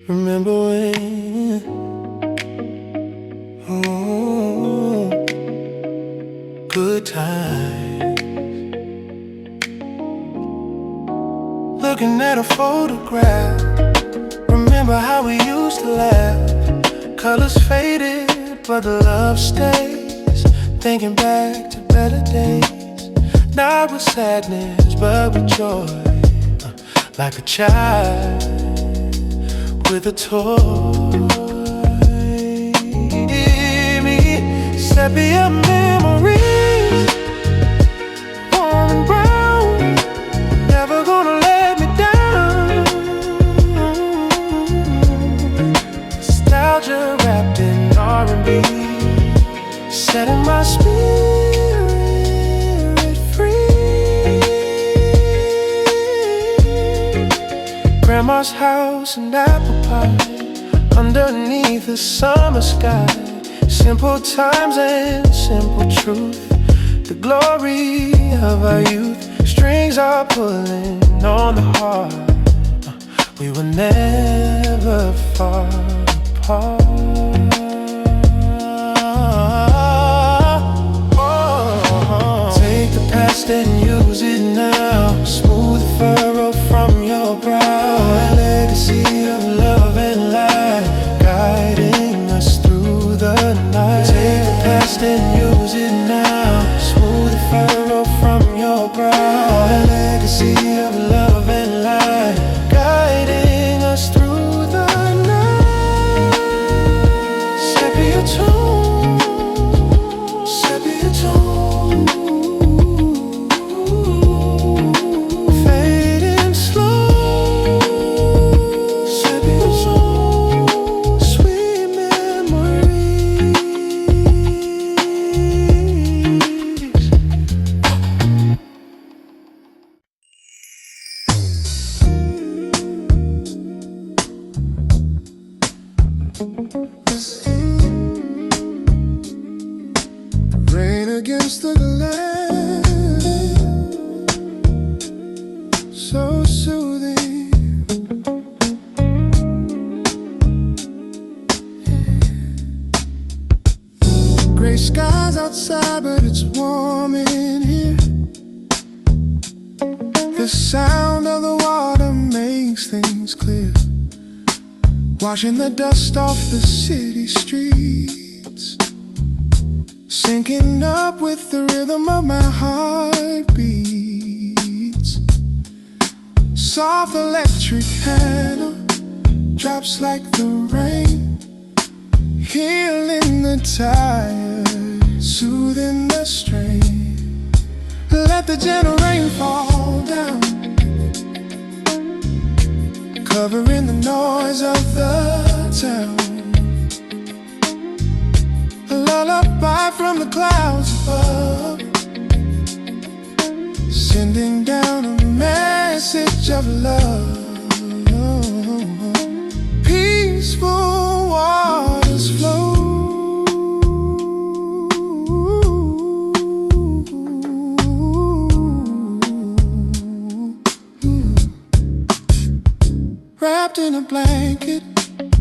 Remember when, oh, good times. Looking at a photograph, remember how we used to laugh. Colors faded, but the love stays. Thinking back to better days, not with sadness, but with joy. Like a child with a toy. Sepia memories, warm and brown, never gonna let me down. Nostalgia wrapped in R&B, setting my spirit free. Grandma's house and apple pie underneath the summer sky. Simple times and simple truth, the glory of our youth. Strings are pulling on the heart, we were never far apart. Take the past and use it now. Smooth the furrow from your brow. A legacy of love and light, guiding us through the night. Take the past and use it now. Smooth the furrow from your brow. A legacy of love and light, guiding us through the night. Sepia tone, sepia tone, fading slow. Sepia tone, sweet memories. Rain against the glass, so soothing. Gray skies outside, but it's warm in here. The sound of the water makes things clear, washing the dust off the city streets, syncing up with the rhythm of my heartbeats. Soft electric handle drops like the rain, healing the tired, soothing the strain. Let the gentle rain fall down, covering the noise of the town. A lullaby from the clouds above, sending down a message of love. Peaceful waters flow, wrapped in a blanket,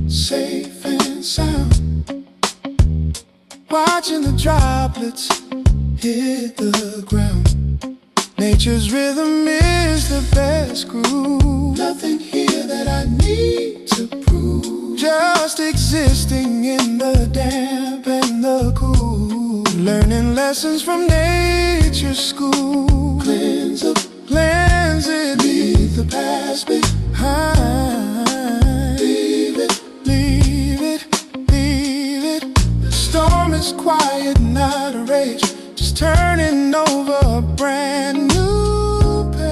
safe and sound, watching the droplets hit the ground. Nature's rhythm is the best groove. Nothing here that I need to prove, just existing in the damp and the cool. Learning lessons from nature's school. Cleanse it, leave the past behind. Leave it, leave it, leave it. The storm is quiet, not a rage, just turning over a brand new page.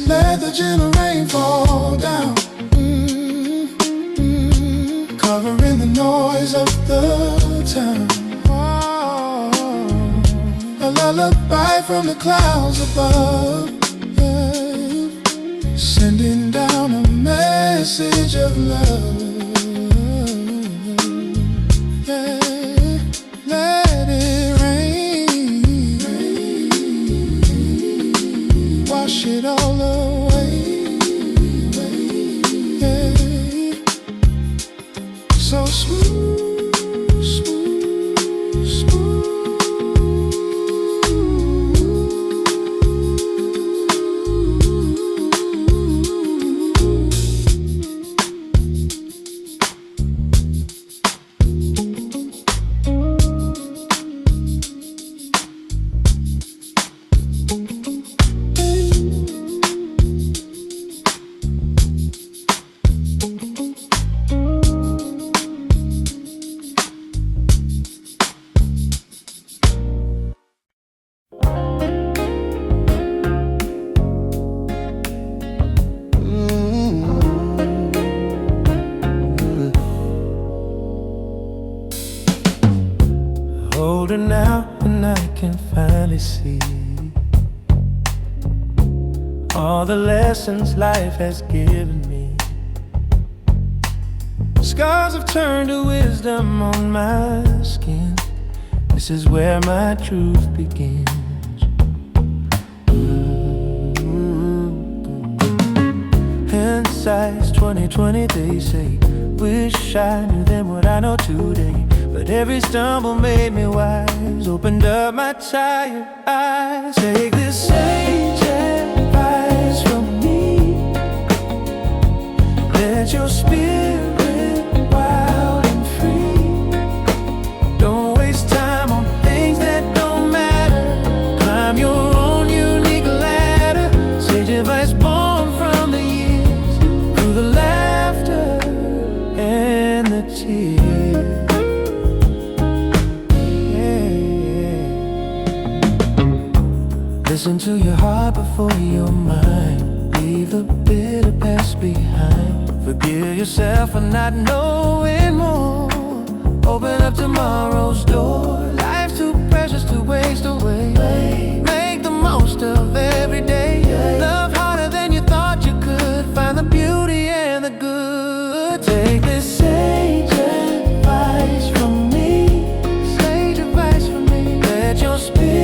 Let the gentle rain fall down, covering the noise of the town. A lullaby from the clouds above, sending down a message of love. so smooth, smooth, smooth. Older now, and I can finally see all the lessons life has given me. Scars have turned to wisdom on my skin. This is where my truth begins. Hindsight's 20/20, they say. Wish I knew then what I know today. But every stumble made me wise, opened up my tired eyes. Take this sage advice from me. Let your spirit wild and free. Don't waste time on things that don't matter. Climb your own unique ladder. Sage advice born from the years, through the laughter and the tears. Listen to your heart before your mind. Leave the bitter past behind. Forgive yourself for not knowing more. Open up tomorrow's door. Life's too precious to waste away. Make the most of every day. Love harder than you thought you could. Find the beauty and the good. Take this sage advice from me. Sage advice from me. Let your spirit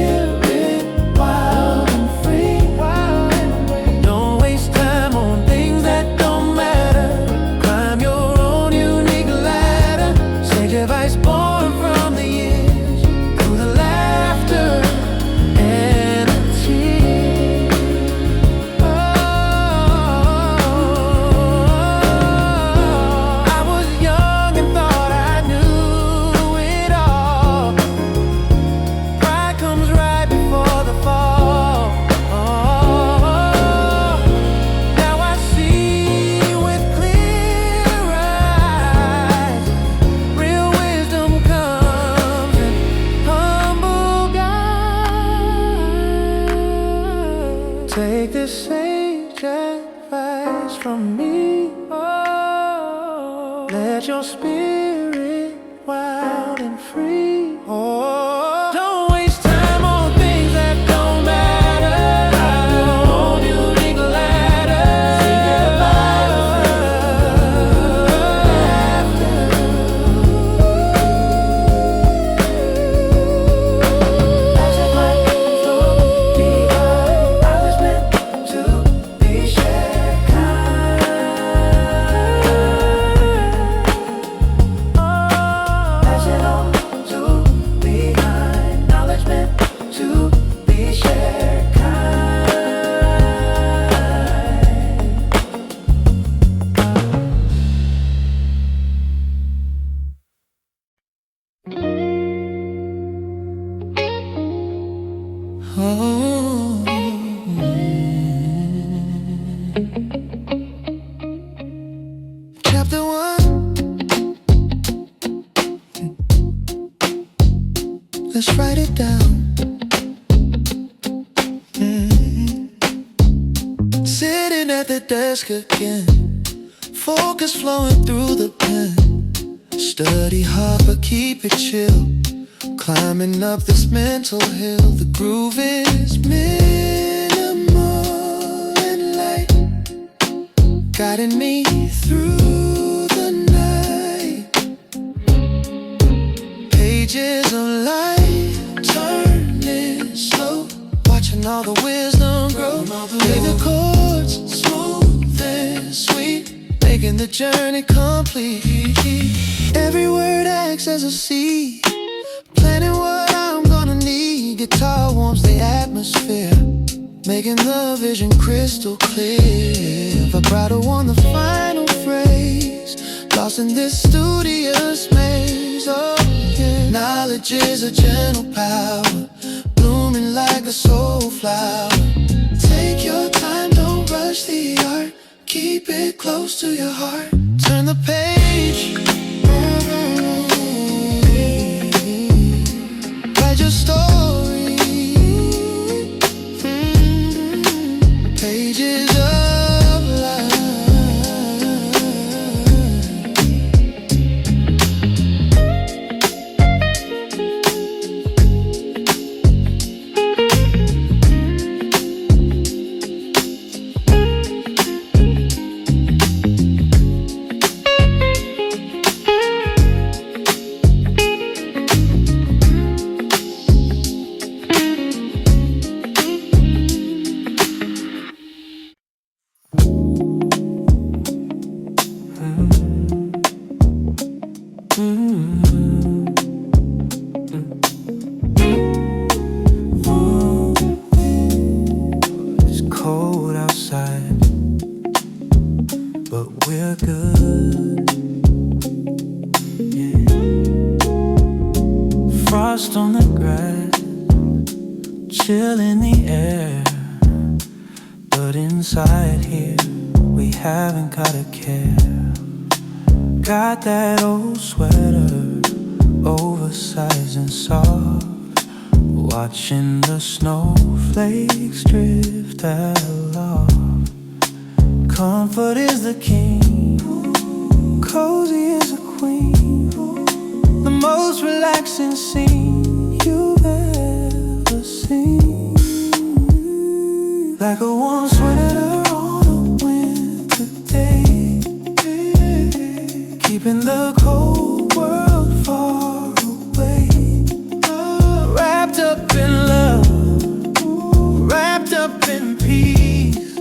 take this sage advice from me. Oh, let your spirit wild and free. Oh, don't waste time on things that don't matter. Climb your own unique ladder. Say goodbye Chapter 1. Let's write it down. Sitting at the desk again, focus flowing through the pen. Study hard but keep it chill. Climbing up this mental hill. The groove is minimal and light, guiding me through the night. Pages of life turning slow, watching all the wisdom grow. Play the chords smooth and sweet, making the journey complete. as a seed, planting what I'm gonna need. Guitar warms the atmosphere, making the vision crystal clear. Vibrato on the final phrase, lost in this studious maze. Oh yeah. Knowledge is a gentle power, blooming like a soul flower. Take your time, don't rush the art, keep it close to your heart. Turn the page, write your story, pages of life. It's cold outside, but we're good. Yeah. Frost on the grass, chill in the air, but inside here we haven't gotta care. Got that old sweater, oversized and soft, watching the snowflakes drift aloft. Comfort is the king, cozy is a queen, the most relaxing scene you've ever seen. Like a warm sweater on a winter day, keeping the cold world far away. Wrapped up in love, wrapped up in peace,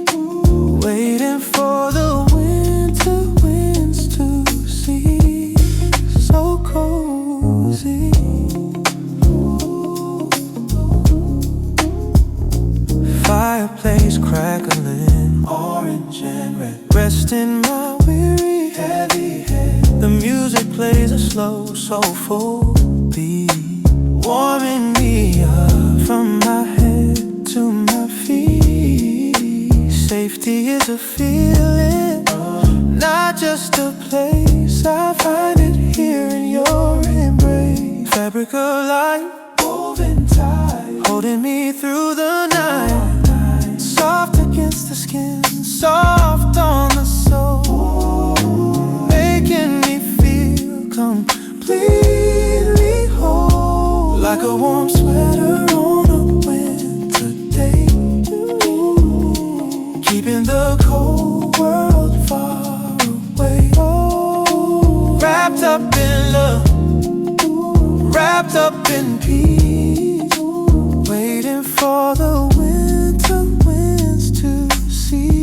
waiting for the winter winds to cease. So cozy, fireplace crackling, orange and red, resting my weary heavy head. The music plays a slow, soulful beat, warming me up from my head to my feet. Safety is a feeling, not just a place. I find it here in your embrace. Fabric of life, woven tight, holding me through the night. Soft against the skin, soft on the soul, making me feel completely whole. Like a warm sweater on a winter day, keeping the cold world far away. Wrapped up in love, wrapped up in peace, waiting for the winter winds to cease.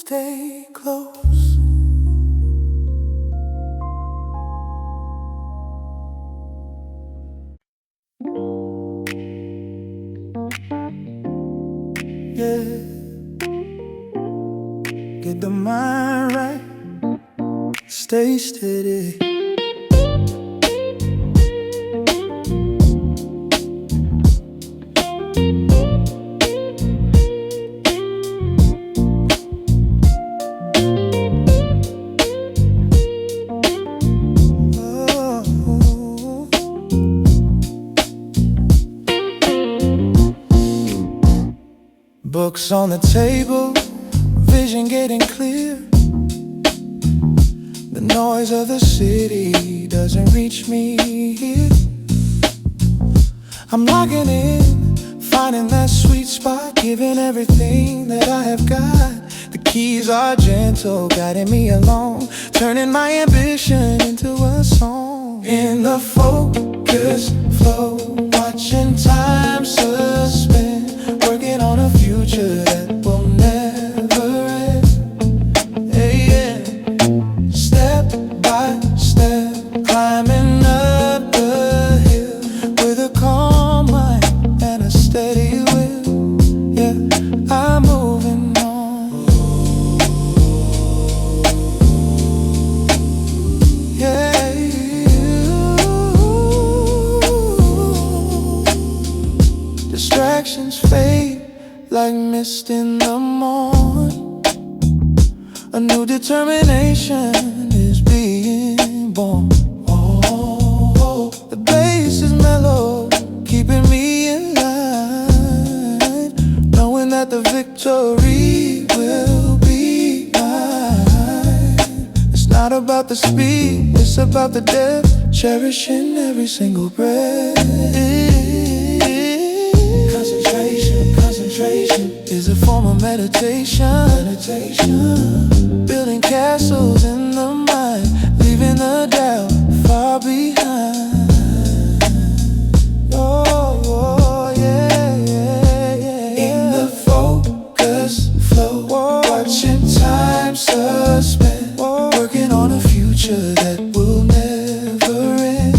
Stay close. Yeah, get the mind right, stay steady. Books on the table, vision getting clear. The noise of the city doesn't reach me here. I'm locking in, finding that sweet spot, giving everything that I have got. The keys are gentle, guiding me along, turning my ambition into a song. In the focus flow, watching time suspend, working on a future that will never end. Hey, yeah. Step by step, climbing up the hill with a calm mind and a steady will. Yeah, I'm moving on. Yeah. Distractions fade like mist in the morn. A new determination is being born. Oh, the bass is mellow, keeping me in line, knowing that the victory will be mine. It's not about the speed, it's about the depth, cherishing every single breath. Concentration is a form of meditation. Building castles in the mind, leaving the doubt far behind. Oh, yeah, yeah, yeah. In the focus flow, watching time suspend, working on a future that will never end.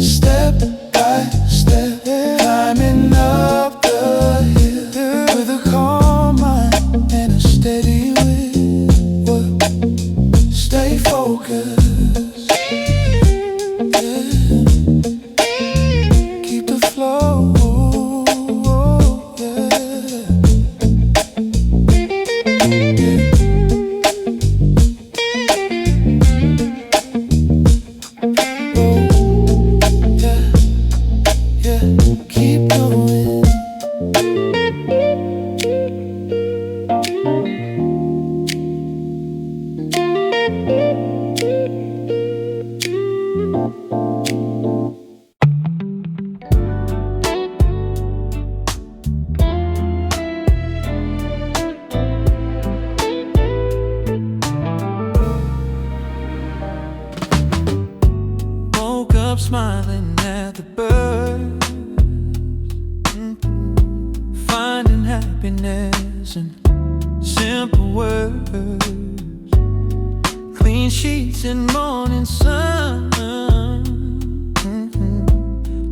Step by step, climbing up the hill with a calm mind and a steady will. Stay focused, yeah. Keep the flow, yeah. Yeah, keep going. Woke up smiling at the birds, finding happiness in simple words. Clean sheets and morning sun.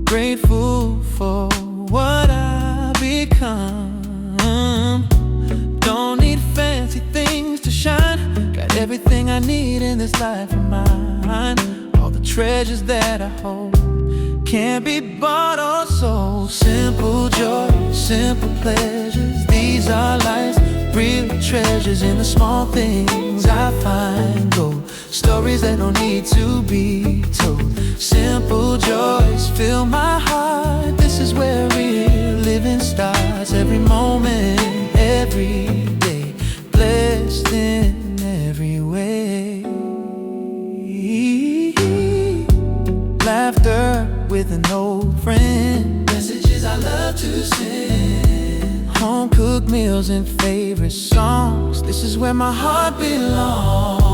Grateful for what I've become. Don't need fancy things to shine, got everything I need in this life of mine. All the treasures that I hold can't be bought or sold. Simple joy, simple pleasures, these are life's real treasures. In the small things I find gold, stories that don't need to be told. Simple joys fill my heart, this is where real living starts. Every moment, every day, blessed in every way. Laughter with an old friend, messages I love to send. Home-cooked meals and favorite songs, this is where my heart belongs.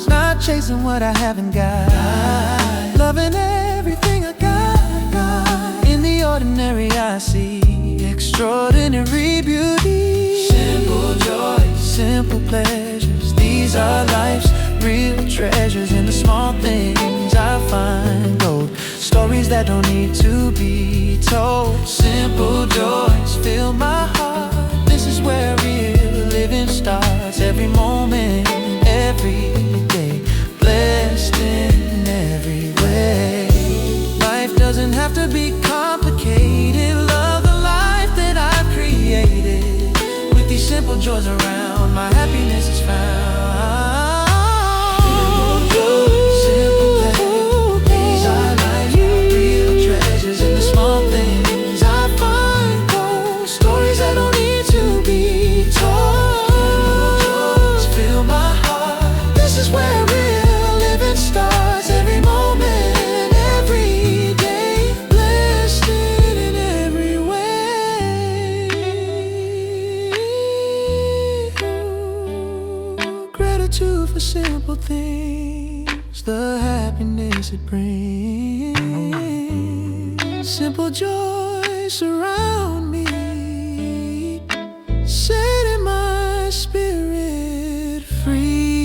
Not chasing what I haven't got, loving everything I got. In the ordinary I see extraordinary beauty. Simple joys, simple pleasures, these are life's real treasures. In the small things I find gold, stories that don't need to be told. Simple joys fill my heart, this is where real living starts. Every moment, every day, blessed in every way. Life doesn't have to be complicated, love the life that I've created. With these simple joys around, my happiness is found. Simple pleasures, these are life's real treasures. In the small things, the happiness it brings. Simple joy surround me, setting my spirit free.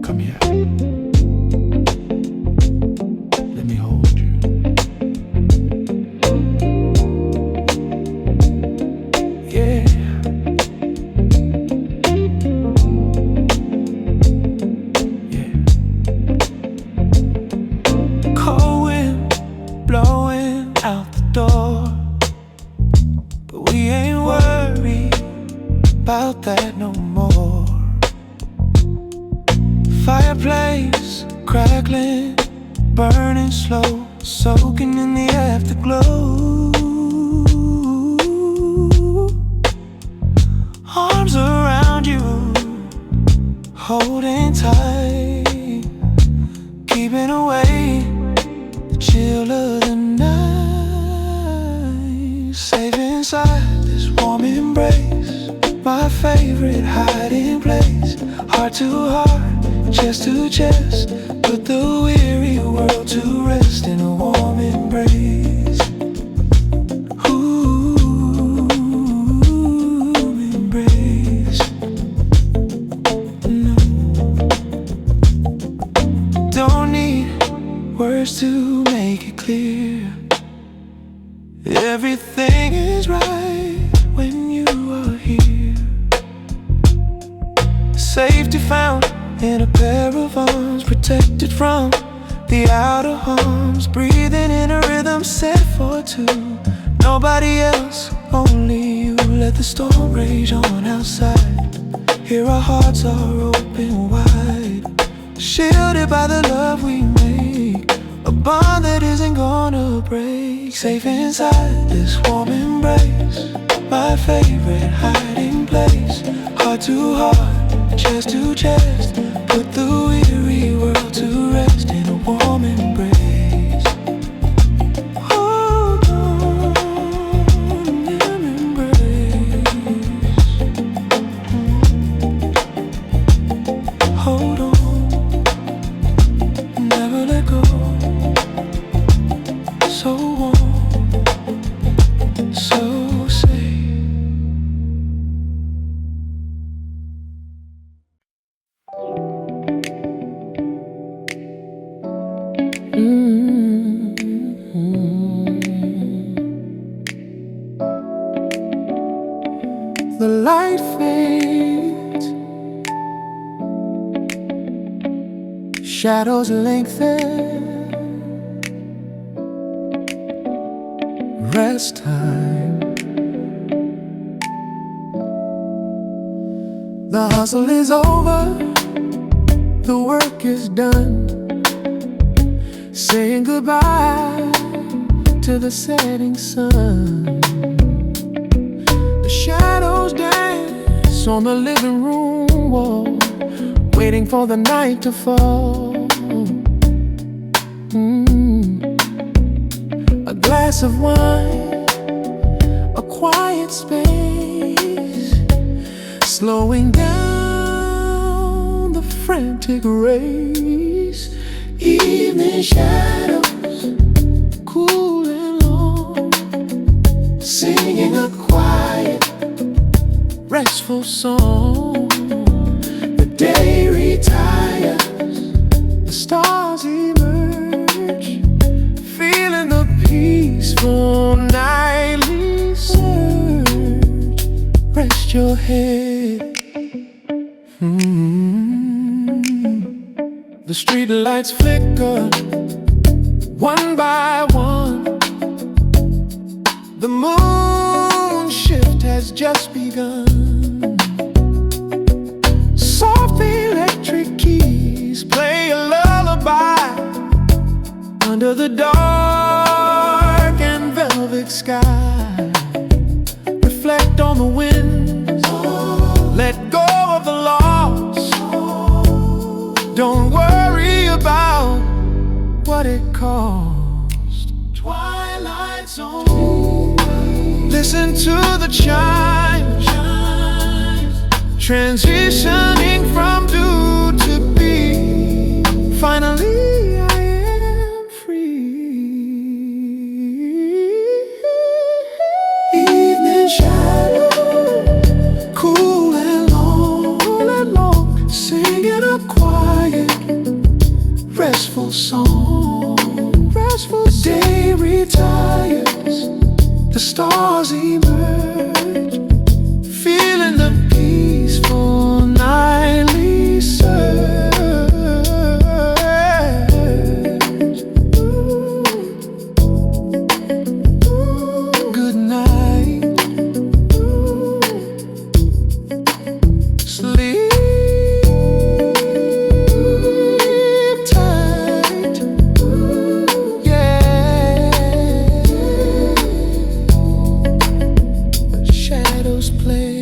Come here. Let me hold you. Yeah. Yeah. Cold wind blowing out the door, but we ain't worried about that no more. Fireplace crackling, burning slow, soaking in the afterglow. Arms around you, holding tight, keeping away the chill of the night. Safe inside this warm embrace, my favorite hiding place. Heart to heart, chest to chest, put the weary world to rest in a warm embrace. Ooh, embrace. No, don't need words to make it clear. Everything is right when you are here. Safety found in a pair of arms, protected from the outer harms, breathing in a rhythm set for two. Nobody else, only you. Let the storm rage on outside. Here our hearts are open wide, shielded by the love we make, a bond that isn't gonna break. Safe inside this warm embrace, my favorite hiding place. Heart to heart, chest to chest, put the weary world to rest in a warm embrace. Hold on and embrace. Hold on, never let go. So warm, so safe. The light fades, shadows lengthen, rest time. The hustle is over, the work is done, saying goodbye to the setting sun. The shadows dance on the living room wall, waiting for the night to fall. A glass of wine, a quiet space, slowing down the frantic race. Evening shadows, cool and long, singing a quiet, restful song. The day retires, the stars emerge, feeling the peaceful nightly surge. Rest your head. The street lights flicker, one by one. The moon shift has just begun. Soft electric keys play a lullaby under the dark and velvet sky. Reflect on the winds, let go of the loss. Don't worry about what transitioning from do to be. Finally I am free. Evening shadow, cool and long, singing a quiet, restful song. The day retires, the stars emerge, feeling the peaceful nightly surge. Good night. Sleep tight. Yeah. The shadows play.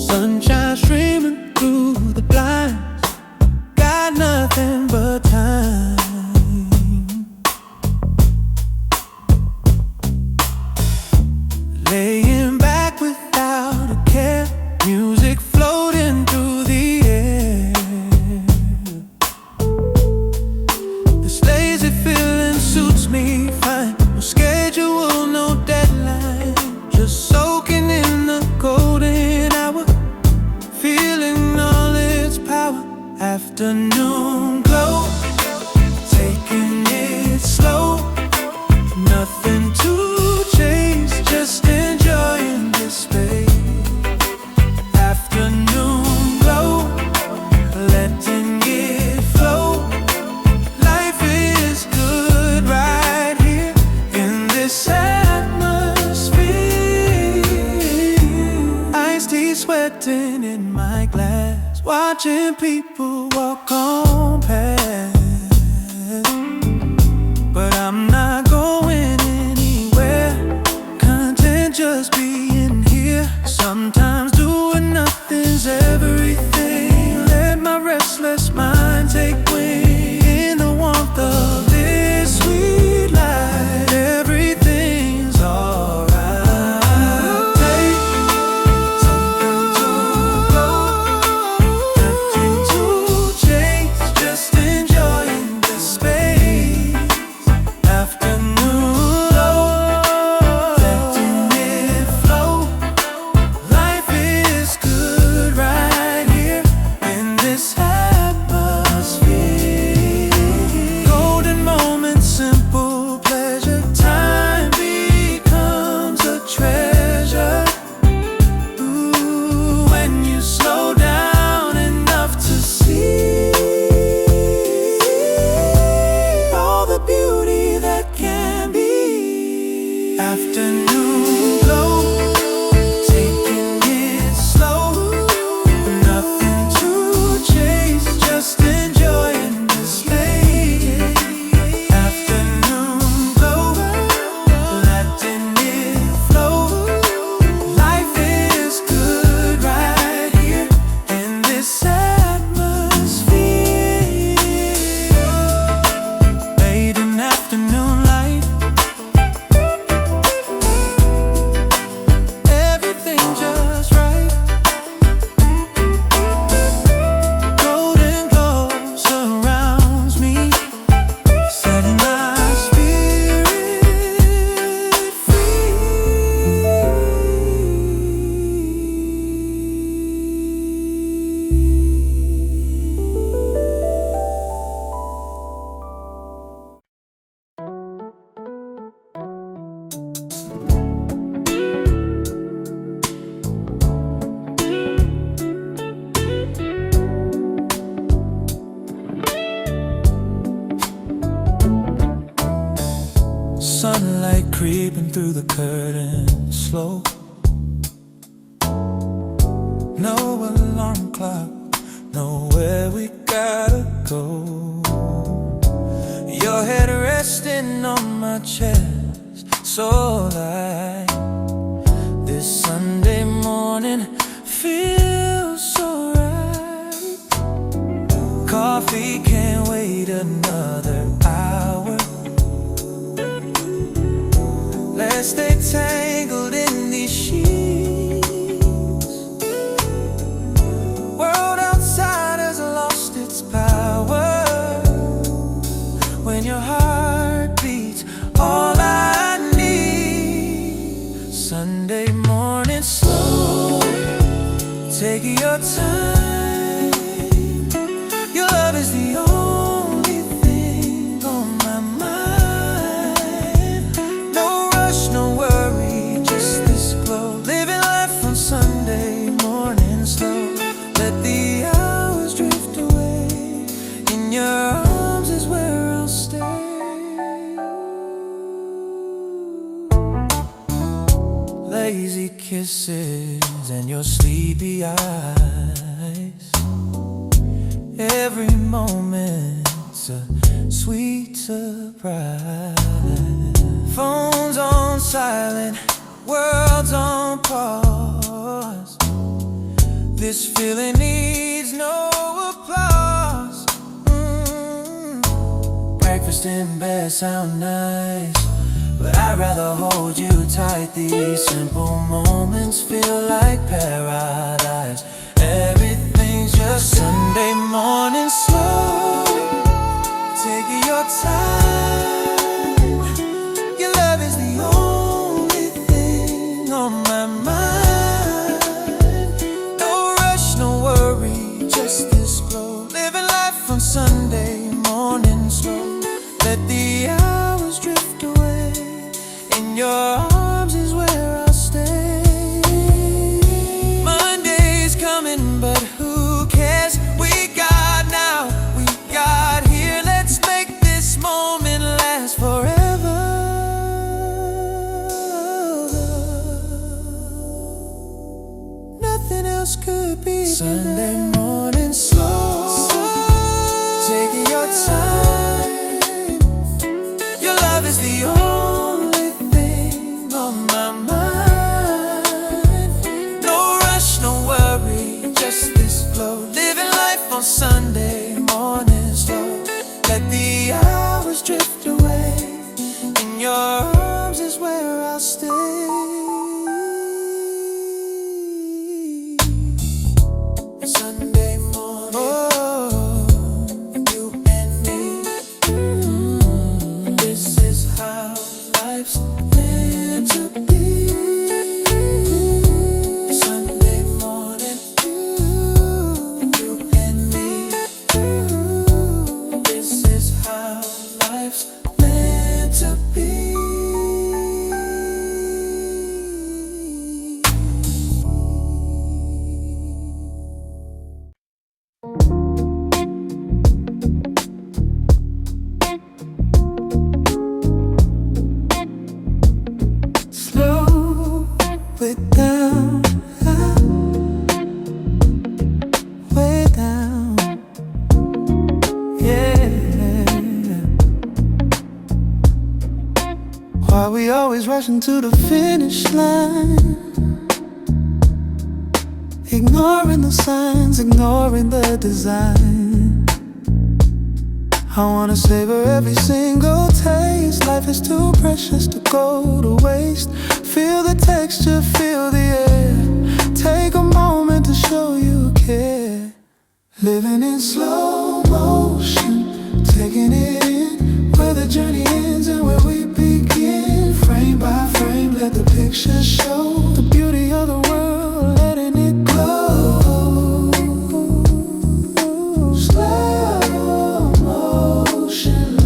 Sunshine streaming through the blinds, got nothing but time. Laying back without a care, music floating through the air. This lazy feeling suits me fine. No schedule, no deadline, just soaking in the golden hour, feeling all its power. Afternoon glow, taking it slow, nothing to chase, just enjoying this space. Afternoon glow, letting it flow. Life is good right here in this atmosphere. Iced tea sweating in my glass, watching people walk on past. But I'm not going anywhere, content just being here. Sometimes doing nothing's everything. Let my restless mind take wing in the warmth of this sweet light. Everything's alright. Take something to go, nothing to chase, just enjoying this space. Afternoon glow, letting it flow. Life is good right here in this atmosphere. Golden moments, simple pleasure, time becomes a treasure. Ooh, when you slow down enough to see all the beauty that can sunlight creeping through the curtains slow. No alarm clock, nowhere we gotta go. Your head resting on my chest, so light. This Sunday morning feels so right. Coffee can't wait another hour. Let's stay tangled in these sheets. World outside has lost its power. When your heart beats, all I need. Sunday morning slow, take your time. Your love is the only thing on my mind. No rush, no worry, just this glow. Living life on Sunday morning slow. Let the hours drift away. In your arms is where I'll stay. Lazy kisses and your sleepy eyes. Every moment's a sweet surprise. Phones on silent, world's on pause. This feeling needs no applause. Breakfast in bed sound nice, but I'd rather hold you tight. These simple moments feel like paradise. Everything's just Sunday morning slow. Take your time. Your love is the only thing on my mind. No rush, no worry, just this glow. Living life on Sunday morning slow. Let the hours drift away. In your arms is where I'll stay. Monday's coming, but who cares? We got now, we got here. Let's make this moment last forever. Nothing else could be Sunday morning slow. Taking your time. Your love is the only thing on my mind. No rush, no worry, just this glow. Living life on Sunday morning slow. Let the hours drift away. In your arms is where I'll stay. Sunday morning, oh, you and me. This is how life's meant to be. Sunday morning, you and me. This is how life's meant to be. Slow it down, way down, yeah. Why we always rushing to the finish line? Ignoring the signs, ignoring the design. I wanna savor every single taste. Life is too precious to go to waste. Feel the texture, feel the air. Take a moment to show you care. Living in slow motion, taking it in. Where the journey ends and where we begin. Frame by frame, let the picture show the beauty of the world, letting it glow. Slow motion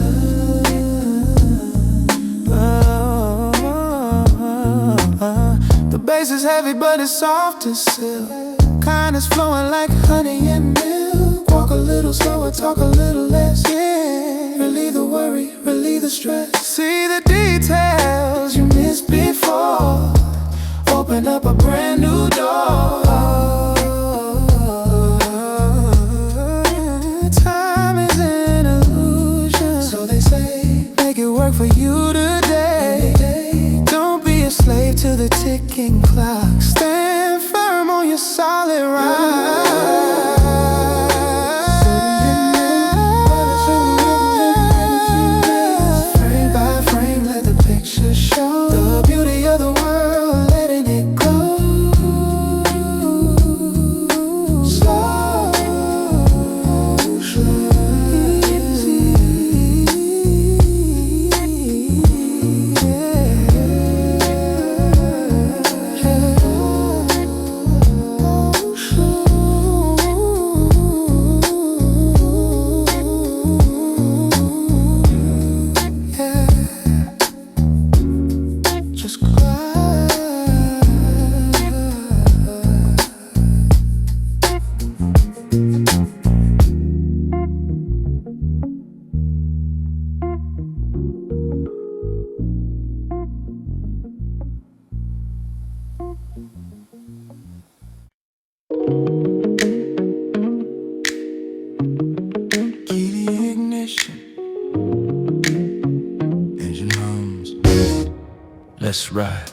love. The bass is heavy but it's soft as silk. Kindness flowing like honey and milk. Walk a little slower, talk a little less, yeah. Relieve the worry, relieve the stress. See the details. to the ticking clock. Stand firm on your solid ride. Frame by frame, let the picture show the beauty of the world, letting it glow. Slow, slow, easy. Just key the ignition, engine hums, let's ride.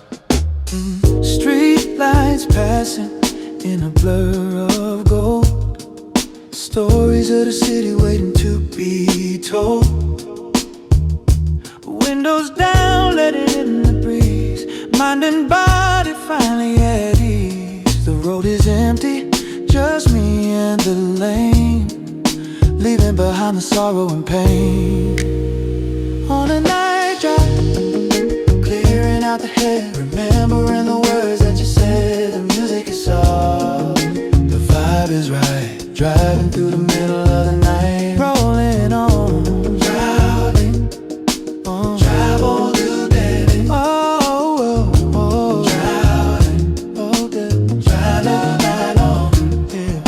Street lights passing in a blur of gold. Stories of the city waiting to be told. Windows down, let it in the breeze. Mind and body finally at ease. The road is empty, just me and the lane, leaving behind the sorrow and pain. On a night drive, clearing out the head, remembering the words that you said. The music is soft, the vibe is right. Driving through the middle of the night, rolling on, driving on, travel to Delhi. Oh, oh, oh, driving, oh, driving all night long. Yeah.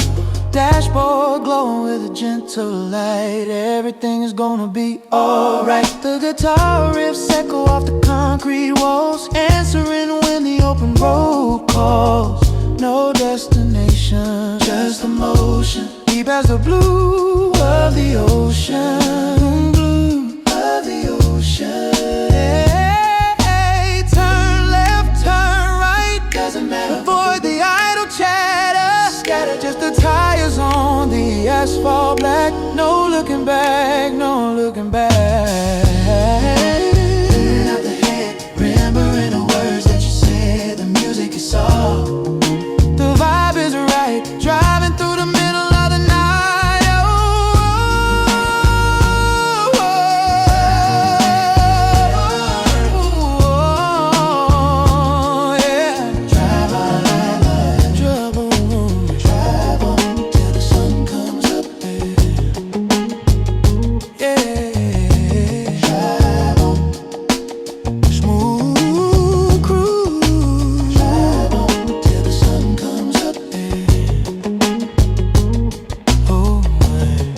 Dashboard glowing with a gentle light. Everything is gonna be alright. The guitar riffs echo off the concrete walls, answering when the open road calls. No destination, just emotion, deep as the blue of the ocean. Blue of the ocean. Hey, turn left, turn right, doesn't matter. Avoid the idle chatter, scatter just the tires on the asphalt black. No looking back, no looking back. Clearing out the head, remembering the words that you said. The music is soft, the vibe is right. Driving through the middle of the night. Oh, oh, oh, yeah. Drive all night, drive on till the sun comes up. Yeah, drive on, smooth cruise. Drive on till the sun comes up. Oh,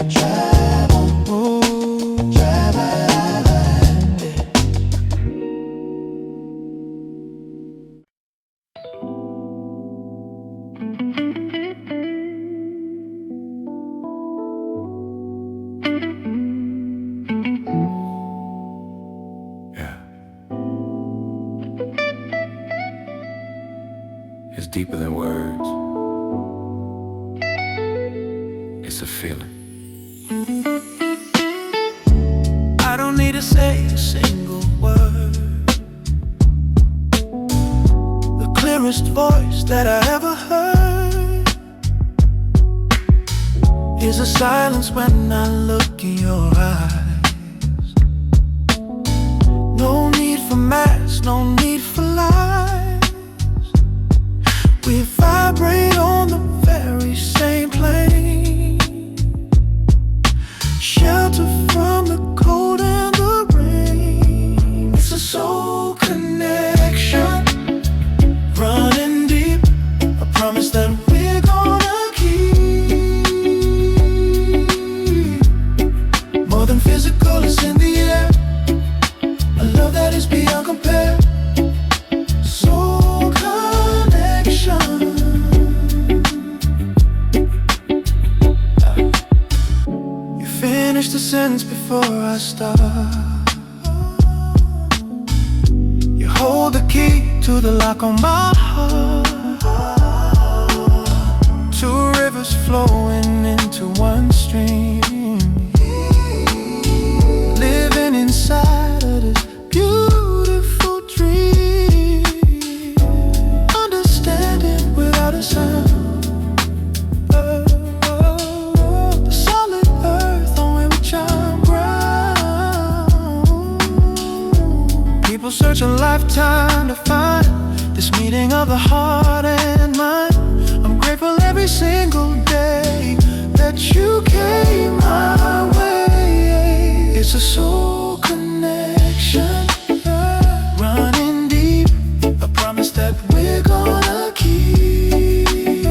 drive on, oh, drive on. Yeah. It's deeper than words. It's a feeling. I don't need to say a single word. The clearest voice that I ever heard is a silence when I look in your eyes. No need for masks, no need for lies. We vibrate on the very same plane, shelter from the cold and the rain. It's a soul connection, running deep. A promise that we're gonna keep. More than physical, it's in the air. A love that is beyond compare. Soul connection. You finish the sentence before I start. You hold the key to the lock on my heart. Two rivers flowing into one stream, living inside of this beautiful dream, understanding without a sound. The solid earth on which I'm ground. People search a lifetime to find this meeting of the heart and mind. I'm grateful every single day that you came my way. It's a soul connection, running deep, a promise that we're gonna keep.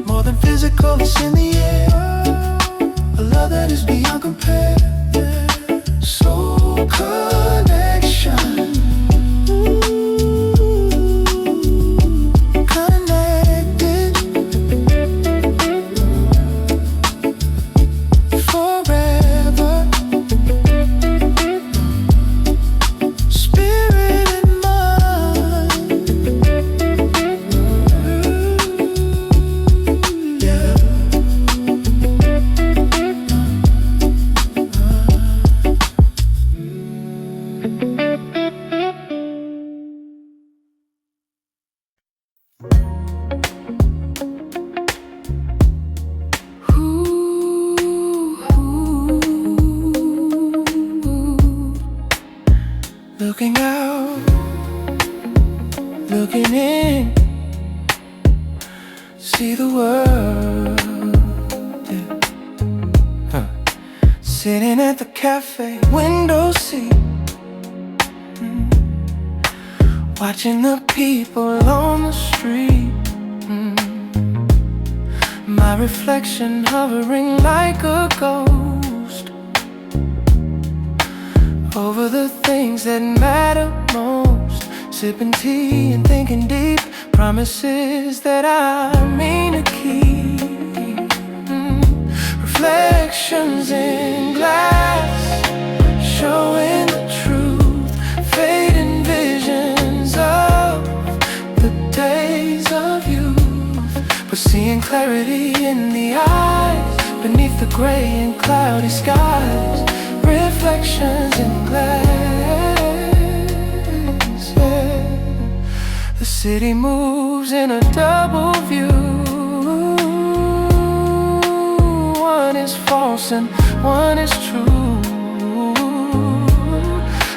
More than physical, it's in the air, a love that is beyond compare. Soul connection. Looking out, looking in, see the world, yeah. Sitting at the cafe, window seat, watching the people on the street, my reflection hovering like a ghost over the things that matter most. Sipping tea and thinking deep, promises that I mean to keep. Reflections in glass, showing the truth. Fading visions of the days of youth, but seeing clarity in the eyes beneath the gray and cloudy skies. Reflections in glass, yeah. The city moves in a double view. One is false and one is true.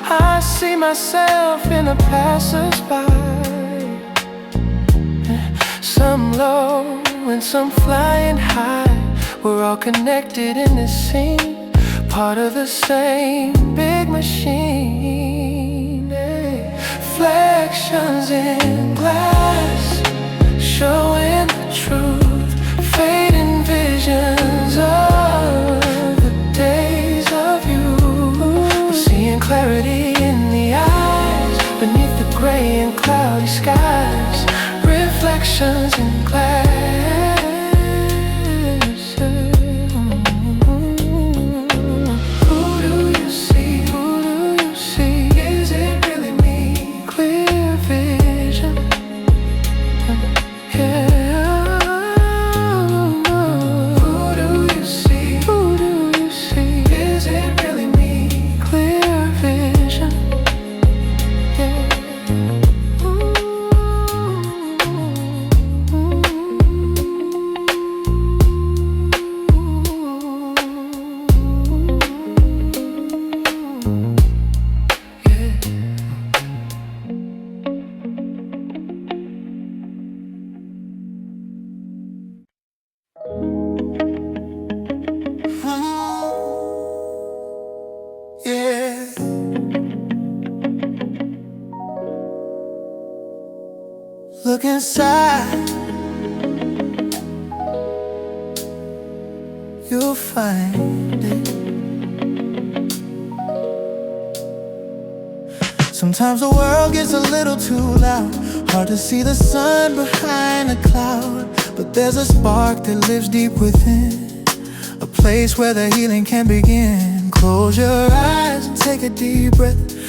I see myself in the passers-by, some low and some flying high. We're all connected in this scene, part of the same big machine. Reflections in glass, showing the truth. Fading visions of the days of you. Seeing clarity in the eyes beneath the gray and cloudy skies. Reflections in glass. Look inside, you'll find it. Sometimes the world gets a little too loud, hard to see the sun behind a cloud. But there's a spark that lives deep within, a place where the healing can begin. Close your eyes and take a deep breath.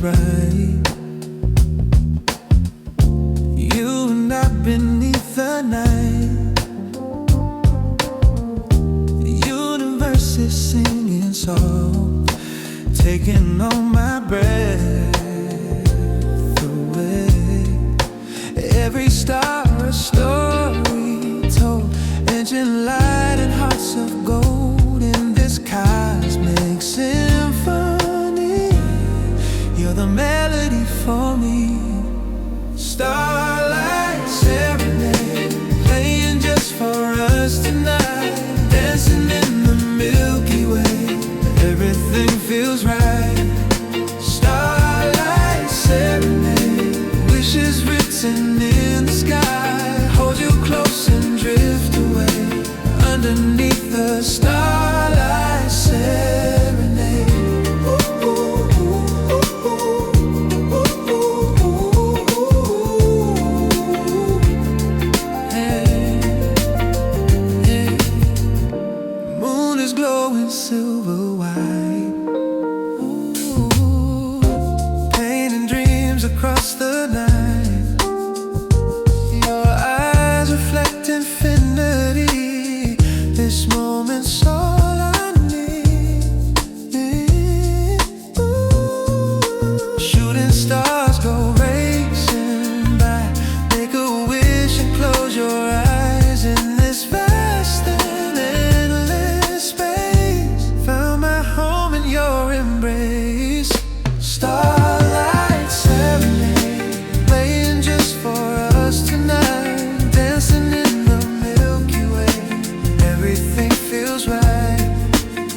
bright. You and I beneath the night. The universe is singing song, taking all my breath away. Every star a story told, engine light and hearts of gold in this cosmic symphony. You're the melody for me. Starlight serenade, playing just for us tonight. Dancing in the Milky Way, everything feels right. Starlight serenade, wishes written in the sky. Hold you close and drift away underneath the starlight serenade. Moon is glowing silver white, painting dreams across the night. Your eyes reflect infinity. This moment's all I need. Shooting stars go racing by. Make a wish and close your eyes in this vast and endless space. Found my home in your embrace. Starlight serenade, playing just for us tonight. Dancing in the Milky Way, everything feels right.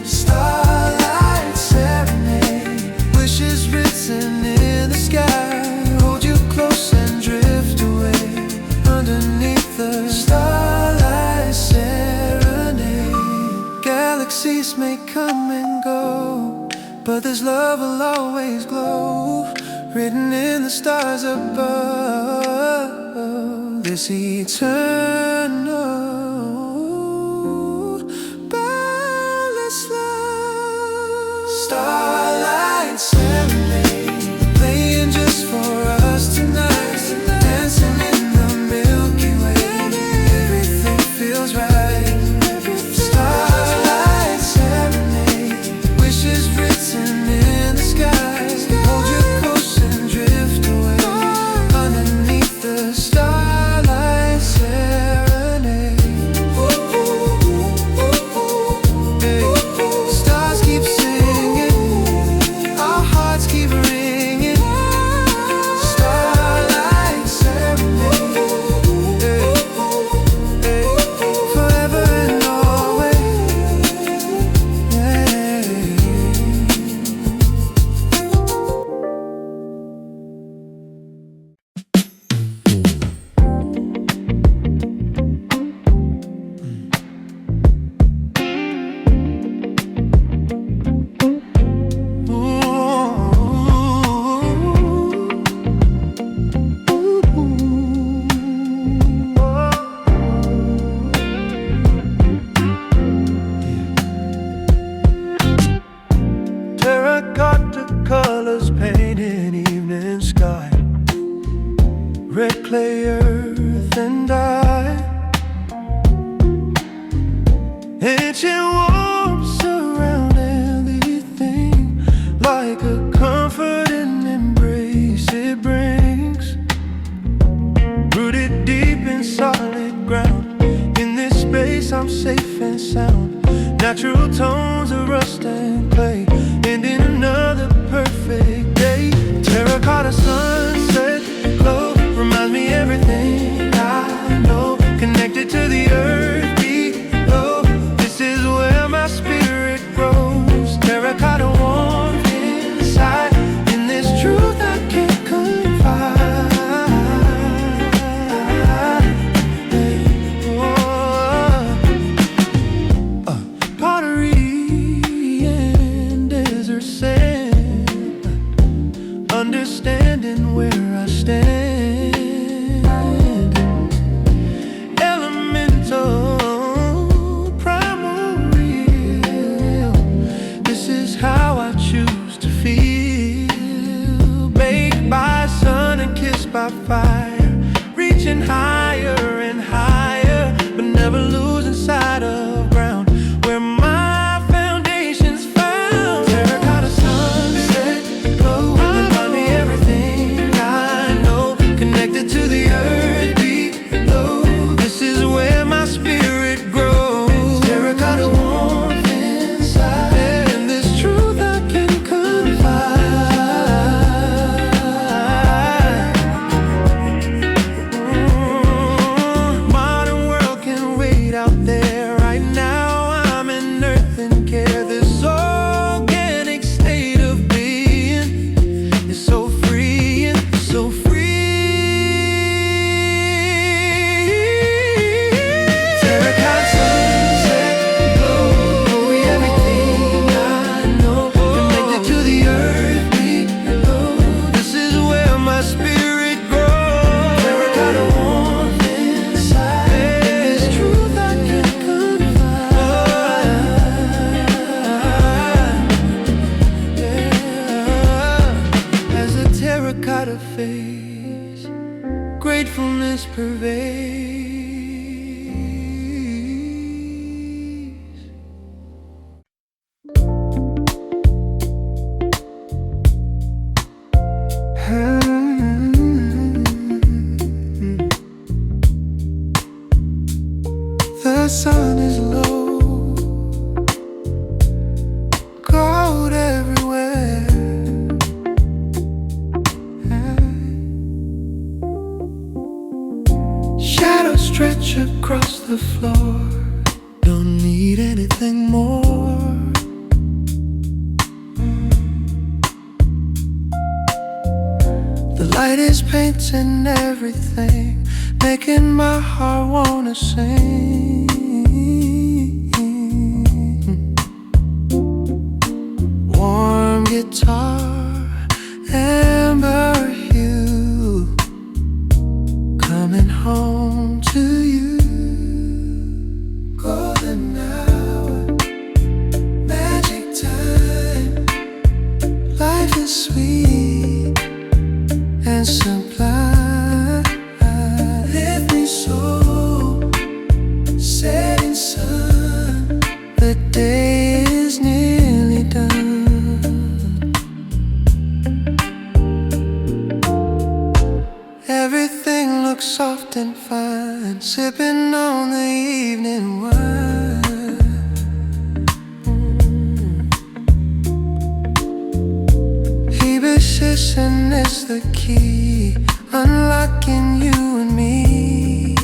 Starlight serenade, wishes written in the sky. Hold you close and drift away underneath the starlight serenade. Galaxies may come and go, but this love will always glow, written in the stars above. This eternal boundless love. Starlight serenade, playing just for us tonight. Dancing in the Milky Way, everything feels right. Starlight serenade, wishes written in the sky. Hold you close and drift away underneath the starlight serenade. Stars keep singing, our hearts keep ringing. Starlight serenade, forever and always. Terracotta colors painting evening sky. Red clay, earth and I. Ancient warmth surround everything, like a comforting embrace it brings. Rooted deep in solid ground, in this space I'm safe and sound. Natural tones of rust and clay, ending another perfect day. Terracotta sunset glow reminds me everything I know. Connected to the earth below, this is where my spirit grows. Terracotta warmth inside, in this truth I can't confide. Pottery and desert sand, understanding where I stand. Elemental sun is low, crowd everywhere. Shadows stretch across the floor. Don't need anything more. The light is painting everything, making my heart wanna sing. Warm guitar, amber hue, coming home to you. Golden hour, magic time. Life is sweet and sublime. Lift me soul, setting sun. The day is nearly done. Everything looks soft and fine, sipping on the evening wine. Precision is the key, unlocking you and me.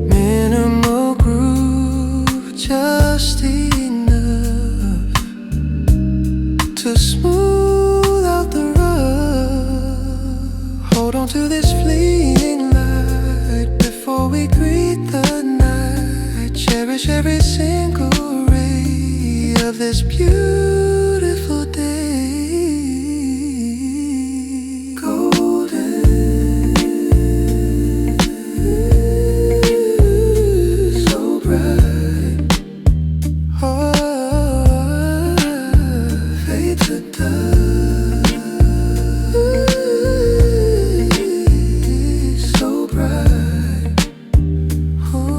Minimal groove, just enough to smooth out the rough. Hold on to this fleeting light before we greet the night. Cherish every single of this beautiful day. Golden, so bright. Oh, fade to dust. So bright. Oh.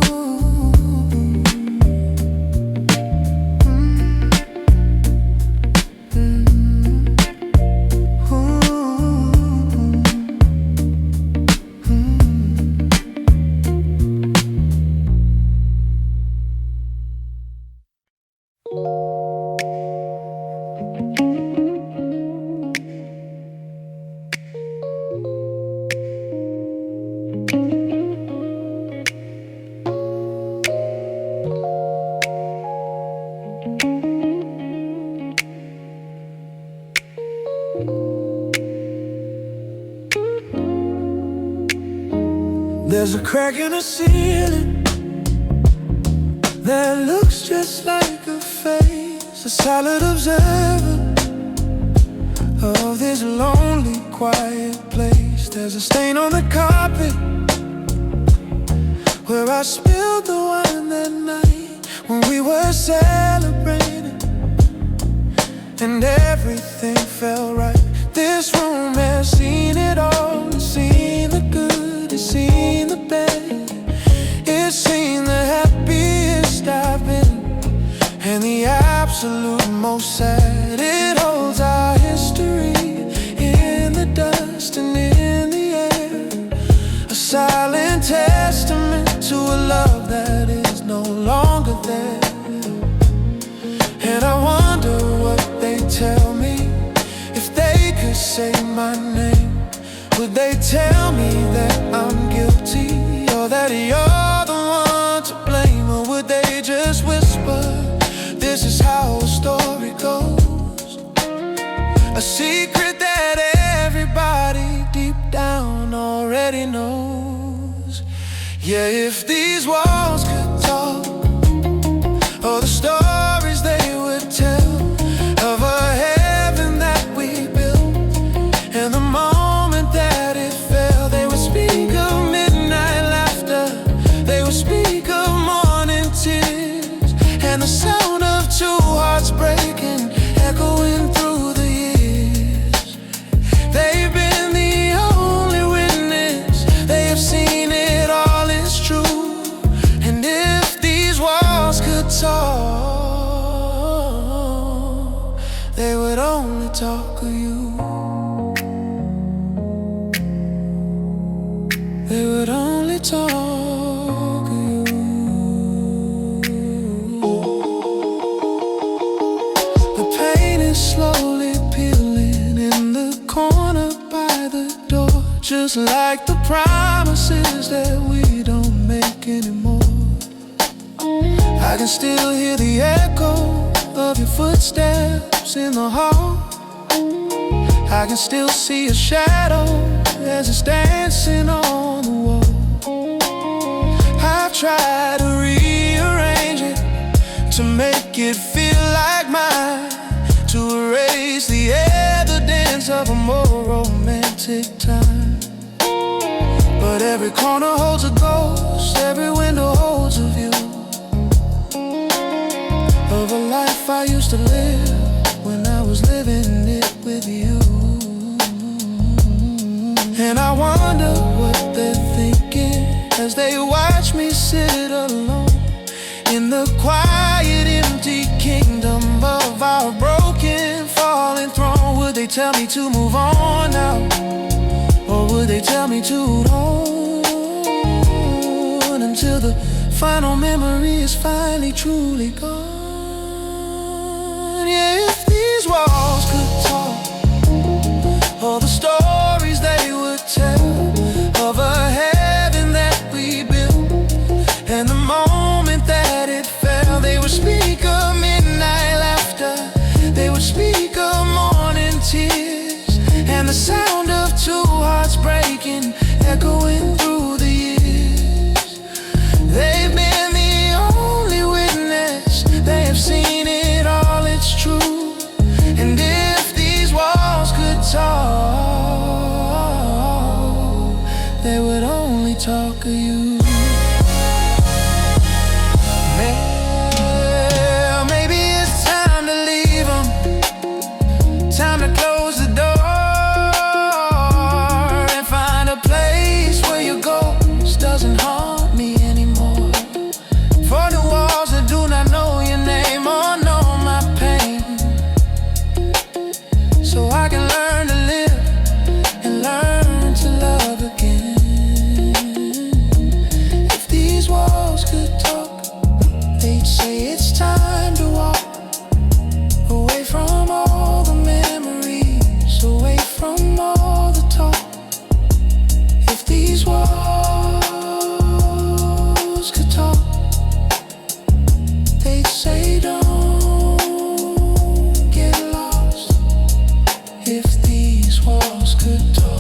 There's a crack in the ceiling that looks just like a face, a silent observer of this lonely, quiet place. There's a stain on the carpet where I spilled the wine that night when we were celebrating, and everything felt right. This room has seen it all. It's seen the good, it's seen the bad, it's seen the happiest I've been, and the absolute most sad. It holds our history in the dust and in the air, a silent testament to a love that is no longer there. And I wonder what they'd tell me if they could say my name. Would they tell me that I'm guilty, or that you're the one to blame? Or would they just whisper, this is how a story goes, a secret that everybody deep down already knows? Yeah, if these walls could talk, or the stories they would tell of a heaven that we built, and the moment that it fell, they would speak of midnight laughter, they would speak of morning tears, and the sound of two hearts breaking, echoing through the years. They've been the only witness, they have seen it all is true, and talk of you. The pain is slowly peeling in the corner by the door, just like the promises that we don't make anymore. I can still hear the echo of your footsteps in the hall. I can still see your shadow as it's dancing on the wall. I've tried to rearrange it to make it feel like mine, to erase the evidence of a more romantic time. But every corner holds a ghost, every window holds a view of a life I used to live when I was living it with you. And I wonder what they're thinking as they watch me sit alone in the quiet, empty kingdom of our broken, fallen throne. Would they tell me to move on now, or would they tell me to hold on until the final memory is finally truly gone? Yeah, if these walls could talk, all the stories they would tell of a heaven that we built, and the moment that it fell, they would speak of midnight laughter, they would speak of morning tears, and the sound of two hearts breaking, echoing through the years. They've been the only witness, they have seen it all, it's true. And if these walls could talk, they would only talk of you. Maybe it's time to leave them, time to close the door and find a place where your ghost doesn't haunt me anymore. For the walls that do not know your name or know my pain, so I can learn to live and learn to love again. If these walls could talk, they'd say it's time to walk away from all the memories, away from all the talk. If these walls could talk, they'd say don't get lost. If these walls could talk.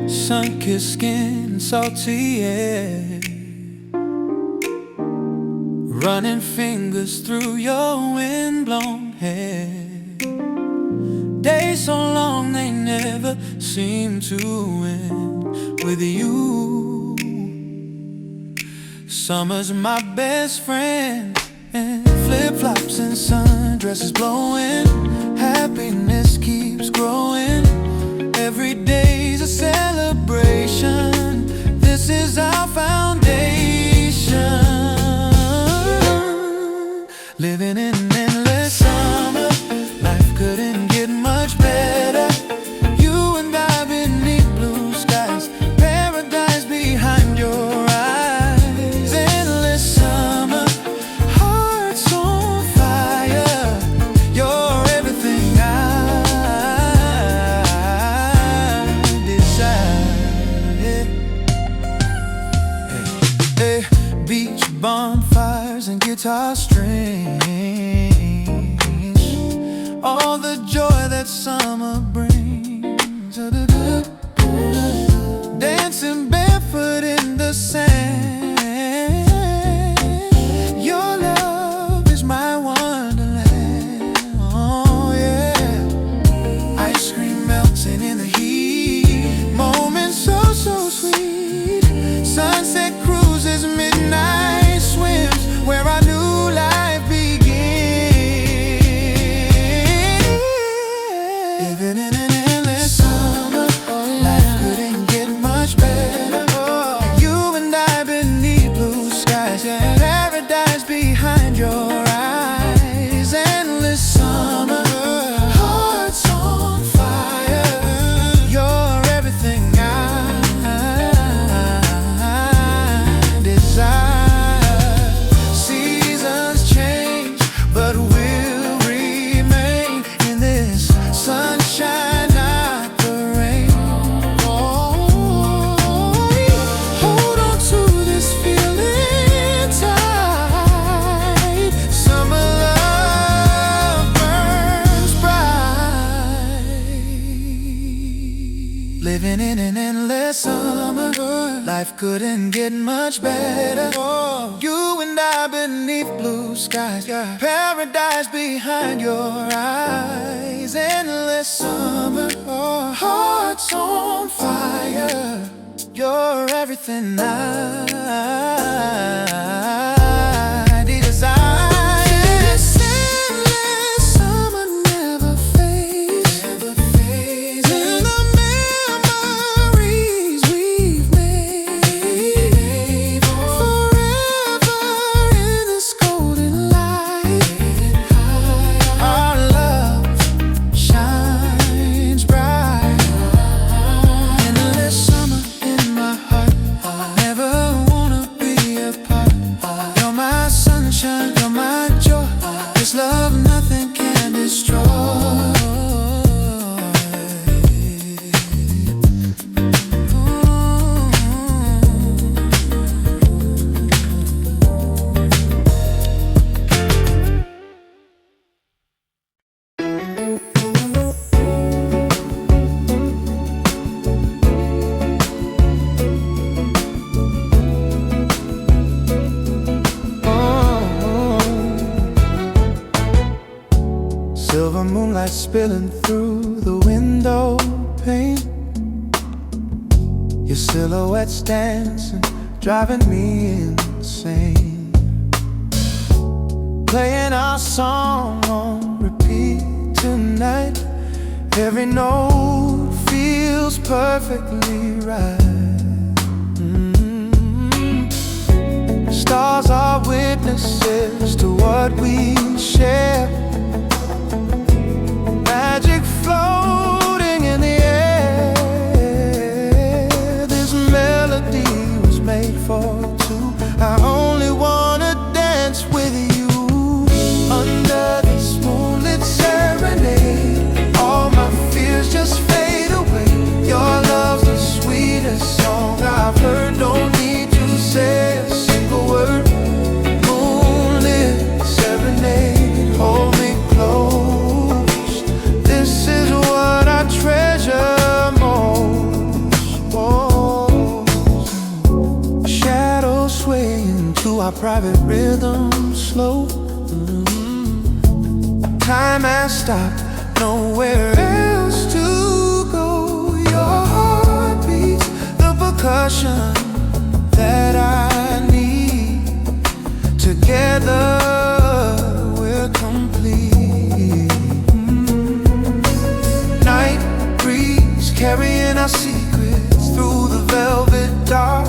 Sun-kissed skin and salty air, running fingers through your wind-blown hair. Days so long they never seem to end with you. Summer's my best friend, and flip-flops and sundresses blowing. Happiness keeps growing. Every day's a celebration. This is our foundation. Living in an endless summer, life couldn't get much better. You and I beneath blue skies, paradise behind your eyes. Endless summer, hearts on fire. You're everything I beach bonfires and guitar strings, all the joy that summer brings. Dancing barefoot in the sand. Your love is my wonderland. Oh yeah. Ice cream melting in the heat, moments so sweet. Sunset cruises, midnight Life couldn't get much better. Oh, you and I beneath blue skies, yeah. Paradise behind your eyes. Endless summer, oh, hearts on fire. You're everything I desire. This endless summer never fades. In the memories we've made, forever in this golden light, our love shines bright. Endless summer in my heart, I never wanna be apart. You're my sunshine, you're my joy. This love nothing can destroy. Silver moonlight spilling through the window pane. Your silhouette's dancing, driving me insane. Playing our song on repeat tonight. Every note feels perfectly right. Stars are witnesses to what we share. Magic floating in the air. This melody was made for two. I only wanna dance with you. Under this moonlit serenade, all my fears just fade away. Your love's the sweetest song I've heard. Don't need to say a single word. Moonlit serenade, hold me close. This is what I treasure most. Shadows swaying to our private rhythm slow. Time has stopped, nowhere else to go. Your heart beats the percussion that I need. Together we're complete. Night breeze carrying our secrets through the velvet dark.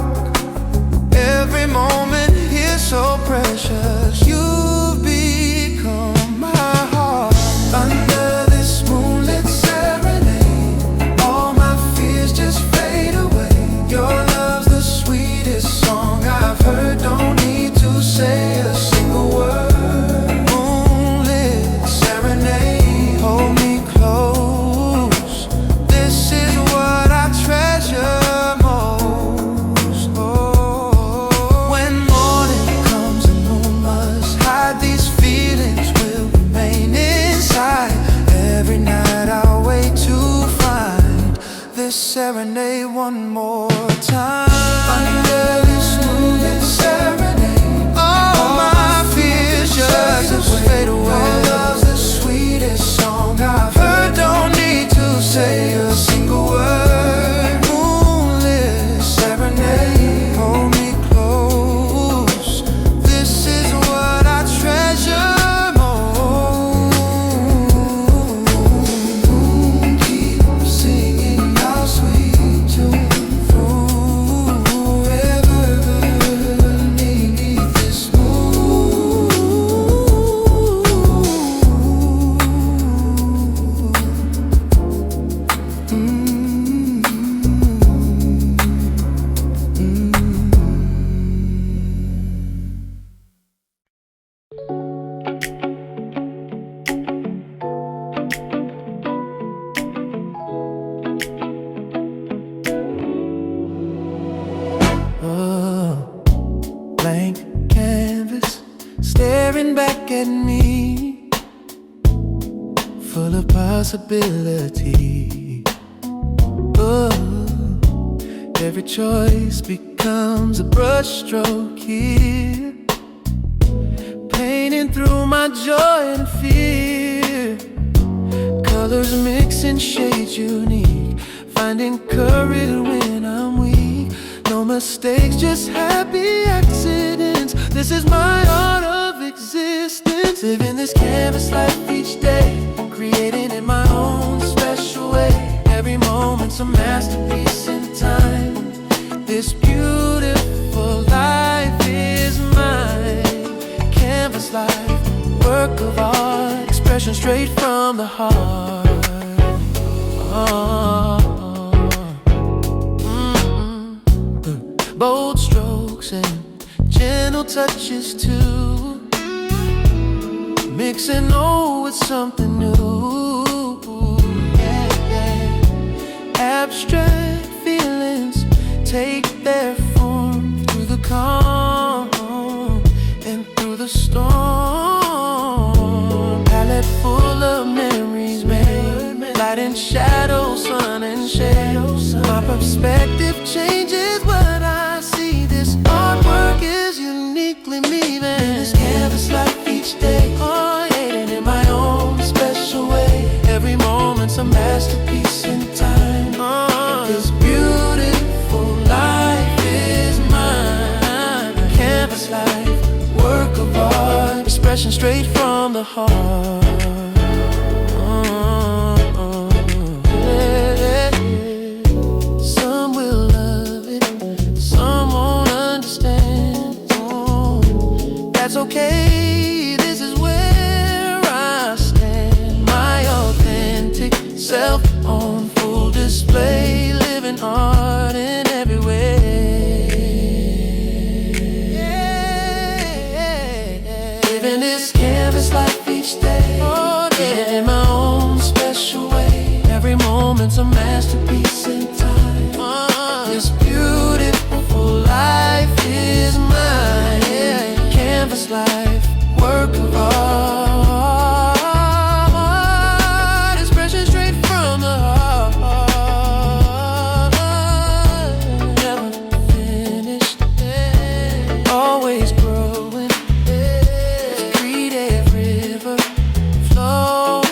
Every moment here so precious. You've become my heart. Under this moonlit serenade, all my fears just fade away. Your love's the sweetest song I've heard. Don't need to say a single word. Moonlit serenade, hold me close. This is what I treasure most. When morning comes, the moon must hide. These feelings will remain inside. Every night I'll wait to find this serenade one more time. Under this moonlit serenade, all my fears just fade away. Your love's the sweetest song I've heard. Don't need to say a single word. Moonlit serenade, hold me close. This is what I treasure most. Keep singing our sweet tune forever beneath this moon. Blank canvas staring back at me, full of possibility. Oh, Every choice becomes a brushstroke here, painting through my joy and fear. Colors mixing shades unique, finding courage when I'm weak. No mistakes, just happy accidents. This is my art of existence. Living this canvas life each day, creating in my own special way. Every moment's a masterpiece in time. This beautiful life is mine. Canvas life, work of art, expression straight from the heart. Bold strokes and gentle touches too, mixing old with something new. Yeah, yeah. Abstract feelings take their form through the calm and through the storm. Palette full of memories made, light and shadow, sun and shade. My perspective changes what I see. This artwork is uniquely me, man. This canvas life each day, creating in my own special way. Every moment's a masterpiece in time. This beautiful life is mine. Canvas life, work of art, expression straight from the heart. Some will love it, some won't understand. That's okay, this is where I stand. My authentic self on full display, living art in every way. Living this canvas life each day, living in my own special way. Every moment's a masterpiece in time. This beautiful life is mine. Canvas life, work of art, expression straight from the heart. Never finished, always growing. Creative river flowing.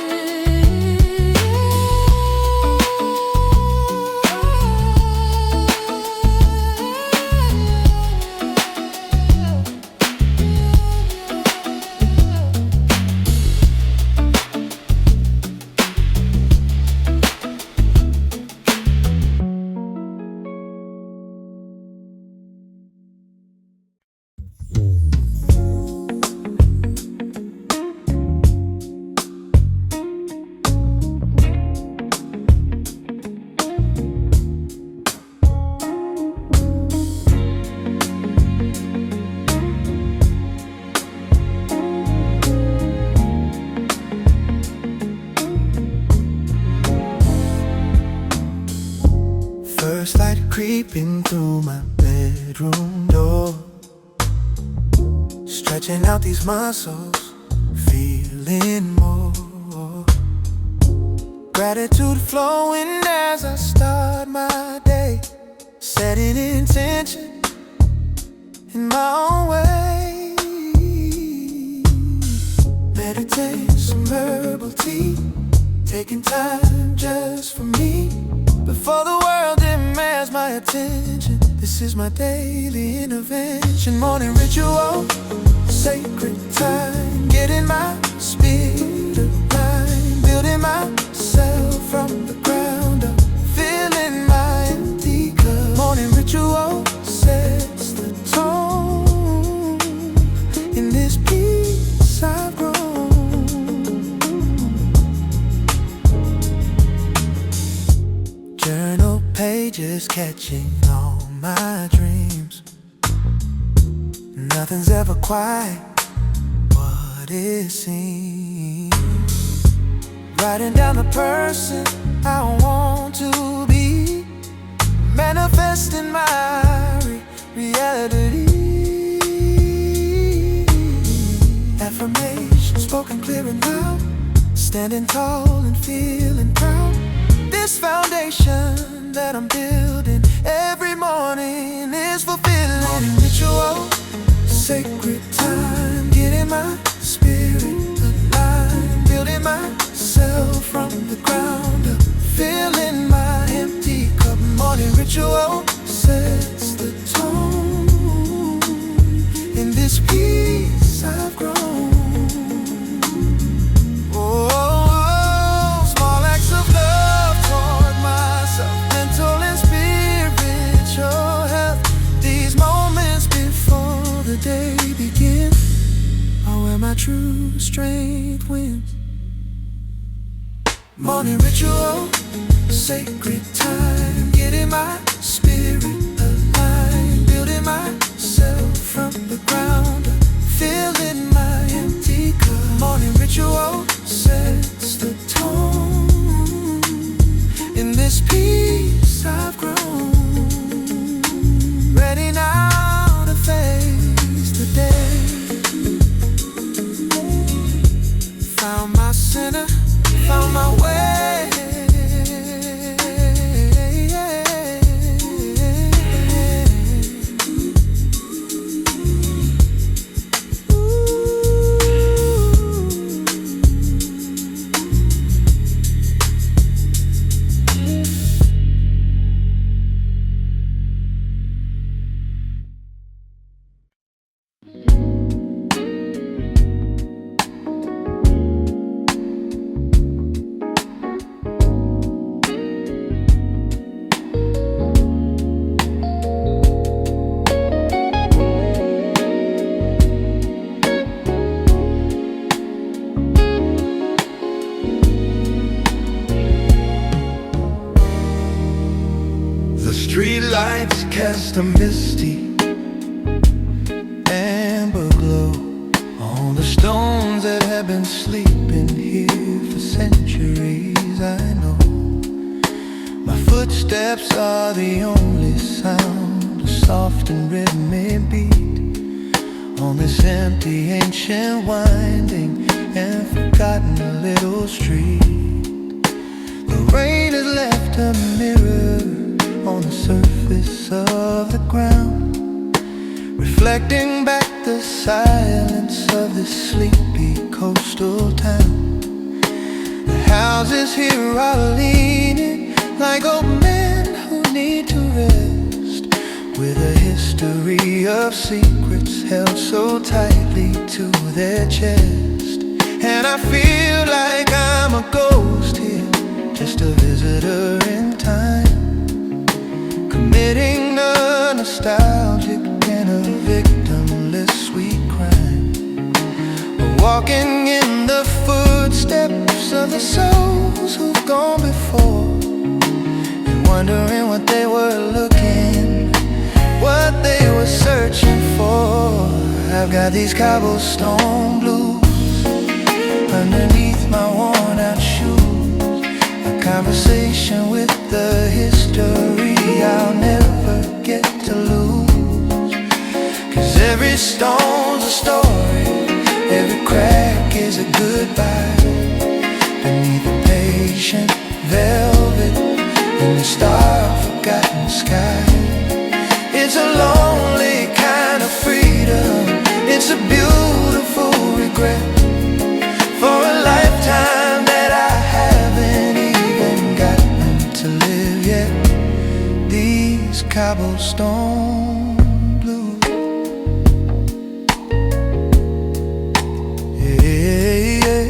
First light creeping through my bedroom door, stretching out these muscles, feeling more. Gratitude flowing as I start my day, setting intention in my own way. Meditate some herbal tea, taking time just for me. Before the world demands my attention, this is my daily intervention. Morning ritual, sacred time, getting my spirit aligned, building myself from the ground up, filling my empty cup. Morning ritual sets the tone in this peace I've grown. Journal pages catching all my dreams. Nothing's ever quite what it seems. Writing down the person I want to be, manifesting my reality. Affirmation spoken clear and loud, standing tall and feeling proud. This foundation that I'm building, Every morning is fulfilling. Morning ritual, sacred time, getting my spirit alive, building myself from the ground up, filling my empty cup. Morning ritual sets the tone. In this peace I've grown. Oh, small acts of love toward myself, mental and spiritual health. These moments before the day begins are where my true strength wins. Morning ritual, sacred time, getting my spirit alive, building myself from the ground up, filling my empty cup. Morning ritual sets the tone. In this peace I've grown, ready now to face the day. Found my center, found my way. Street lights cast a misty amber glow on the stones that have been sleeping here for centuries. I know my footsteps are the only sound, a soft and rhythmic beat on this empty, ancient, winding and forgotten little street. The rain has left a mirror on the surface of the ground, reflecting back the silence of this sleepy coastal town. The houses here are leaning like old men who need to rest, with a history of secrets held so tightly to their chest. And I feel like I'm a ghost here, just a visitor in time, committing a nostalgic and a victimless sweet crime, walking in the footsteps of the souls who've gone before, and wondering what they were looking, what they were searching for. I've got these cobblestone blues underneath my worn out shoes, a conversation with the history I'll never get to lose. 'Cause every stone's a story, every crack is a goodbye, beneath the patient velvet in the star-forgotten sky. It's a lonely kind of freedom, it's a beautiful regret for a lifetime that I haven't even gotten to live yet. These cobblestone blues, yeah, yeah.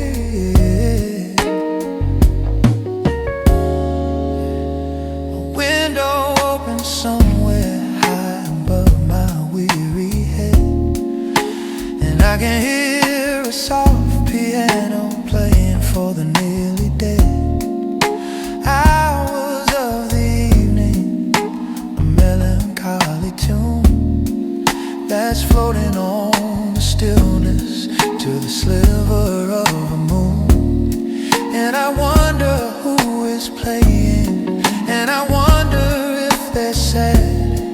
A window open somewhere high above my weary head, and I can hear a soft piano playing for the nearly dead. Hours of the evening, a melancholy tune that's floating on the stillness to the sliver of a moon. And I wonder who is playing, and I wonder if they're sad,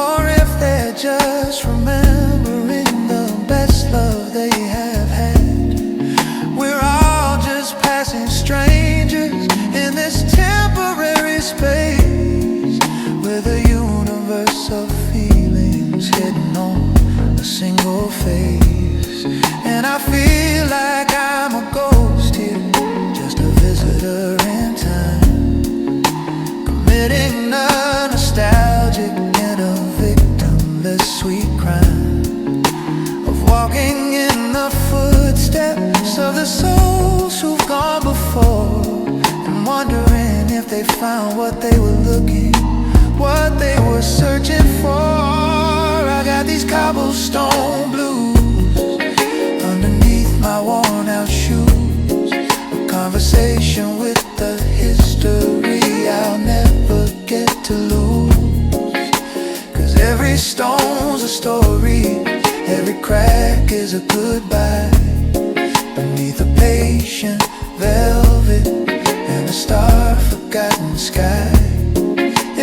or if they're just remembering the best love they have had. We're all just passing strangers in this temporary space, whether you your face. And I feel like I'm a ghost here, just a visitor in time, committing a nostalgic and a victimless sweet crime of walking in the footsteps of the souls who've gone before, and wondering if they found what they were looking, what they were searching for. I got these cobblestone blues underneath my worn out shoes, a conversation with the history I'll never get to lose. 'Cause every stone's a story, every crack is a goodbye, beneath a patient velvet and a star-forgotten sky.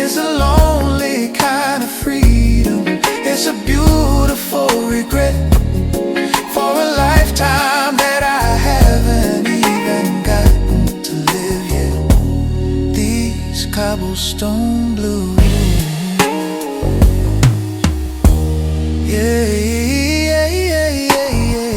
It's a lonely kind of freedom, it's a beautiful regret for a lifetime that I haven't even gotten to live yet. These cobblestone blues. Yeah, yeah, yeah, yeah, yeah.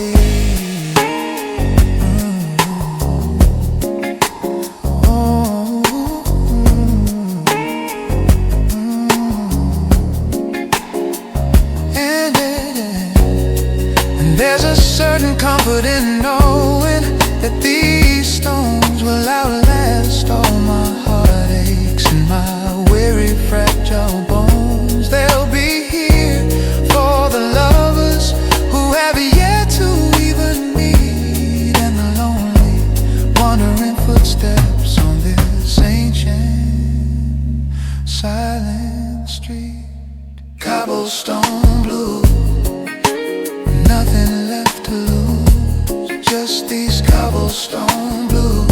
There's a certain comfort in knowing that these stones will outlast all my heartaches and my weary, fragile bones. They'll be here for the lovers who have yet to even meet, and the lonely, wandering footsteps on this ancient, silent street. Cobblestone blue, nothing left to lose, just these cobblestone blues,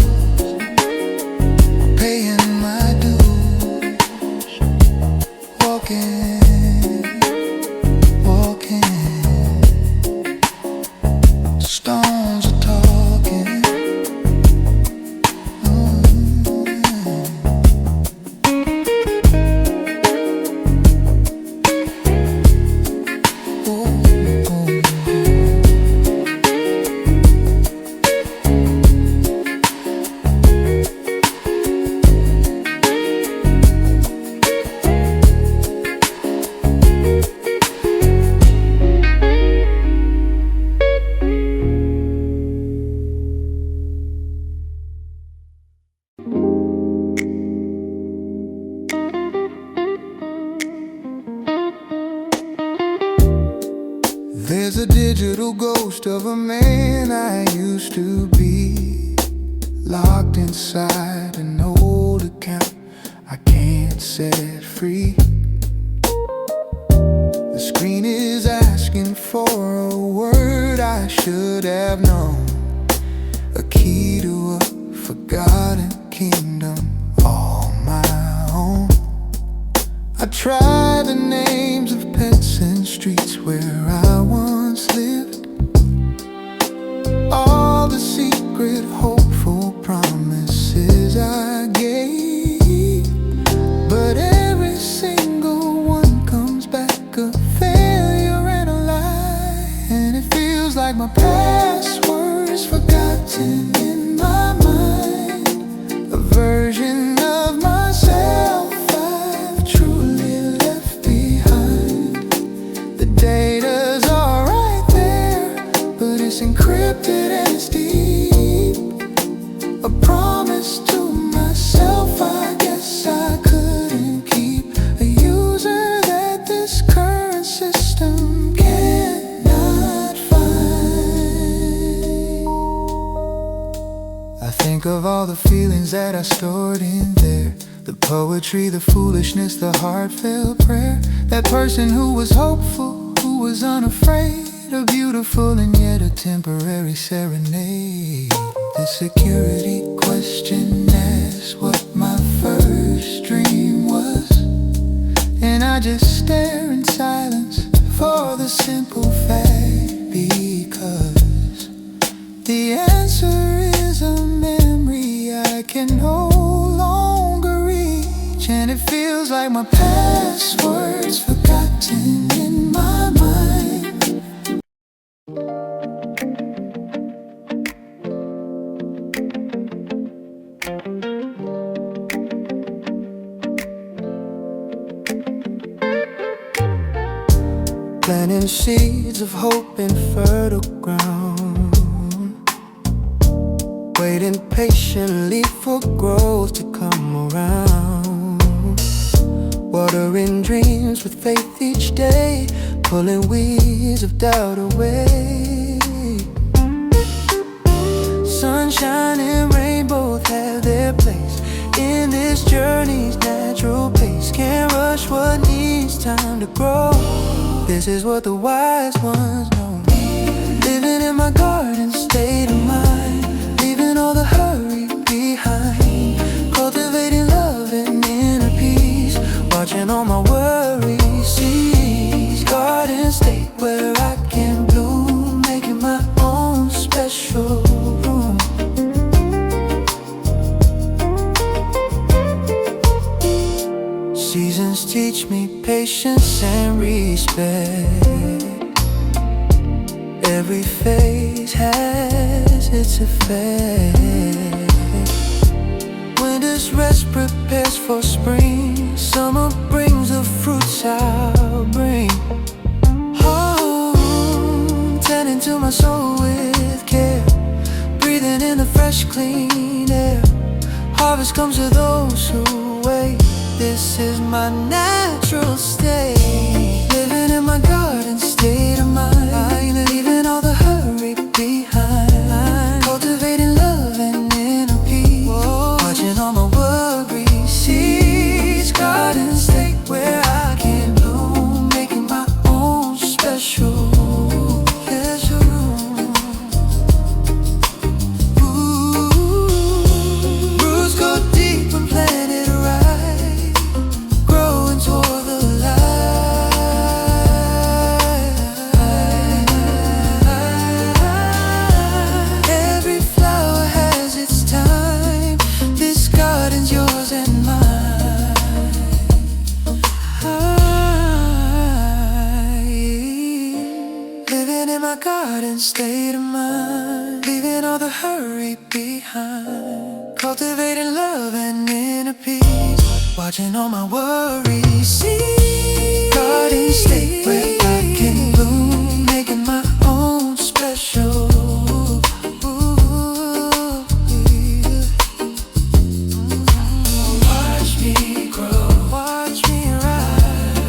paying my dues, walking, walking, stones are talking. There's a digital ghost of a man I used to be, locked inside an old account I can't set free. The screen is asking for a word I should have known, a key to a forgotten kingdom all my own. I tried the names of pets and streets where I once lived, all the secret hopeful promises I gave, but every single one comes back a failure and a lie. And it feels like my password's forgotten in my mind, a version of myself I've truly left behind. The data's all right there, but it's encrypted and it's deep, a promise to myself I guess I couldn't keep, a user that this current system cannot find. I think of all the feelings that I stored in there, the poetry, the foolishness, the heartfelt prayer, that person who was hopeful, who was unafraid, a beautiful and yet a temporary serenade. The security question asks what my first dream was, and I just stare in silence for the simple fact, because the answer is a memory I can no longer reach. And it feels like my password's forgotten in my mind. planting seeds of hope in fertile ground, waiting patiently for growth to come around, watering dreams with faith each day, pulling weeds of doubt away. Sunshine and rain both have their place in this journey's natural pace. Can't rush what needs time to grow. This is what the wise ones know. Living in my garden state of mind, leaving all the hurry behind, cultivating love and inner peace, watching all my worries cease. Garden state where I can bloom, making my own special room. Seasons teach me patience and respect. Every phase has its effect. Winter's rest prepares for spring. Summer brings the fruits I'll bring. Oh, tending to my soul with care, breathing in the fresh, clean air. Harvest comes to those who wait. This is my natural state, living in my garden state of mind, leaving all the hurry behind, cultivating love and inner peace, watching all my worries cease. Garden state where I can bloom, making my own special room. Roots go deep when planted right, growing toward the light. Every flower has its time. This garden's yours and mine. Living in my garden state of mind, leaving all the hurry behind, cultivating love and inner peace, watching all my worries cease. Garden state where I can bloom, making my own special. Watch me grow, watch me rise,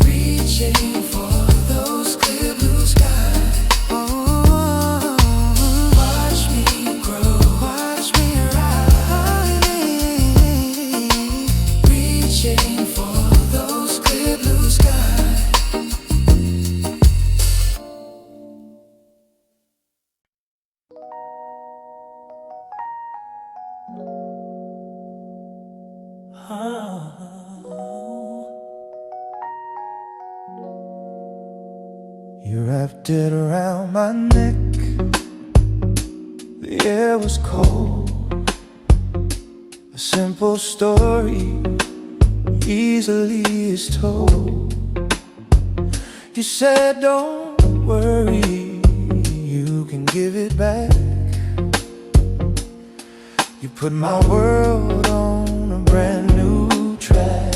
reaching for those clear blue skies. Watch me grow, watch me rise, reaching for those clear blue skies. You wrapped it around my neck. The air was cold. A simple story, easily is told. You said don't worry, you can give it back. You put my world on a brand new track.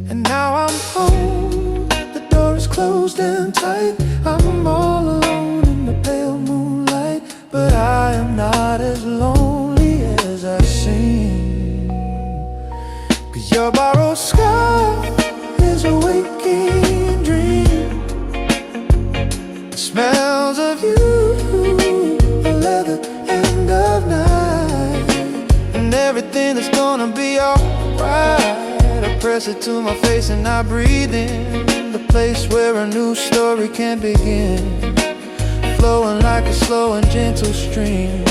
And now I'm home, the door is closed and tight. I'm all alone in the pale moonlight, but I am not as lonely as I seem. 'Cause your borrowed sky is a waking dream. The smells of you, the leather end of night, and everything is gonna be alright. I press it to my face and I breathe in the place where a new story can begin, flowing like a slow and gentle stream.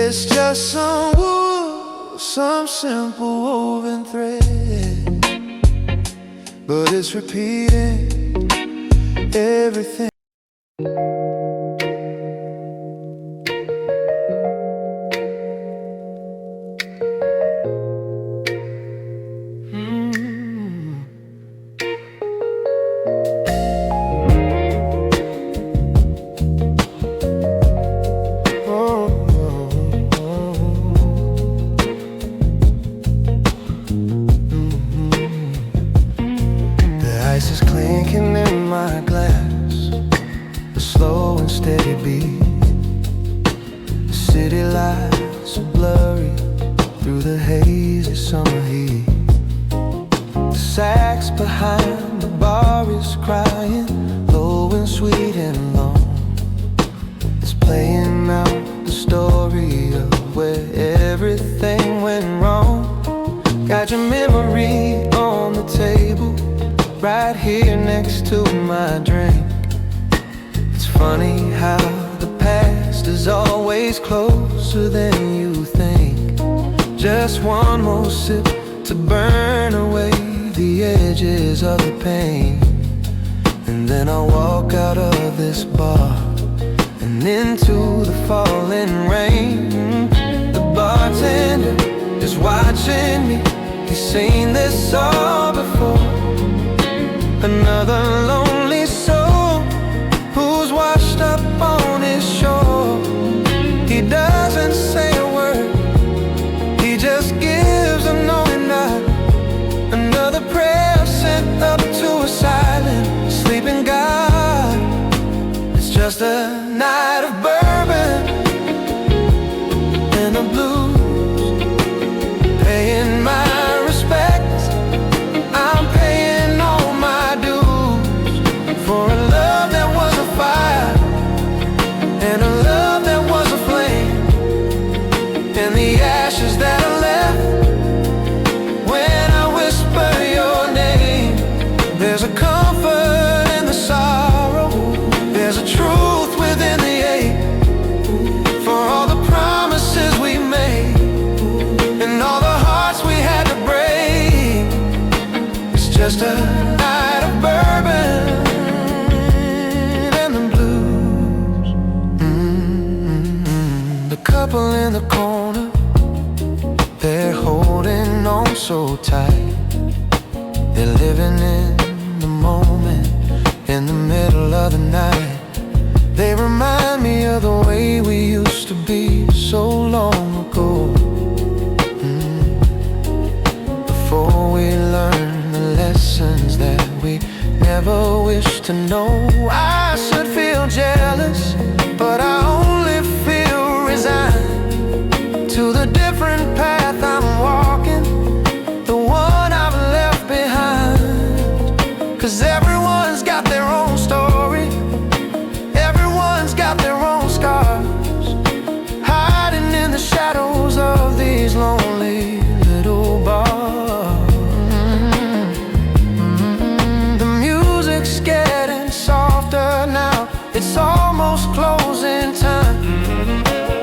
It's just some wood, some simple woven thread, but it's repeating everything. steady beat. The city lights are blurry through the hazy summer heat. The sax behind the bar is crying, low and sweet and long. It's playing out the story of where everything went wrong. Got your memory on the table, right here next to my drink. It's funny how the past is always closer than you think. Just one more sip to burn away the edges of the pain, and then I'll walk out of this bar and into the falling rain. The bartender is watching me, he's seen this all before. Another lonely soul who's washed up on his shore. He doesn't say a word, he just gives a knowing nod. Another prayer sent up to a silent, sleeping God. It's just a night of bourbon and the blues. Paying my respects, I'm paying all my dues for a love that was a fire and a love that was a flame, and the ashes that are left when I whisper your name. There's a comfort in the sorrow, there's a truth within the ache, for all the promises we made and all the hearts we had to break. It's just a night of bourbon and the blues. The couple in the corner, they're holding on so tight. They're living in the moment, in the middle of the night. They remind me of the way we used to be so long ago. Before we learned the lessons that we never wished to know. I should feel jealous, but I only feel resigned to the different path I'm walking, the one I've left behind. 'Cause everyone's got their own story, everyone's got their own scars, hiding in the shadows of these lonely little bars. The music's getting softer now, it's almost closing time.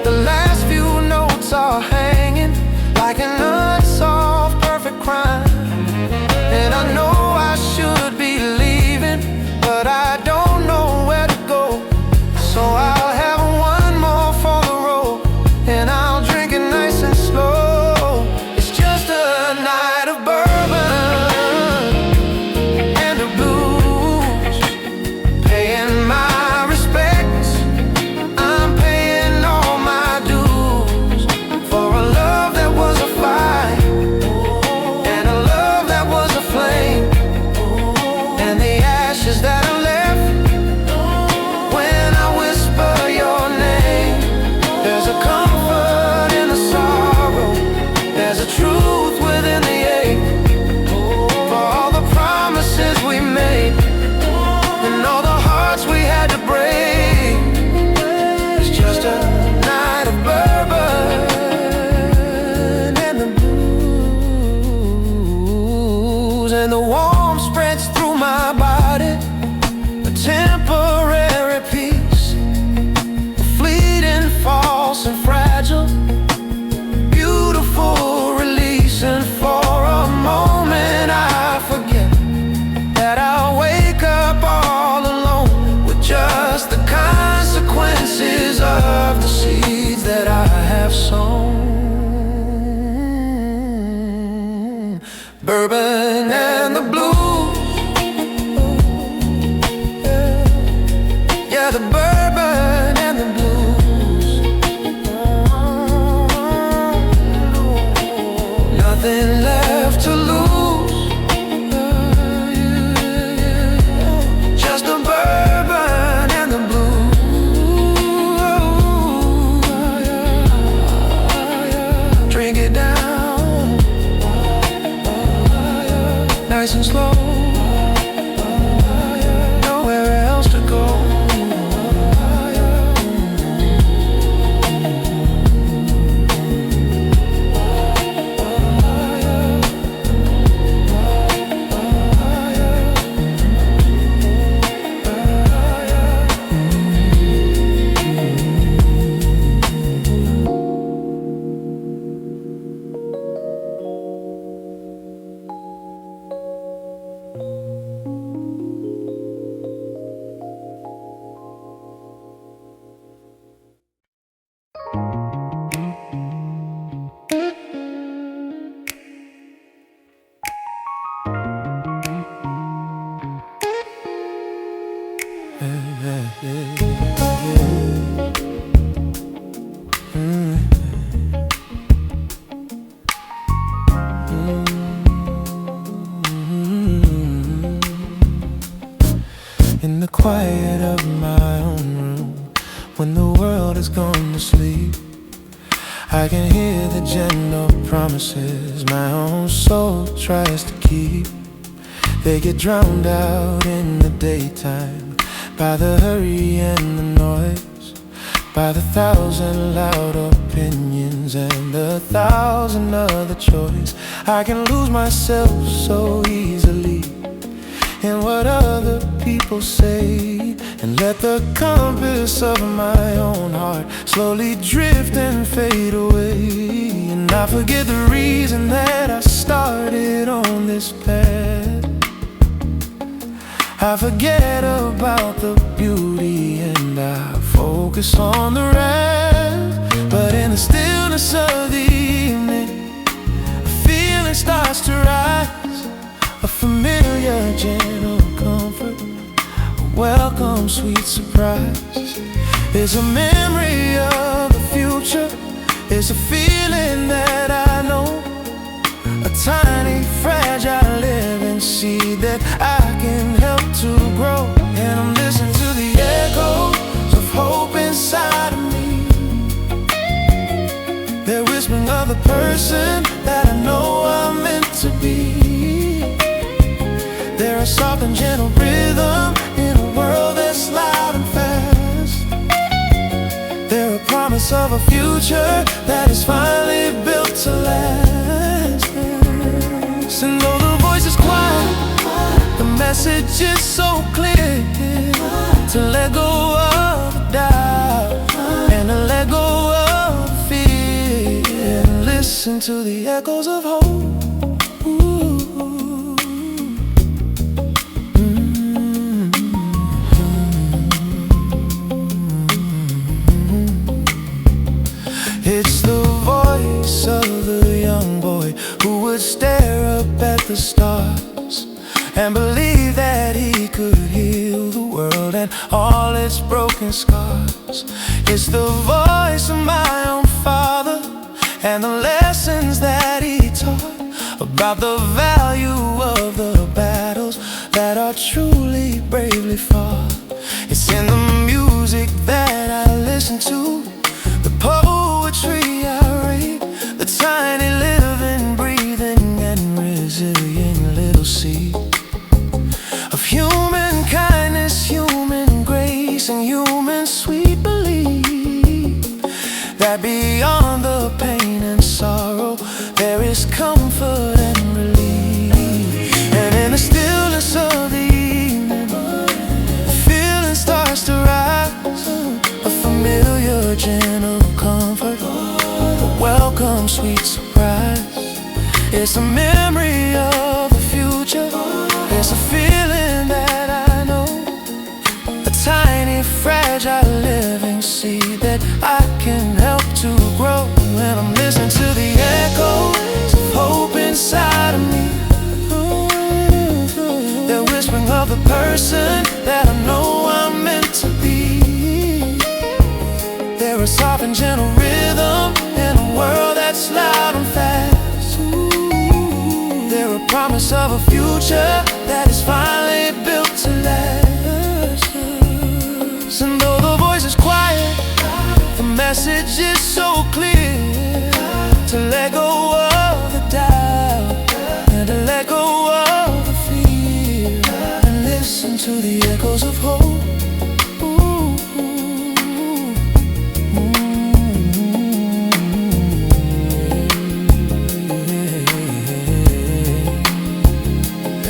The last few notes are hanging like an unsolved perfect crime. And I know I should be leaving, but I don't know where to go. So I'll have one more for the road, and I'll drink it nice and slow. It's just a night of bourbon and the blues. Paying my respects, I'm paying all my dues for a love that was a fire and a love that was a flame, and the ashes that are left when I whisper your name. There's a comfort in the sorrow, there's a truth within the ache, for all the promises we made and all the hearts we had to break. It's just a night of bourbon and the blues, and the warmth spreads through my body, a temporary peace, fleeting, false and fragile, beautiful release. And for a moment I forget that I'll wake up all alone with just the consequences of the seeds that I have sown. Bourbon and the blues, yeah, the bourbon and the blues. Nothing left to lose, just the bourbon and the blues. In the quiet of my own room, when the world has gone to sleep, I can hear the gentle promises my own soul tries to keep. They get drowned out in the daytime by the hurry and the noise, by the thousand loud opinions and the thousand other choices. I can lose myself so easily in what other people say, and let the compass of my own heart slowly drift and fade away. And I forget the reason that I started on this path. I forget about the beauty and I focus on the rest. But in the stillness of the evening, a feeling starts to rise, a familiar, gentle comfort, a welcome, sweet surprise. It's a memory of the future, it's a feeling that I know, a tiny, fragile living seed that I can help to grow. And I'm listening to the echoes of hope inside of me. They're whispering of the person that I know I'm meant to be. They're a soft and gentle rhythm in a world that's loud and fast. They're a promise of a future that is finally built to last. And though the voice is quiet, the message is so clear, to let go of the doubt and to let go of the fear, and listen to the echoes of hope. It's the voice of the young boy who would stare up at the stars and believe that he could heal the world and all its broken scars. It's the voice of my own father and the lessons that he taught about the value of the battles that are truly bravely fought. It's in the music that I listen to, the poetry I read, the tiny living, breathing and resilient little seed of human kindness, human grace, and human sweet belief that beyond the pain and sorrow there is comfort and relief. And in the stillness of the evening, the feeling starts to rise, a familiar, gentle comfort, a welcome, sweet surprise. It's a memory of the future, it's a feeling that I know, a tiny, fragile living seed that I can help to grow. And I'm listening to the echoes of hope inside of me. They're whispering of the person that I know I'm meant to be. They're a soft and gentle rhythm in a world that's loud and fast. They're a promise of a future that is finally built to last. And though the voice is quiet, the message is so clear, to let go of the doubt and to let go of the fear, and listen to the echoes of hope.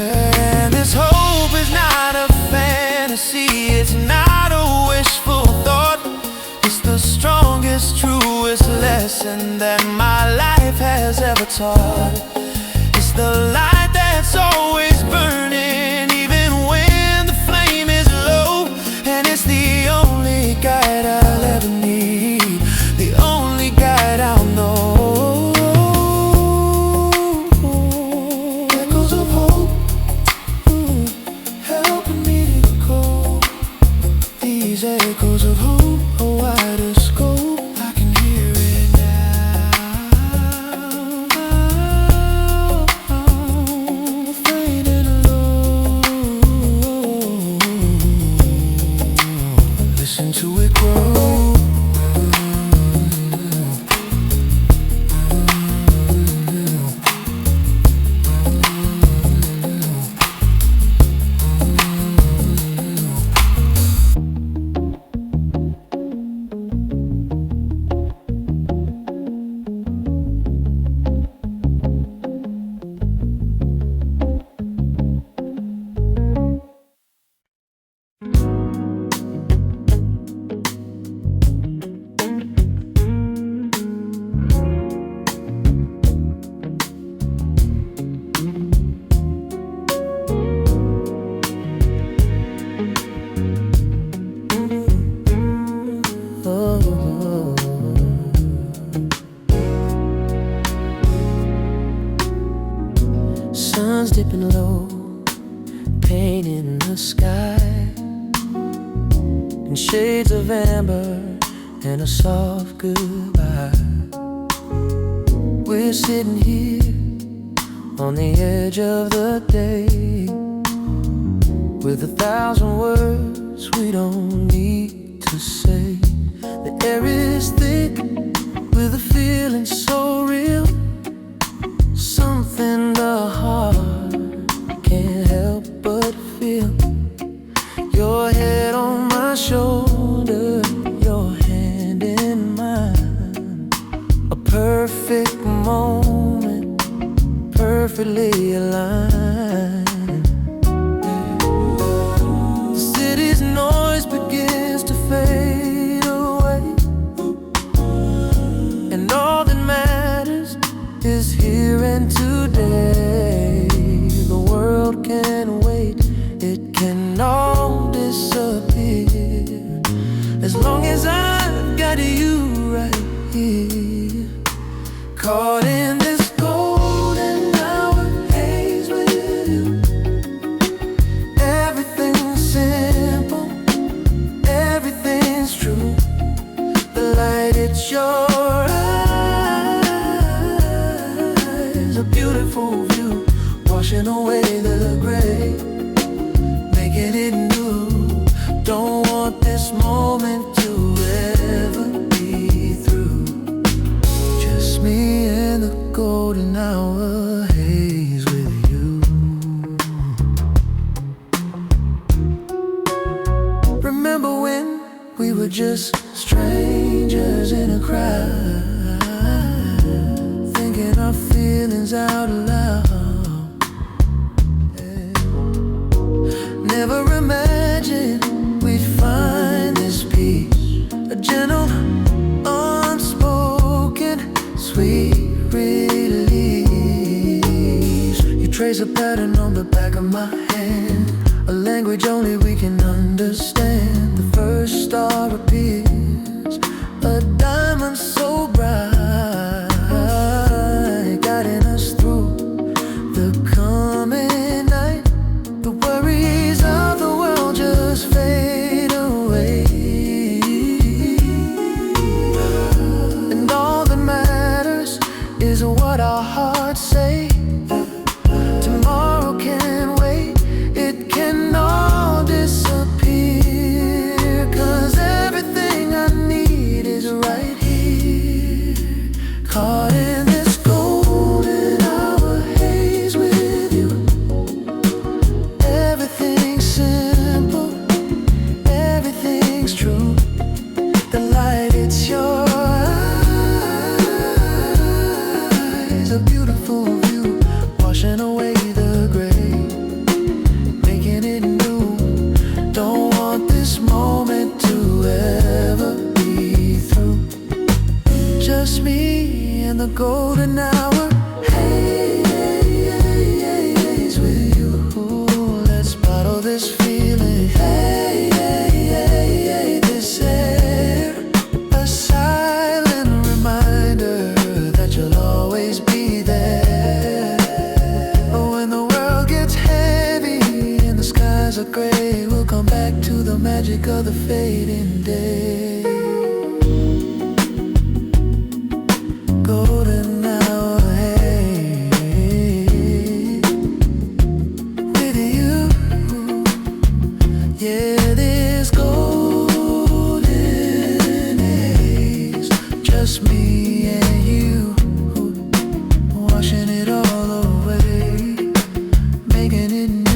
And this hope is not a fantasy, it's not a wishful thought. It's the strongest, truest lesson that my life has ever taught. It's the light that's always burning, even when the flame is low. And it's the only guide I'll ever need, the only guide I'll know. Echoes of hope, helping me to go. these echoes of hope, a wider scope. I can hear it now, fading low. Listen to it grow. Sun's dipping low, paint in the sky, and shades of amber and a soft goodbye. We're sitting here on the edge of the day, with 1,000 words we don't need to say. The air is thick with a feeling so real, something the heart can't help but feel. Your head on my shoulder, your hand in mine. A perfect moment, perfectly aligned. The city's noise begins to fade away, and all that matters is here and today. The world can wait, it can all disappear, as long as I've got you right here. Caught in this golden hour haze with you. Everything's simple, everything's true. The light, it's your eyes, a beautiful view, washing away the gray, making it new. Don't want this moment to ever be through. Just me and the golden hour haze with you. Remember when we were just strangers in a crowd, thinking our feelings out loud. Never imagined we'd find this peace, a gentle, unspoken, sweet release. You trace a pattern on the back of my hand, a language only we can understand. The first star appears, a diamond so bright, guiding us through the coming night. The worries of the world just fade away, and all that matters is what our hearts say. Tomorrow can't wait, it can all disappear, 'cause everything I need is right here. Caught in this golden hour haze with you. Everything's simple, everything's true. The light, it's your eyes, a beautiful view, washing away the gray, making it new. Don't want this moment to ever be through. Just me and the golden hour haze with you. Let's bottle this feeling. This air, a silent reminder that you'll always be there. When the world gets heavy and the skies are gray, we'll come back to to the magic of the fading day. Golden hour, hey, with you, yeah, this golden age, just me and you, washing it all away, making it new.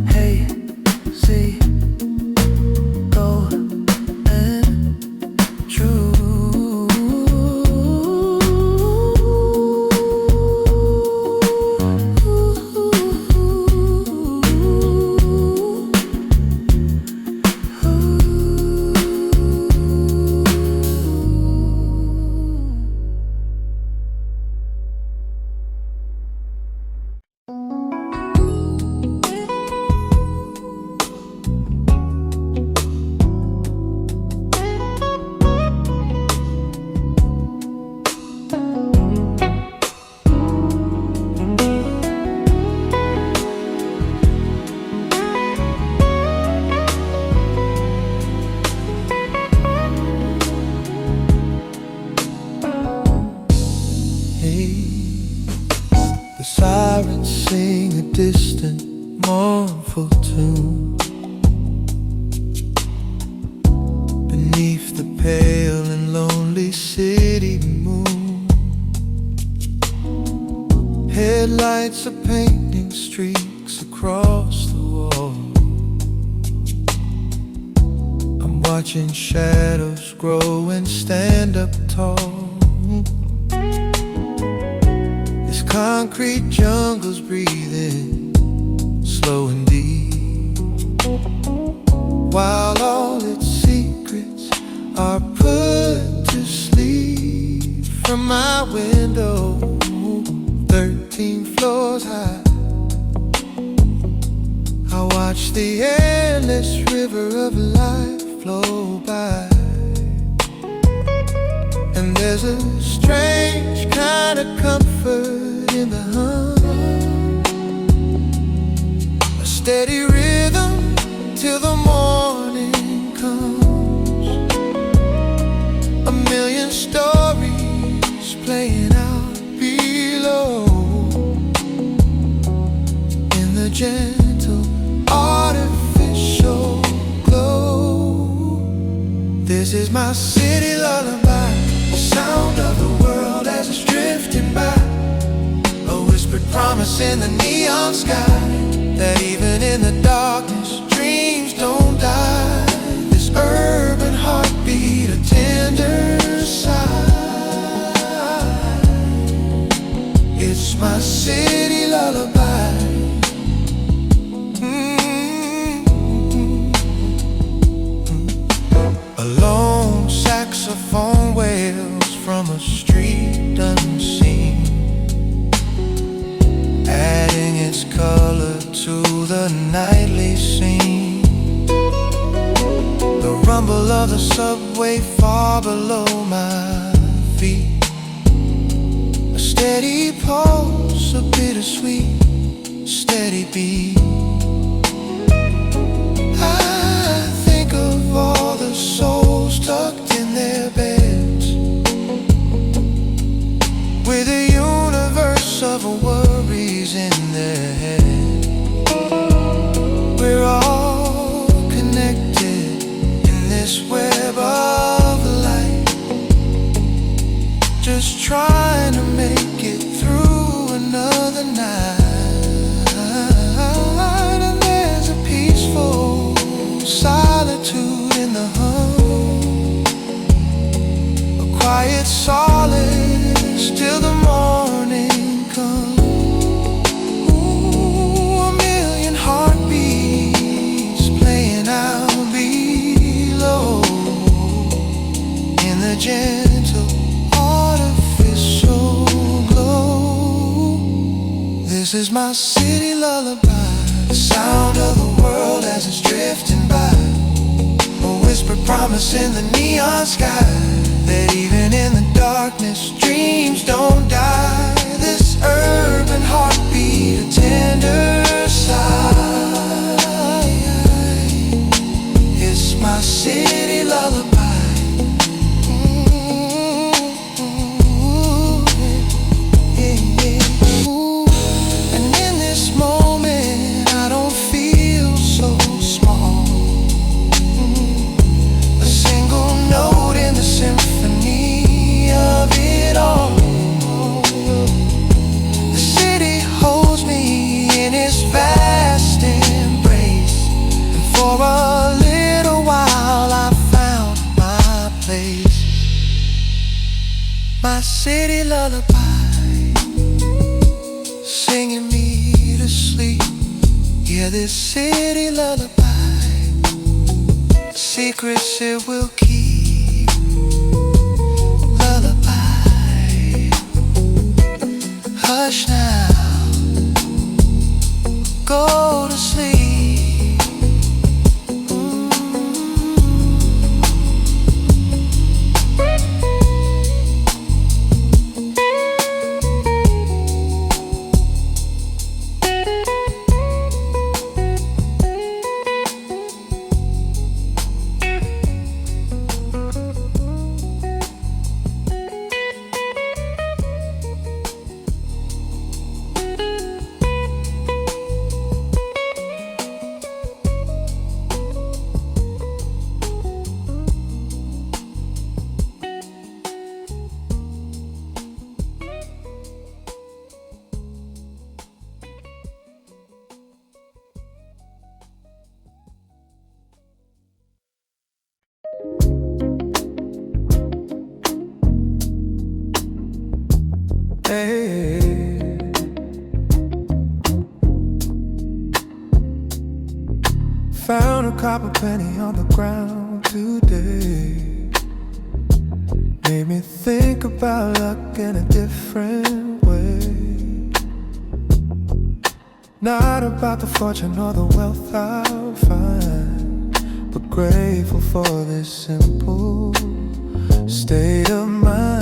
Hey, see, go and true. The sirens sing a distant, mournful tune beneath the pale and lonely city moon. Headlights are painting streaks across the wall. I'm watching shadows grow and stand up tall. Concrete jungles breathing slow and deep, while all its secrets are put to sleep. From my window, 13 floors high, I watch the endless river of life flow by. And there's a strange kind of comfort in the hum, a steady rhythm till the morning comes. A million stories playing out below, in the gentle artificial glow. This is my city lullaby, the sound of the world as it's drifting by. Promise in the neon sky, that even in the darkness, dreams don't die. This urban heartbeat, a tender sigh. It's my city lullaby. A lone saxophone wails from a street unseen, adding its color to the nightly scene. The rumble of the subway far below my feet, a steady pulse, a bittersweet, steady beat. I think of all the souls tucked in their beds, with a universe of worries in their head. We're all connected in this web of light, just trying to make it through another night. And there's a peaceful solitude in the hum, a quiet solace till the morning comes. Gentle artificial glow. This is my city lullaby, the sound of the world as it's drifting by. A whispered promise in the neon sky, that even in the darkness, dreams don't die. This urban heartbeat, a tender sigh. city lullaby, singing me to sleep. Yeah, this city lullaby, secrets it will keep. Lullaby, hush now, go to sleep. Hey, found a copper penny on the ground today. Made me think about luck in a different way. Not about the fortune or the wealth I'll find, but grateful for this simple state of mind.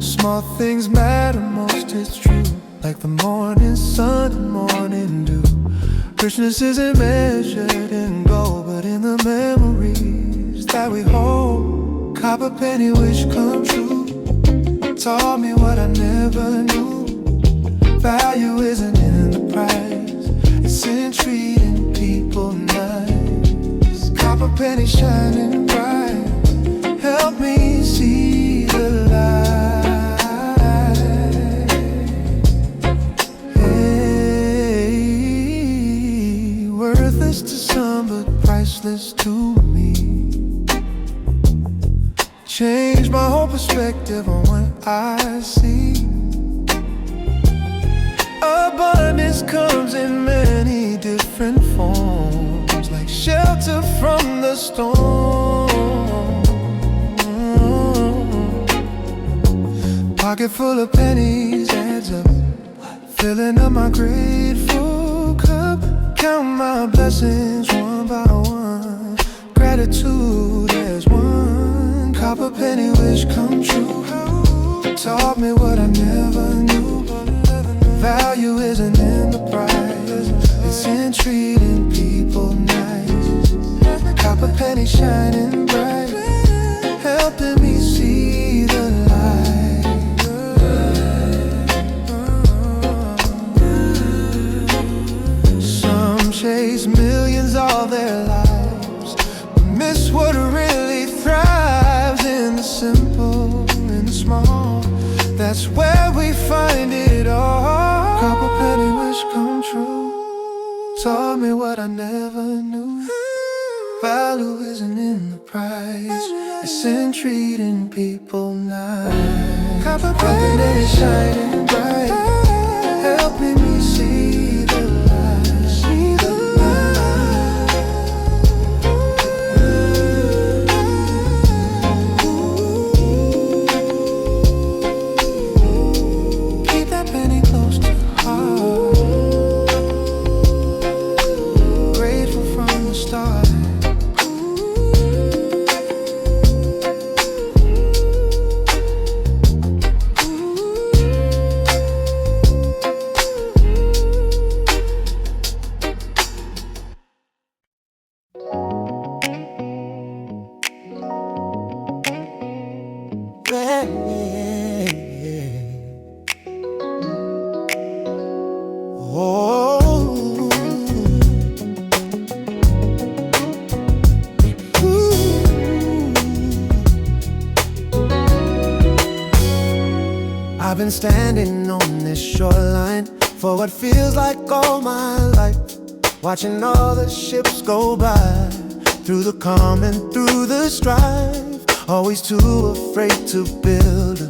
Small things matter most, it's true. Like the morning sun and morning dew. Richness isn't measured in gold, but in the memories that we hold. Copper penny wish come true, taught me what I never knew. Value isn't in the price, it's in treating people nice. Copper penny shining bright, help me see the light. To some but priceless to me. Changed my whole perspective on what I see. Abundance comes in many different forms, like shelter from the storm. Pocket full of pennies adds up, filling up my grateful cup. Count my blessings one by one. Gratitude as one. Copper penny wish come true, taught me what I never knew. Value isn't in the price, it's in treating people nice. Copper penny shining bright, helping me see the light. Chase millions all their lives, but miss what really thrives in the simple, in the small. That's where we find it all. Copper penny wish come true, taught me what I never knew. Value isn't in the price, it's in treating people nice. Copper penny shining bright, helping me see the light. I've been standing on this shoreline for what feels like all my life, watching all the ships go by, through the calm and through the strife. always too afraid to build a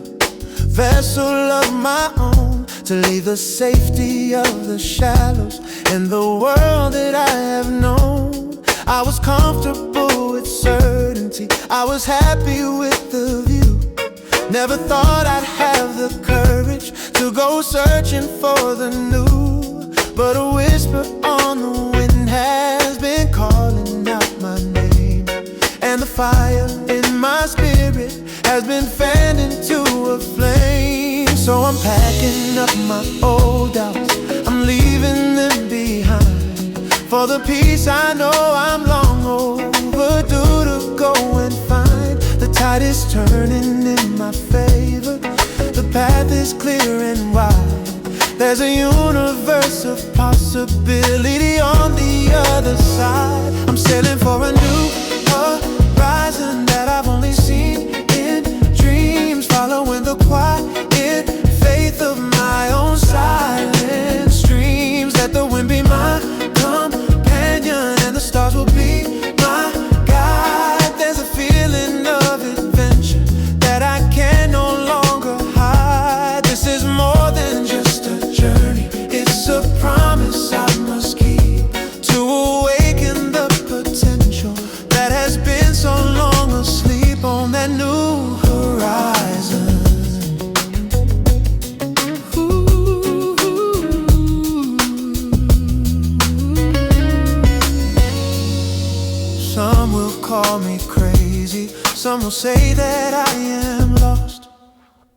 vessel of my own, to leave the safety of the shallows in the world that I have known. I was comfortable with certainty, I was happy with the view. Never thought I'd have the courage to go searching for the new. But a whisper on the wind has been calling out my name, and the fire in my spirit has been fanned into a flame. So I'm packing up my old doubts, I'm leaving them behind, for the peace I know I'm long overdue to go and find. The tide is turning in my favor, the path is clear and wide. There's a universe of possibility on the other side. I'm sailing for a new horizon that I've only seen in dreams, following the quiet faith of my own silent streams. Let the wind be my companion and the stars will be my guide. There's a feeling of adventure that I can no longer hide. This is more than just a journey, it's a promise I must keep, to awaken the potential that has been so long asleep on that new horizon. Some will call me crazy, some will say that I am lost.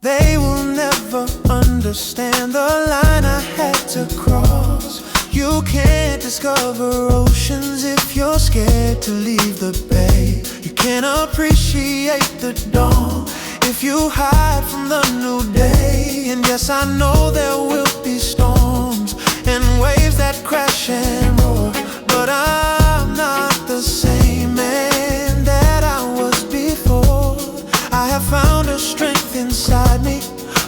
They will never understand the line I had to cross. You can't discover oceans if you're scared to leave the bay. You can't appreciate the dawn if you hide from the new day. And yes, I know there will be storms and waves that crash and roar, but I'm not the same man that I was before. I have found a strength inside me,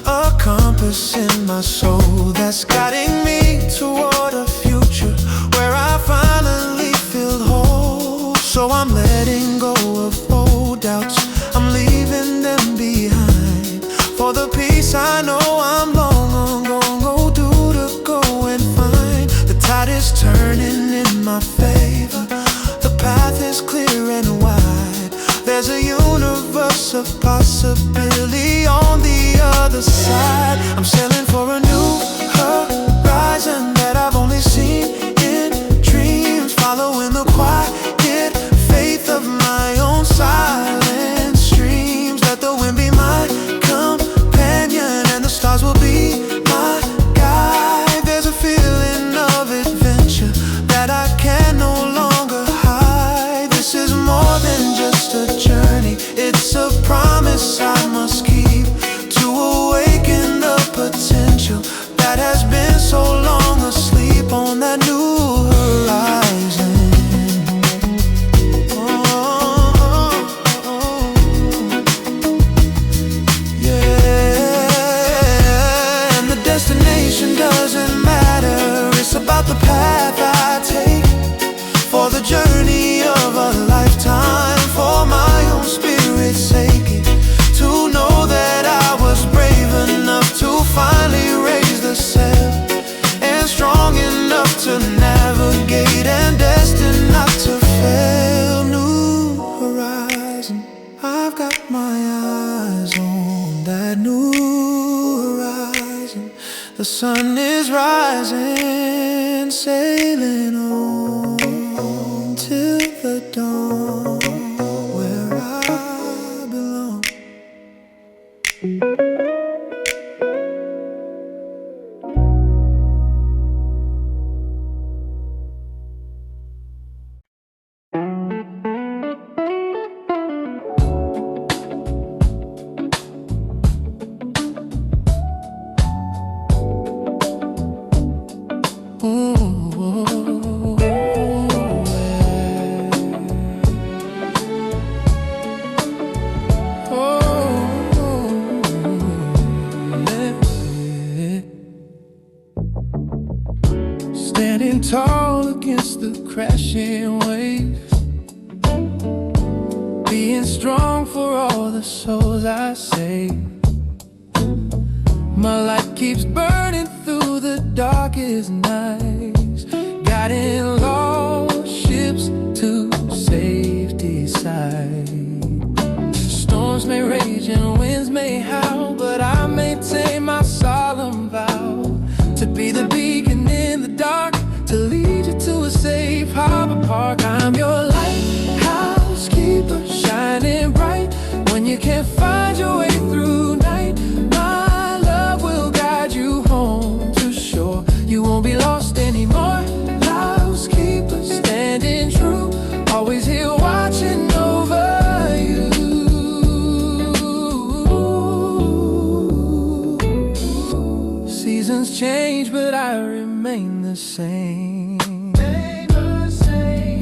a compass in my soul that's guiding me toward a future where I finally feel whole. So I'm letting go of old doubts, I'm leaving them behind, for the peace I know I'm long overdue to go and find. The tide is turning in my favor, the path is clear and wide. There's a universe of possibility on the other side. I'm sailing for a new horizon that I've only seen in dreams, following the quiet faith of my own silent streams. Let the wind be my companion and the stars will be my guide. There's a feeling of adventure that I can no longer hide. This is more than just a journey, it's a promise I must keep, to awaken the potential that has been so long asleep on that new horizon. Yeah, and the destination doesn't matter, it's about the path I take, for the journey of a lifetime, for my own spirit's sake, to know that I was brave enough to finally raise the sail, and strong enough to navigate, and destined not to fail. New horizon, I've got my eyes on that new horizon. The sun is rising, sailing on till the dawn, where I belong. Standing tall against the crashing waves, being strong for all the souls I save. My light keeps burning through the darkest nights, guiding lost ships to safety side. Storms may rage and winds may howl, but I maintain my solemn vow to be the beacon in the dark, to lead you to a safe harbor park. I'm your lighthouse keeper, shining bright when you can't find your way through night. My love will guide you home to shore. You won't be lost anymore. Lighthouse keeper, standing true, always here watching over you. Seasons change, but I remain the same.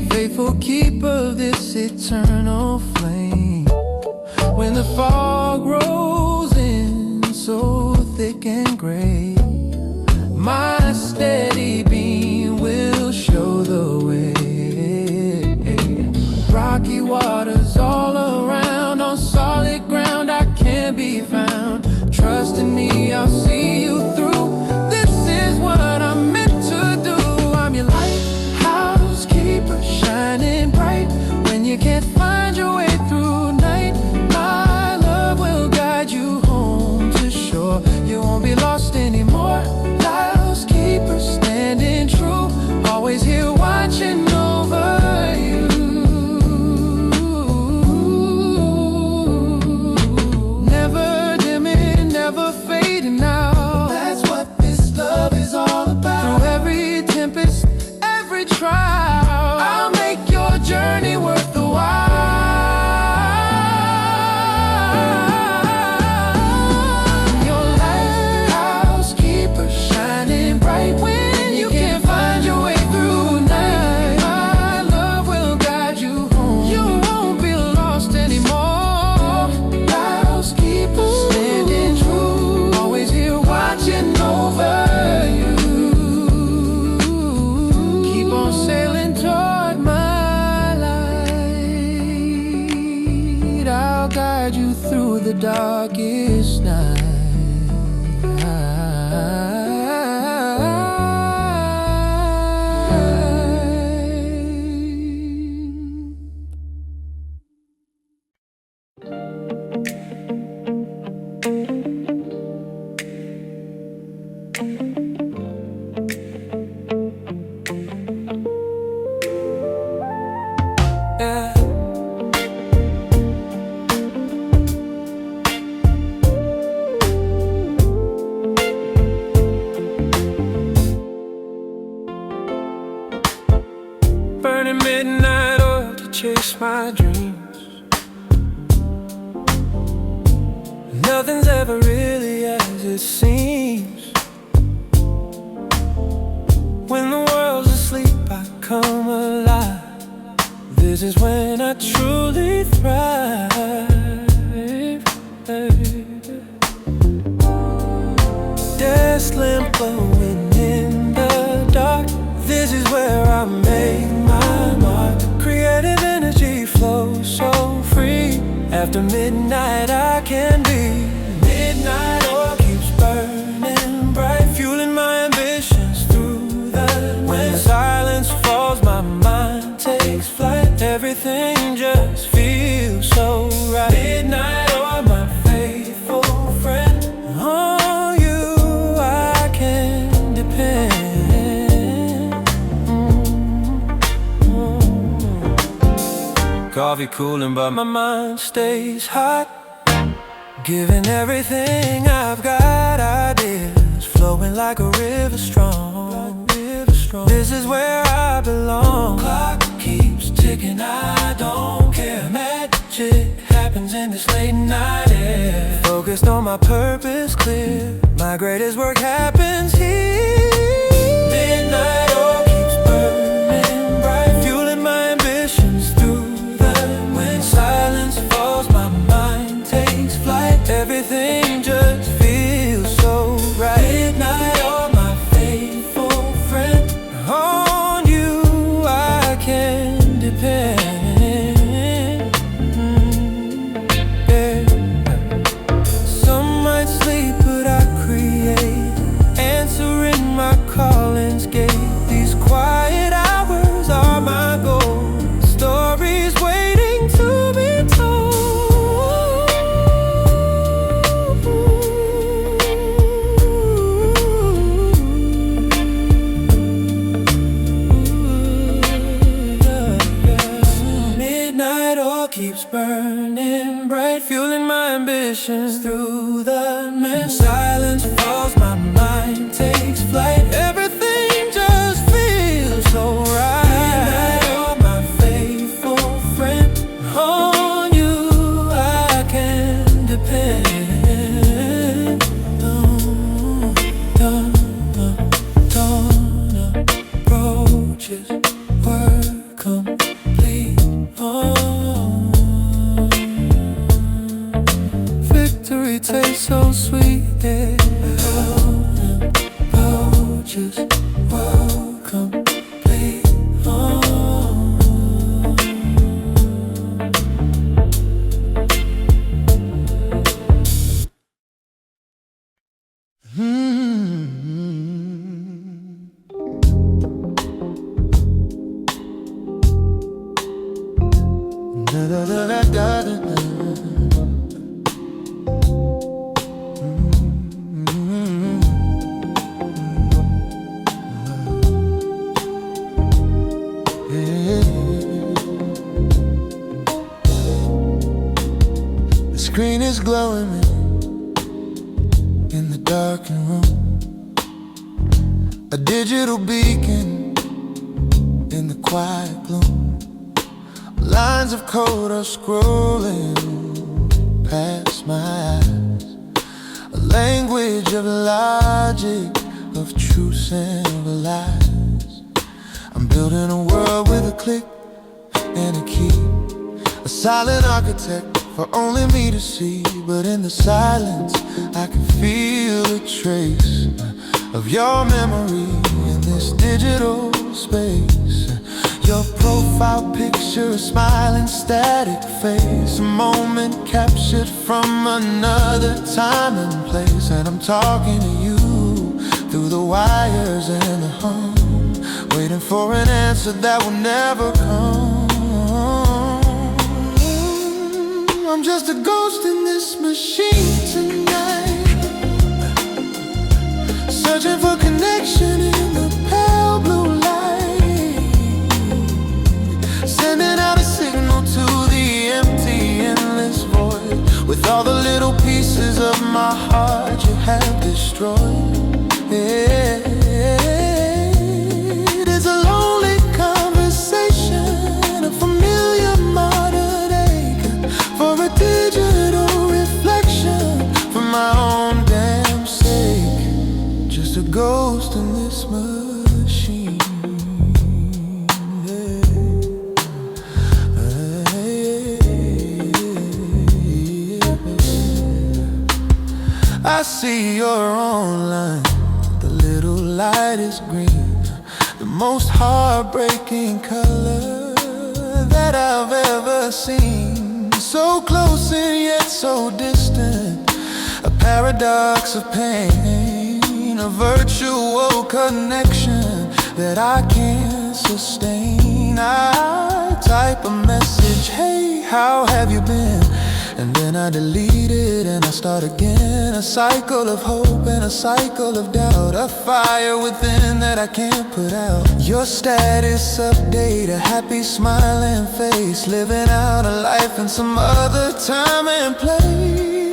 Faithful keeper of this eternal flame. When the fog rolls in so thick and gray, my steady beam will show the way. Rocky waters all around, on solid ground I can't be found. Trust in me, I'll see you through. This is what I'm meant to do. I'm your lighthouse keeper, shining bright when you can't find your way through night. My love will guide you home to shore. You won't be lost anymore. Lighthouse keeper, standing true, always here watching over you. Never dimming, never fading now. That's what this love is all about. Through every tempest, every trial, I'll make your journey worth the while. Your lighthouse keeper, shining bright when you can't find your way through night. My love will guide you home. You won't be lost anymore. Lighthouse keeper, standing true, always here watching over you. Keep on sailing toward my light. I'll guide you through the darkest night. Yeah. Burning midnight oil to chase my dreams. Nothing's ever really as it seems. When the world's asleep, I come alive. This is when I truly thrive. Desk lamp glowing in the dark. This is where I make my mark. Creative energy flows so free. After midnight I can be. Midnight oil keeps burning bright, fueling my ambitions through the night. When silence falls, my mind takes flight. Everything just feels so right. Midnight oil, my faithful friend. On you I can depend. Coffee cooling but my mind stays hot. Giving everything I've got. Ideas flowing like a river strong. This is where I belong. Clock keeps ticking, I don't care. Magic happens in this late night air. Focused on my purpose, clear. My greatest work happens here. Midnight oil keeps burning bright, fueling my ambitions through the night. When silence falls, my mind takes flight. Everything just feels so right. Midnight oil, my faithful friend. On you I can depend. keeps burning bright, fueling my ambitions through the mist. Silence falls, my mind takes flight. Everything just feels so right. You're my faithful friend. On you I can depend. Dawn approaches, work complete. Victory tastes so sweet. Dawn approaches, work complete. The screen is glowing in the darkened room. A digital beacon in the quiet gloom. Lines of code are scrolling past my eyes. A language of logic, of truth and lies. I'm building a world with a click and a key. A silent architect for only me to see. But in the silence I can feel a trace of your memory in this digital space. Your profile picture, a smiling static face, a moment captured from another time and place. And I'm talking to you through the wires and the hum, waiting for an answer that will never come. I'm just a ghost in this machine tonight, searching for connection in the pale blue light, sending out a signal to the empty, endless void, with all the little pieces of my heart you have destroyed. Yeah. It is a lonely conversation, a familiar modern ache for a digital reflection for my own damn sake. Just a ghost in this machine. I see you're online, the little light is green, the most heartbreaking color that I've ever seen. So close and yet so distant, a paradox of pain, a virtual connection that I can't sustain. I type a message, hey, how have you been? And then I delete it and I start again. A cycle of hope and a cycle of doubt, a fire within that I can't put out. Your status update, a happy smiling face, living out a life in some other time and place.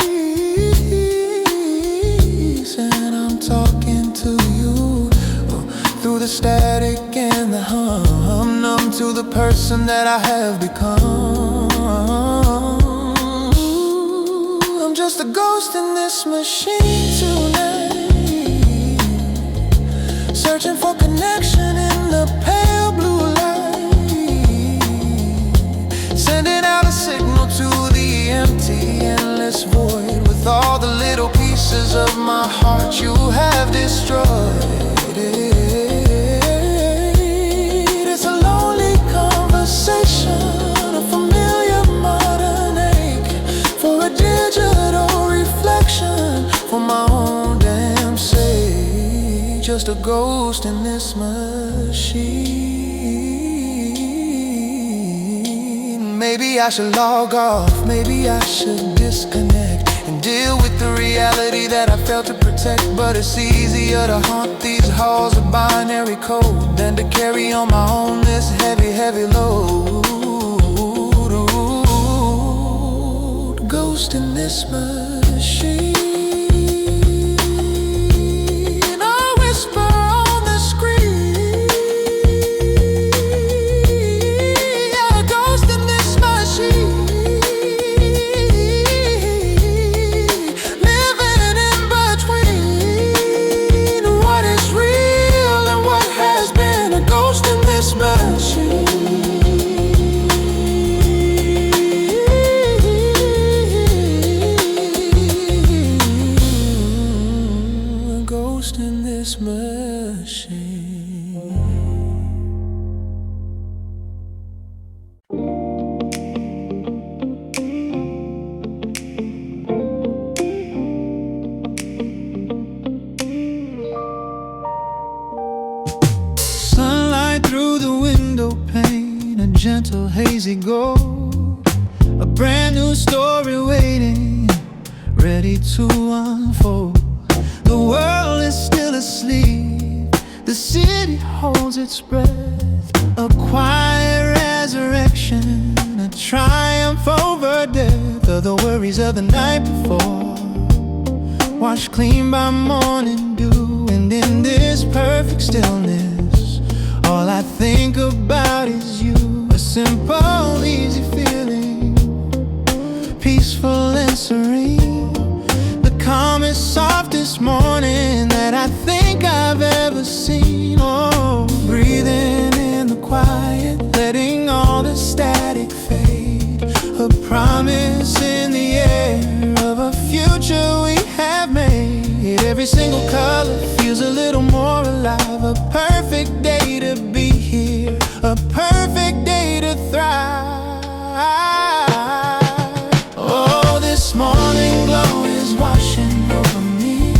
And I'm talking to you through the static and the hum, numb to the person that I have become. I'm just a ghost in this machine tonight, searching for connection in the pale blue light, sending out a signal to the empty, endless void, with all the little pieces of my heart you have destroyed. It's a lonely conversation, a familiar modern ache for a digital reflection for my own damn sake. Just a ghost in this machine. Maybe I should log off, maybe I should disconnect and deal with the reality that I failed to protect. But it's easier to haunt these halls of binary code than to carry on my own this heavy, heavy load. ghost in this machine. A whisper on the screen. A ghost in this machine. Living in between what is real and what has been. A ghost in this machine. In this machine. Sunlight through the window pane, a gentle hazy glow, a brand new story waiting, ready to unfold. The world is still asleep, the city holds its breath. A quiet resurrection, a triumph over death. Of the worries of the night before, washed clean by morning dew. And in this perfect stillness, all I think about is you. A simple, easy feeling, peaceful and serene. Calmest, softest morning that I think I've ever seen. Oh, breathing in the quiet, letting all the static fade. A promise in the air of a future we have made. Every single color feels a little more alive. A perfect day to be here, a perfect day to thrive. Oh, this morning glow is washing over me,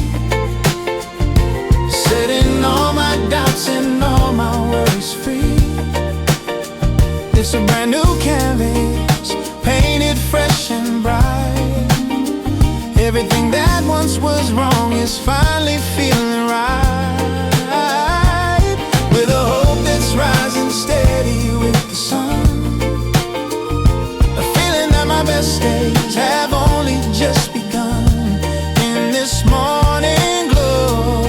setting all my doubts and all my worries free. It's a brand new canvas, painted fresh and bright. Everything that once was wrong is finally feeling right. With a hope that's rising steady with the sun, a feeling that my best days have only just begun. In this morning glow,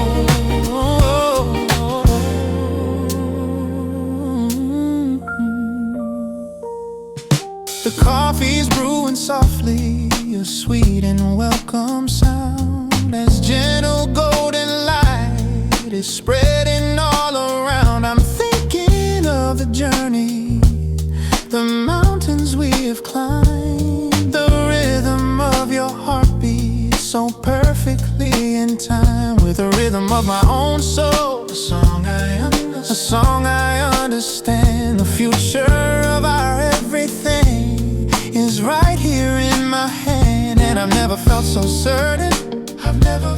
the coffee's brewing softly, a sweet and welcome sound, as gentle golden light is spreading all around. I'm thinking of the journey, the mountains we have climbed, the rhythm of your heartbeat so perfectly in time with the rhythm of my own soul. A song I understand. The future of our everything is right here in my hand. And I've never felt so certain, I've never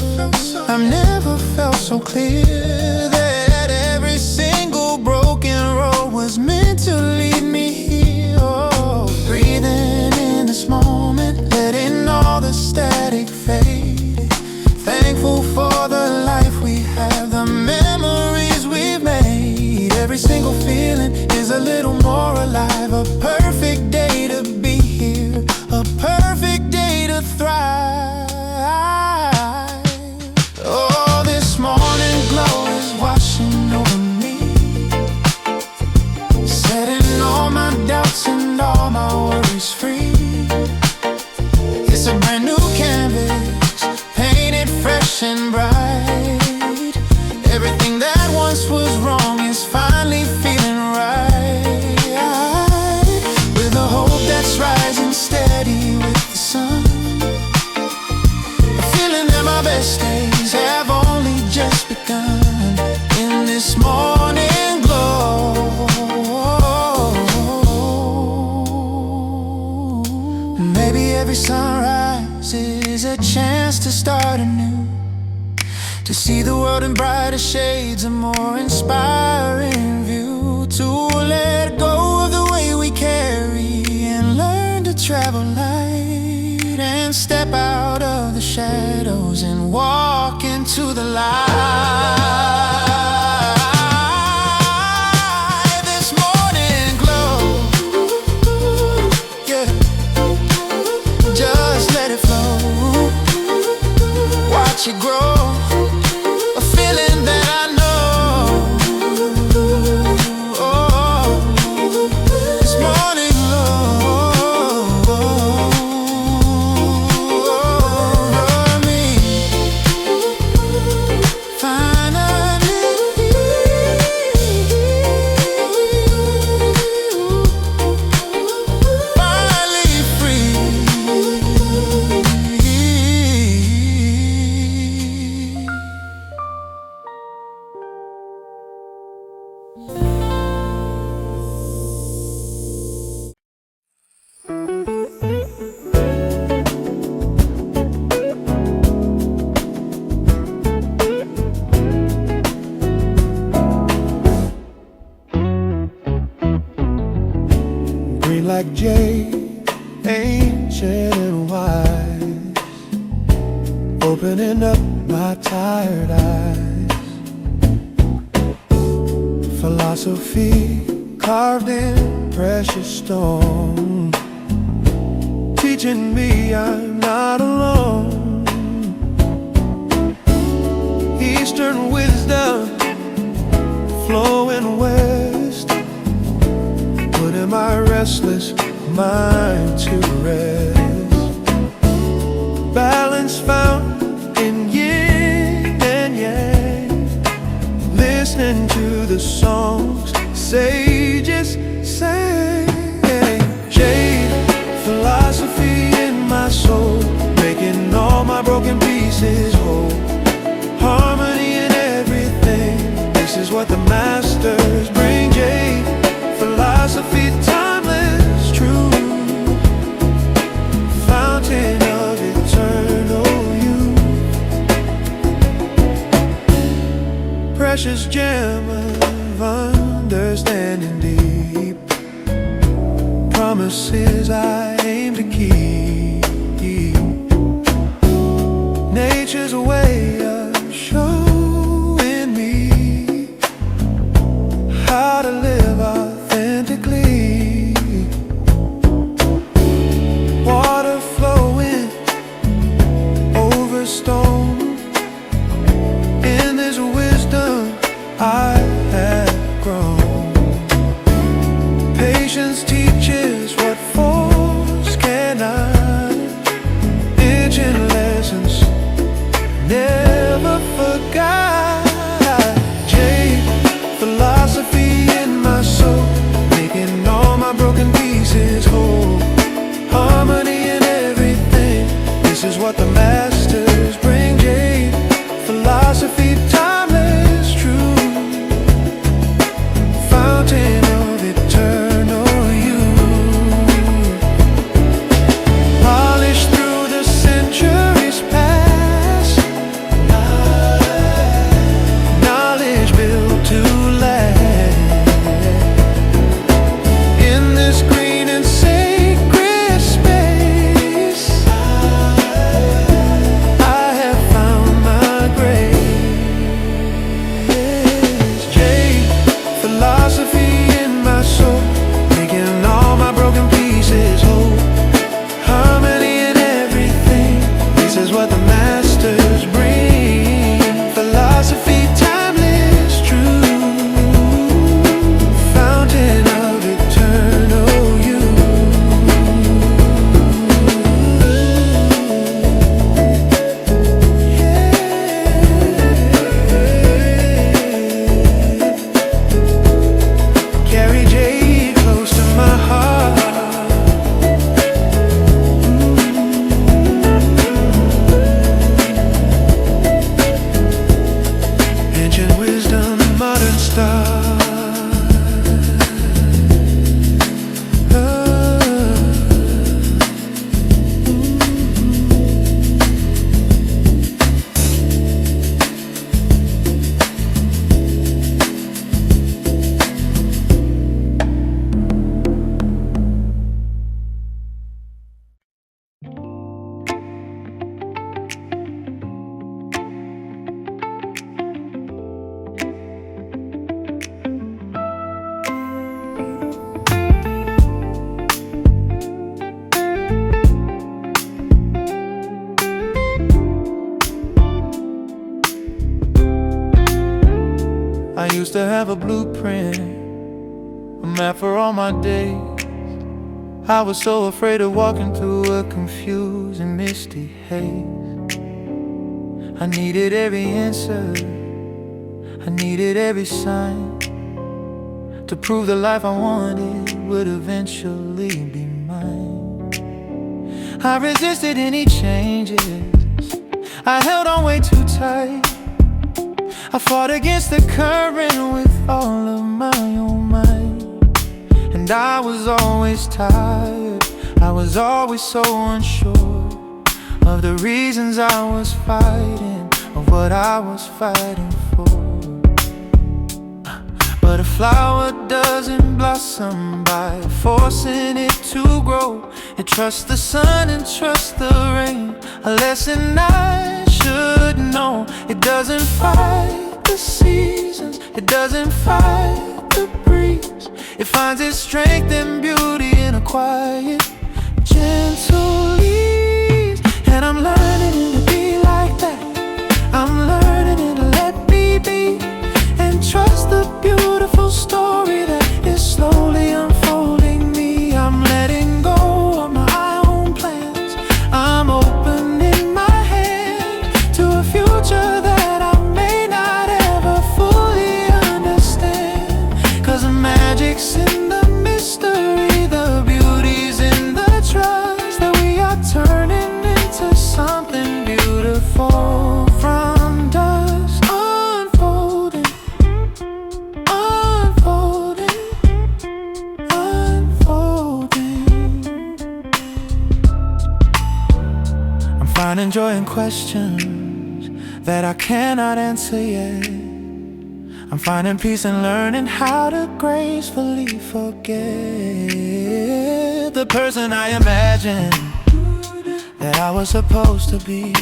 felt so clear, that every single broken road was meant to lead me here. Oh, breathing in this moment, letting all the static fade. Thankful for the life we have, the memories we've made. Every single feeling is a little more alive. A perfect day to be here, a perfect day to thrive. Oh, this morning glow is washing over me, setting all my doubts and all my worries free. It's a brand new canvas, painted fresh and bright. Everything that once was wrong is finally feeling right. With a hope that's rising steady with the sun, a feeling that my best days have only just begun. In this morning glow, maybe every sunrise is a chance to start anew, to see the world in brighter shades, a more inspiring view, to let go of the way we carry and learn to travel light and step out of the shadows and walk into the light. This morning glow, yeah, just let watch it grow, a feeling that I know. This morning love over me. Finally free. Green like jade, ancient and wise, opening up my tired eyes. Philosophy carved in precious stone, teaching me I'm not alone. Eastern wisdom flowing west, putting my restless mind to rest. Balance found in yin and yang, listening to the songs sages say. Jade philosophy in my soul, making all my broken pieces whole. Harmony in everything, this is what the masters bring. Jade philosophy, timeless, true, fountain of eternal youth. Precious gem of understanding deep, promises I aim to keep. Nature's way of showing me how to live authentically. Water flowing over stone, in this wisdom I have grown. Patience teaches what force cannot, ancient lessons never forgot. Jade philosophy in my soul, making all my broken pieces whole. Harmony in everything, this is what the masters bring. Jade philosophy, timeless, true, fountain of eternal youth. Polished through the centuries past, knowledge built to last. In this green and sacred space, I have found my grace. Jade philosophy in my soul, making all my broken pieces whole. Harmony in everything, this is what the masters bring. Philosophy, timeless, true, fountain of eternal youth. Carry jade close to my heart. Ancient wisdom, modern star. used to have a blueprint, a map for all my days. I was so afraid of walking through a confusing, misty haze. I needed every answer, I needed every sign, to prove the life I wanted would eventually be mine. I resisted any changes, I held on way too tight. I fought against the current with all of my own might. And I was always tired, I was always so unsure of the reasons I was fighting, of what I was fighting for. But a flower doesn't blossom by forcing it to grow. It trusts the sun and trusts the rain, a lesson I should know. It doesn't fight the seasons, it doesn't fight the breeze. It finds its strength and beauty in a quiet, gentle ease. And I'm learning to be like that, I'm learning to let me be, and trust the beautiful story that is slowly unfolding me. I'm letting go of my own plans, I'm opening my hand to a future that I may not ever fully understand. 'Cause the magic's in the mystery, the beauty's in the trust, that we are turning into something beautiful from dust. Unfolding, unfolding, unfolding. I'm finding joy in questions that I cannot answer yet. I'm finding peace in learning how to gracefully forget the person I imagined that I was supposed to be,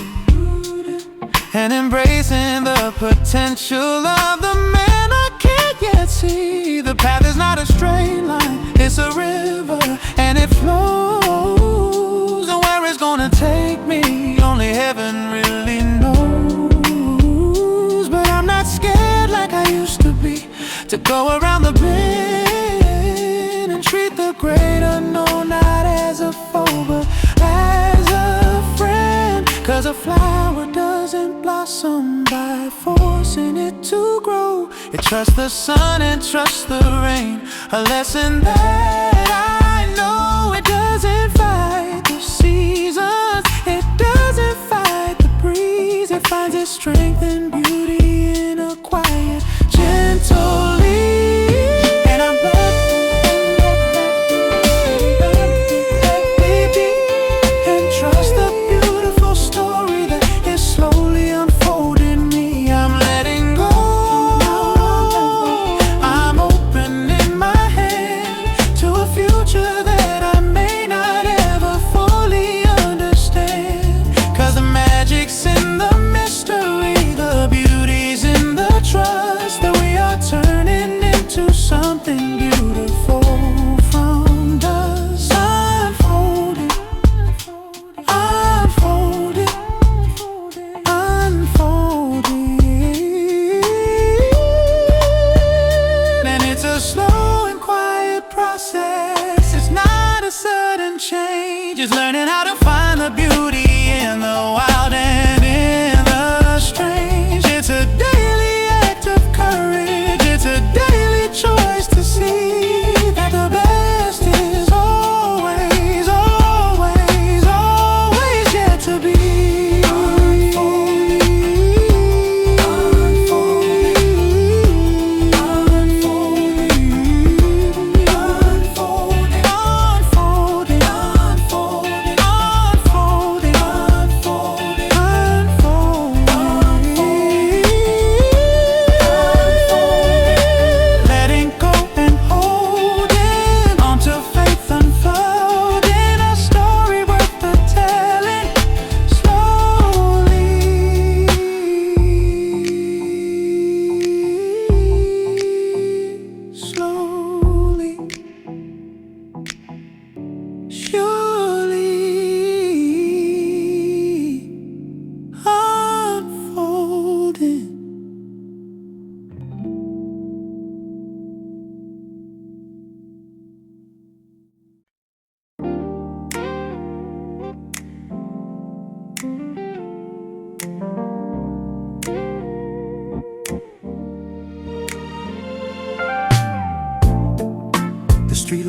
and embracing the potential of the man I can't yet see. The path is not a straight line, it's a river, and it flows. And where it's gonna take me, only heaven really knows. But I'm not scared like I used to be, to go around the bend and treat the great unknown not as a foe, but as a friend. 'Cause a flower doesn't blossom by forcing it to grow. It trusts the sun and trusts the rain, a lesson that I know. It doesn't fight the seasons, it doesn't fight the breeze. It finds its strength and beauty in a quiet, gentle ease. And I'm and trust the beautiful story that is slowly unfolding me. I'm letting go, I'm opening my hand to a future that I may not ever fully understand. 'Cause the magic's in the mystery, the beauty's in the trust, that we are turning into something beautiful from dust. Unfolding, unfolding, unfolding. And it's a slow and quiet process, it's not a sudden change. It's learning how to find the beauty in the wild and in the strange. It's a daily act of courage, it's a daily choice to see that the best is always, always, always yet to be. Unfolding, unfolding, unfolding, unfolding, unfolding, unfolding, unfolding.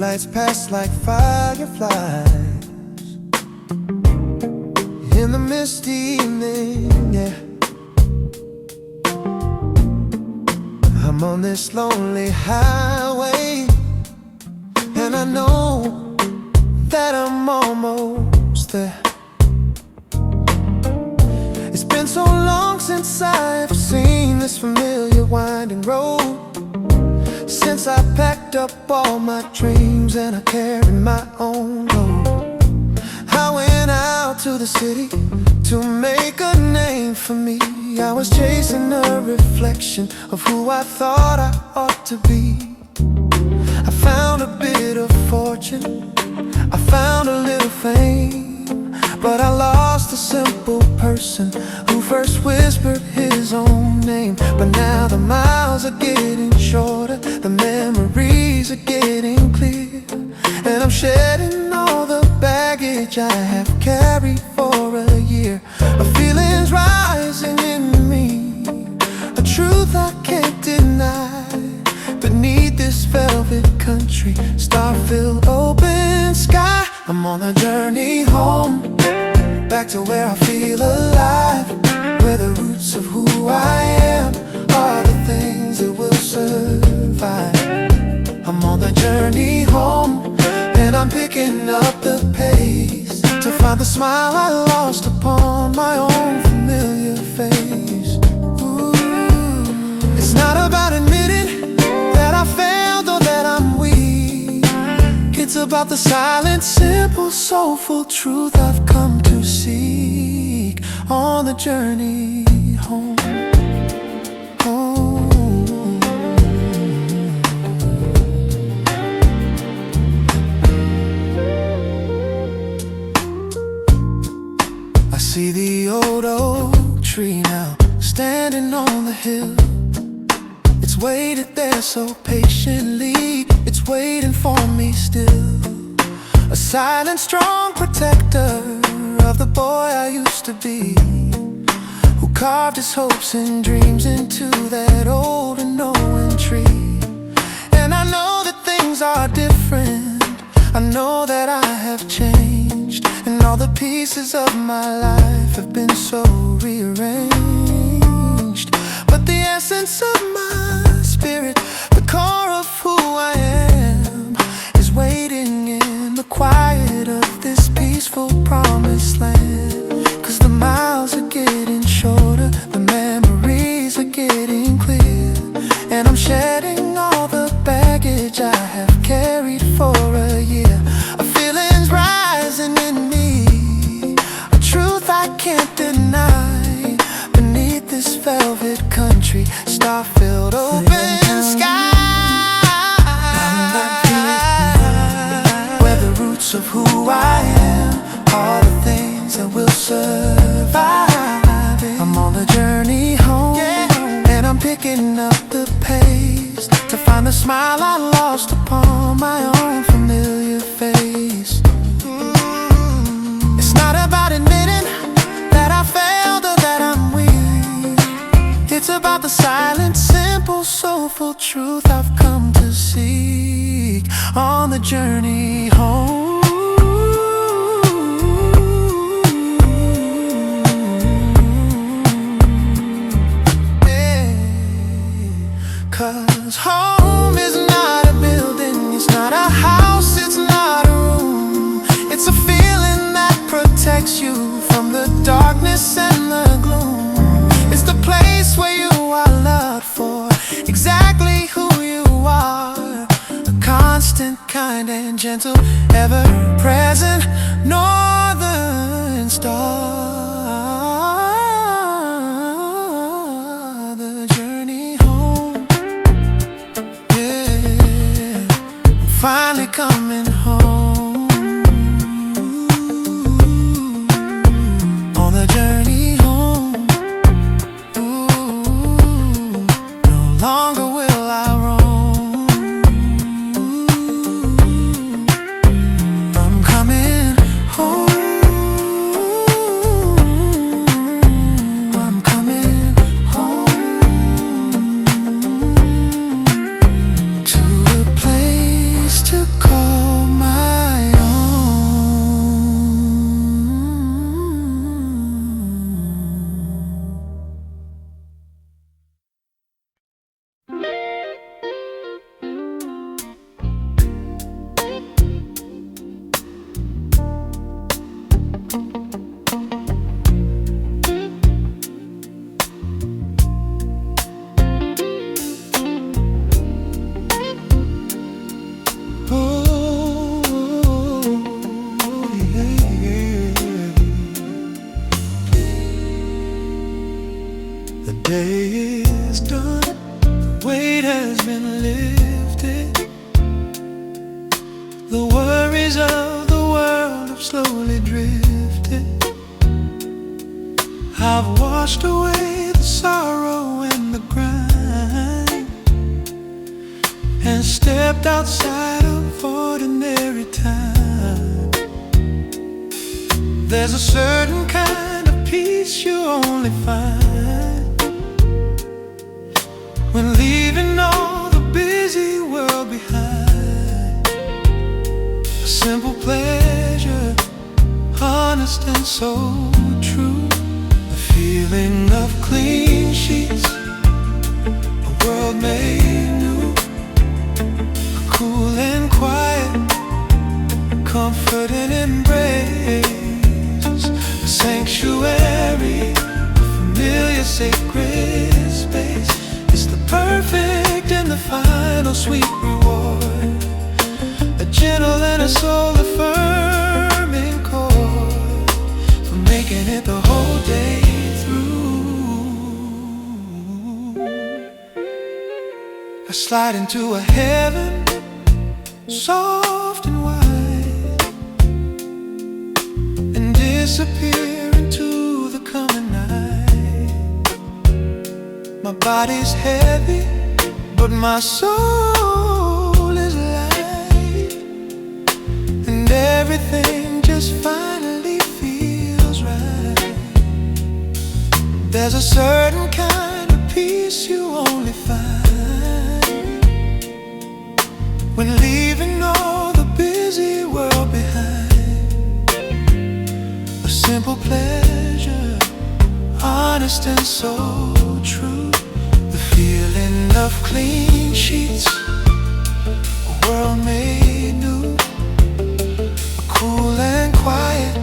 Streetlights pass like fireflies in the misty evening, yeah. I'm on this lonely highway, and I know that I'm almost there. It's been so long since I've seen this familiar winding road, since I packed up all my dreams and I carried my own load. I went out to the city to make a name for me. I was chasing a reflection of who I thought I ought to be. I found a bit of fortune, I found a little fame, but I lost the simple person who first whispered his own name. But now the miles are getting shorter, the memories are getting clear, and I'm shedding all the baggage I have carried for a year. A feeling's rising in me, a truth I can't deny. Beneath this velvet country, star-filled open sky, I'm on a journey home, back to where I feel alive, where the roots of who I am are the things that will survive. I'm on the journey home, and I'm picking up the pace to find the smile I lost upon my own familiar face. Ooh. It's not about admitting that I failed or that I'm weak. It's about the silent, simple, soulful truth I've come to seek on the journey home. I see the old oak tree now, standing on the hill. It's waited there so patiently, it's waiting for me still. A silent, strong protector of the boy I used to be, who carved his hopes and dreams into that old and knowing tree. And I know that things are different, I know that I have changed, and all the pieces of my life have been so rearranged. But the essence of my spirit, the core of who I am, is waiting in the quiet of this peaceful promised land. 'Cause the miles are getting shorter, the memories are getting clear, and I'm shedding all the baggage I have carried for a year. A feeling's rising in me, a truth I can't deny. Beneath this velvet country, star-filled open sky, where the roots of who I am are the things that will survive. I'm on the journey home, and I'm picking up the pace to find the smile I lost upon my own familiar face. It's not about admitting that I failed or that I'm weak. It's about the silent, simple, soulful truth I've come to seek on the journey home. Yeah. 'Cause home is not a building, it's not a house, it's not a room. It's a feeling that protects you from the darkness and the gloom. It's the place where you are loved for exactly who you are. A constant, kind and gentle, ever-present northern star. The journey home, yeah, I'm finally coming home. On the journey home, no longer will I roam. I'm coming home. I'm coming home to a place to call been lifted. The worries of the world have slowly drifted. I've washed away the sorrow and the grind, and stepped outside of ordinary time. There's a certain kind of peace you only find when leaving all the busy world behind. A simple pleasure, honest and so true. The feeling of clean sheets, a world made new. A cool and quiet, comfort and embrace. A sanctuary, a familiar sacred space. It's the perfect and the final sweet reward. A gentle and a soul affirming chord for making it the whole day through. I slide into a heaven soft and wide, and disappear into the coming night. My body's heavy, but my soul is light, and everything just finally feels right. There's a certain kind of peace you only find when leaving all the busy world behind. A simple pleasure, honest and so true. The feeling of clean sheets, a world made new. A cool and quiet,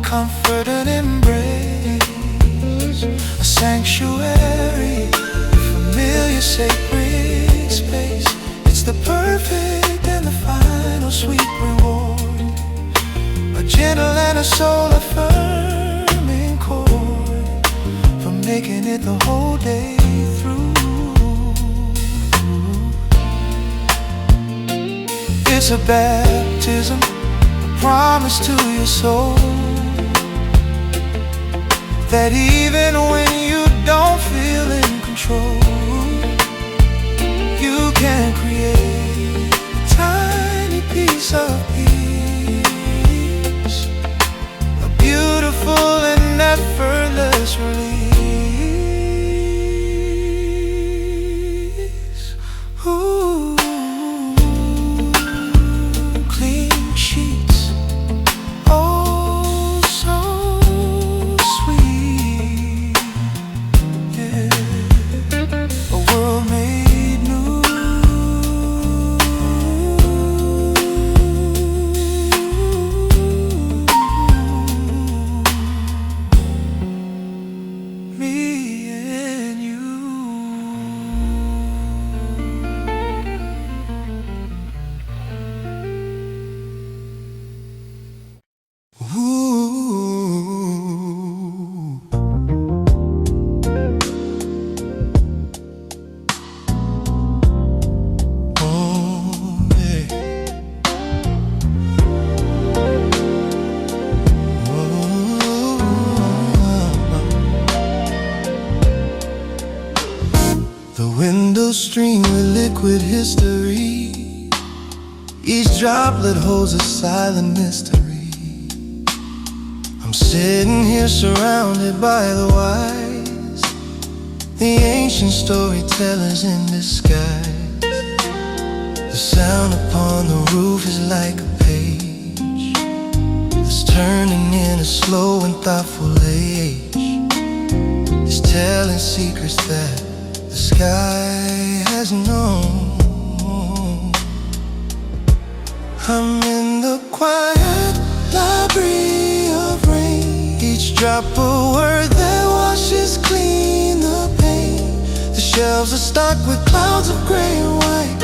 comfort and embrace. A sanctuary, a familiar sacred space. It's the perfect and the final sweet reward. A gentle and a soul affirming chord for making it the whole day through. It's a baptism, a promise to your soul, that even when you don't feel in control, you can create a tiny piece of peace, a beautiful and effortless release. Ooh, clean sheets, oh so sweet, yeah. A world made new. Me and you. Ooh. Oh, yeah. The windows stream with liquid history. Each droplet holds a silent mystery. I'm sitting here surrounded by the wise, the ancient storytellers in disguise. The sound upon the roof is like a page that's turning in a slow and thoughtful age. It's telling secrets that the sky has known. I'm in the quiet library of rain. Each drop a word that washes clean the pain. The shelves are stocked with clouds of gray and white,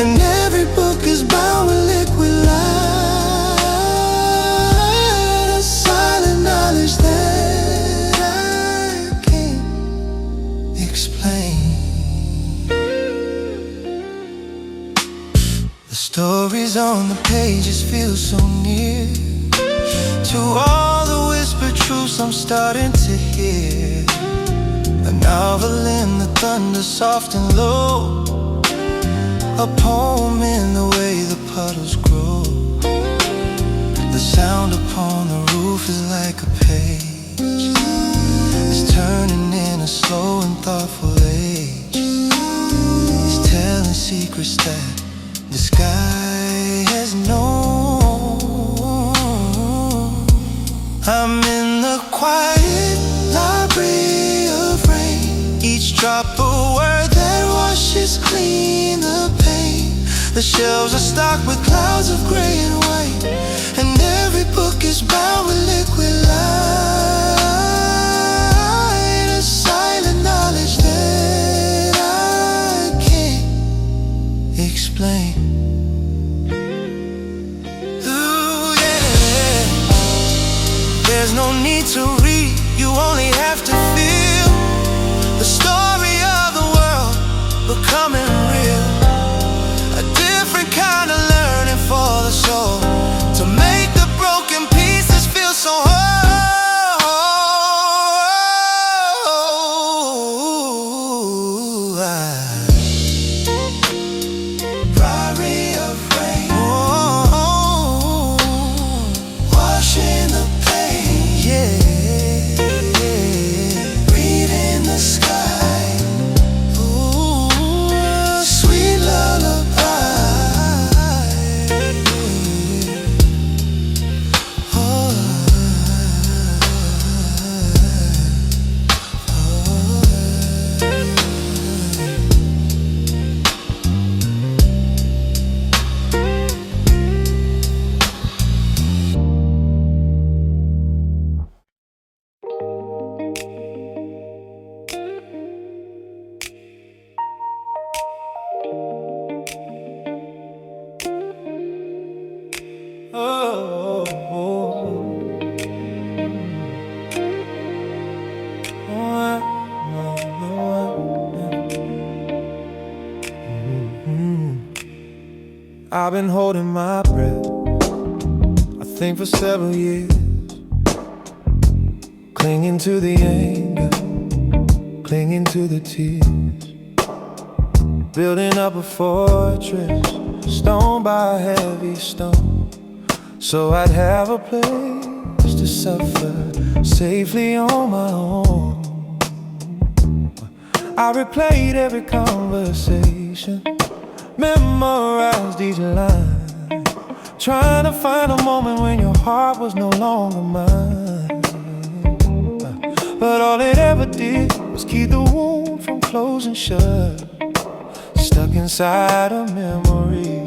and every book is bound with liquid light. A silent knowledge that I can't explain. on the pages feel so near to all the whispered truths I'm starting to hear. A novel in the thunder, soft and low, a poem in the way the puddles grow. The sound upon the roof is like a page, it's turning in a slow and thoughtful age. It's telling secrets that the sky has known. I'm in the quiet library of rain, each drop a word that washes clean the pain. The shelves are stocked with clouds of gray and white, and every book is bound with liquid light. A silent knowledge that I can't explain. Ooh, yeah. There's no need to read, you only have to feel the story of the world becoming real. A different kind of learning for the soul, to make the broken pieces feel so whole. Priory of rain, washing the pain, yeah. Reading the sky, ooh, sweet lullaby. I've been holding my breath, I think for several years, clinging to the anger, clinging to the tears, building up a fortress, stone by heavy stone, so I'd have a place to suffer safely on my own. I replayed every conversation, memorized each line, trying to find a moment when your heart was no longer mine. But all it ever did was keep the wound from closing shut. Stuck inside a memory,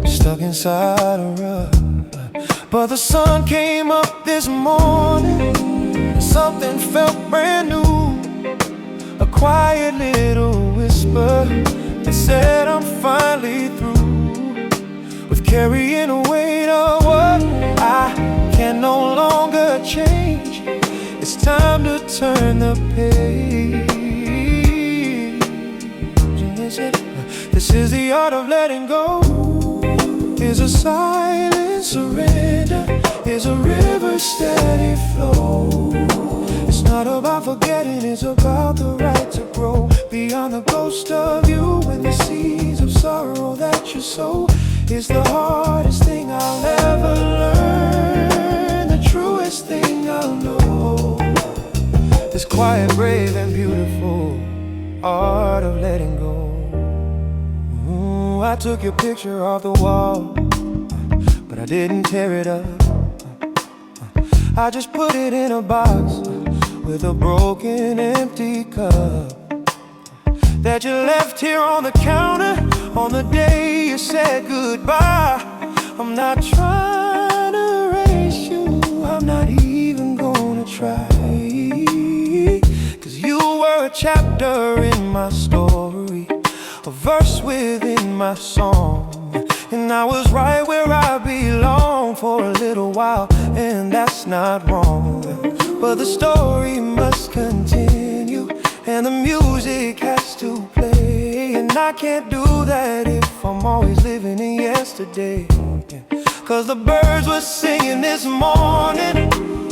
stuck inside a rut. But the sun came up this morning, and something felt brand new. A quiet little whisper that said I'm finally through with carrying a weight of what I can no longer change. It's time to turn the page. This is the art of letting go. Is a silent surrender, is a river steady flow. It's not about forgetting, it's about the right to grow beyond the ghost of you. And the seeds of sorrow that you sow is the hardest thing I'll ever learn, the truest thing I'll know. This quiet, brave and beautiful art of letting go. Ooh, I took your picture off the wall, but I didn't tear it up. I just put it in a box with a broken, empty cup that you left here on the counter on the day you said goodbye. I'm not trying to erase you, I'm not even gonna try, 'cause you were a chapter in my story, a verse within my song. And I was right where I belong for a little while, and that's not wrong. But the story must continue, and the music has to play. And And I can't do that if I'm always living in yesterday. Cause the birds were singing this morning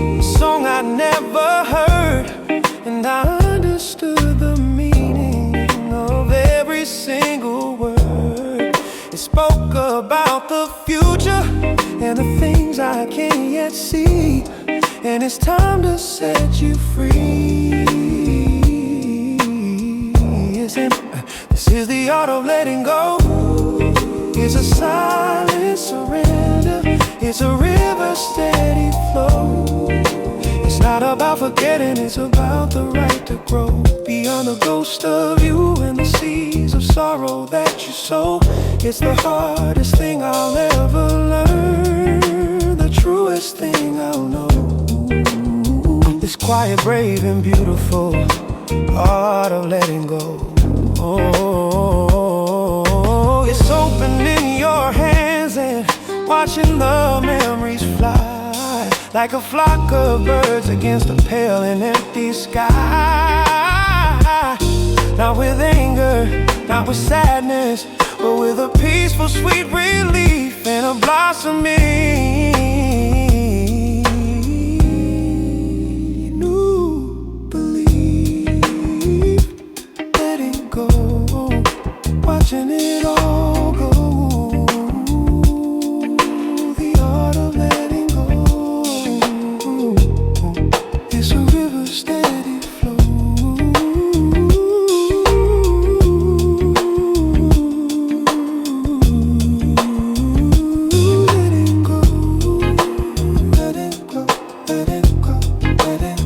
a song I never heard, and I understood the meaning of every single word. It spoke about the future and the things I can't yet see, and it's time to set you free. This is the art of letting go. It's a silent surrender. It's a river steady flow. It's not about forgetting, it's about the right to grow. Beyond the ghost of you and the seeds of sorrow that you sow. It's the hardest thing I'll ever learn, the truest thing I'll know. This quiet, brave and beautiful art of letting go. Oh, it's opening your hands and watching the memories fly like a flock of birds against a pale and empty sky. Not with anger, not with sadness, but with a peaceful, sweet relief and a blossoming new belief. Letting go, watching it all go. The art of letting go. It's a river steady flow. Letting go, letting go, letting go, letting.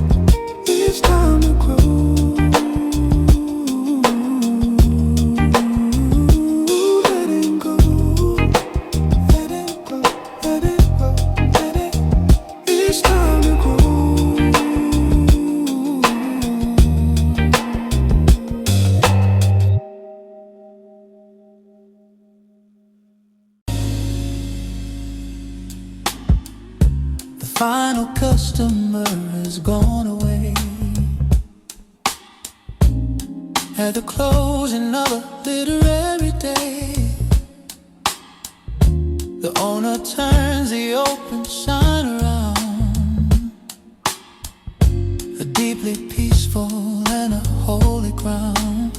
It's time to grow. The final customer has gone away at the closing of a literary day. The owner turns the open sign around, a deeply peaceful and a holy ground.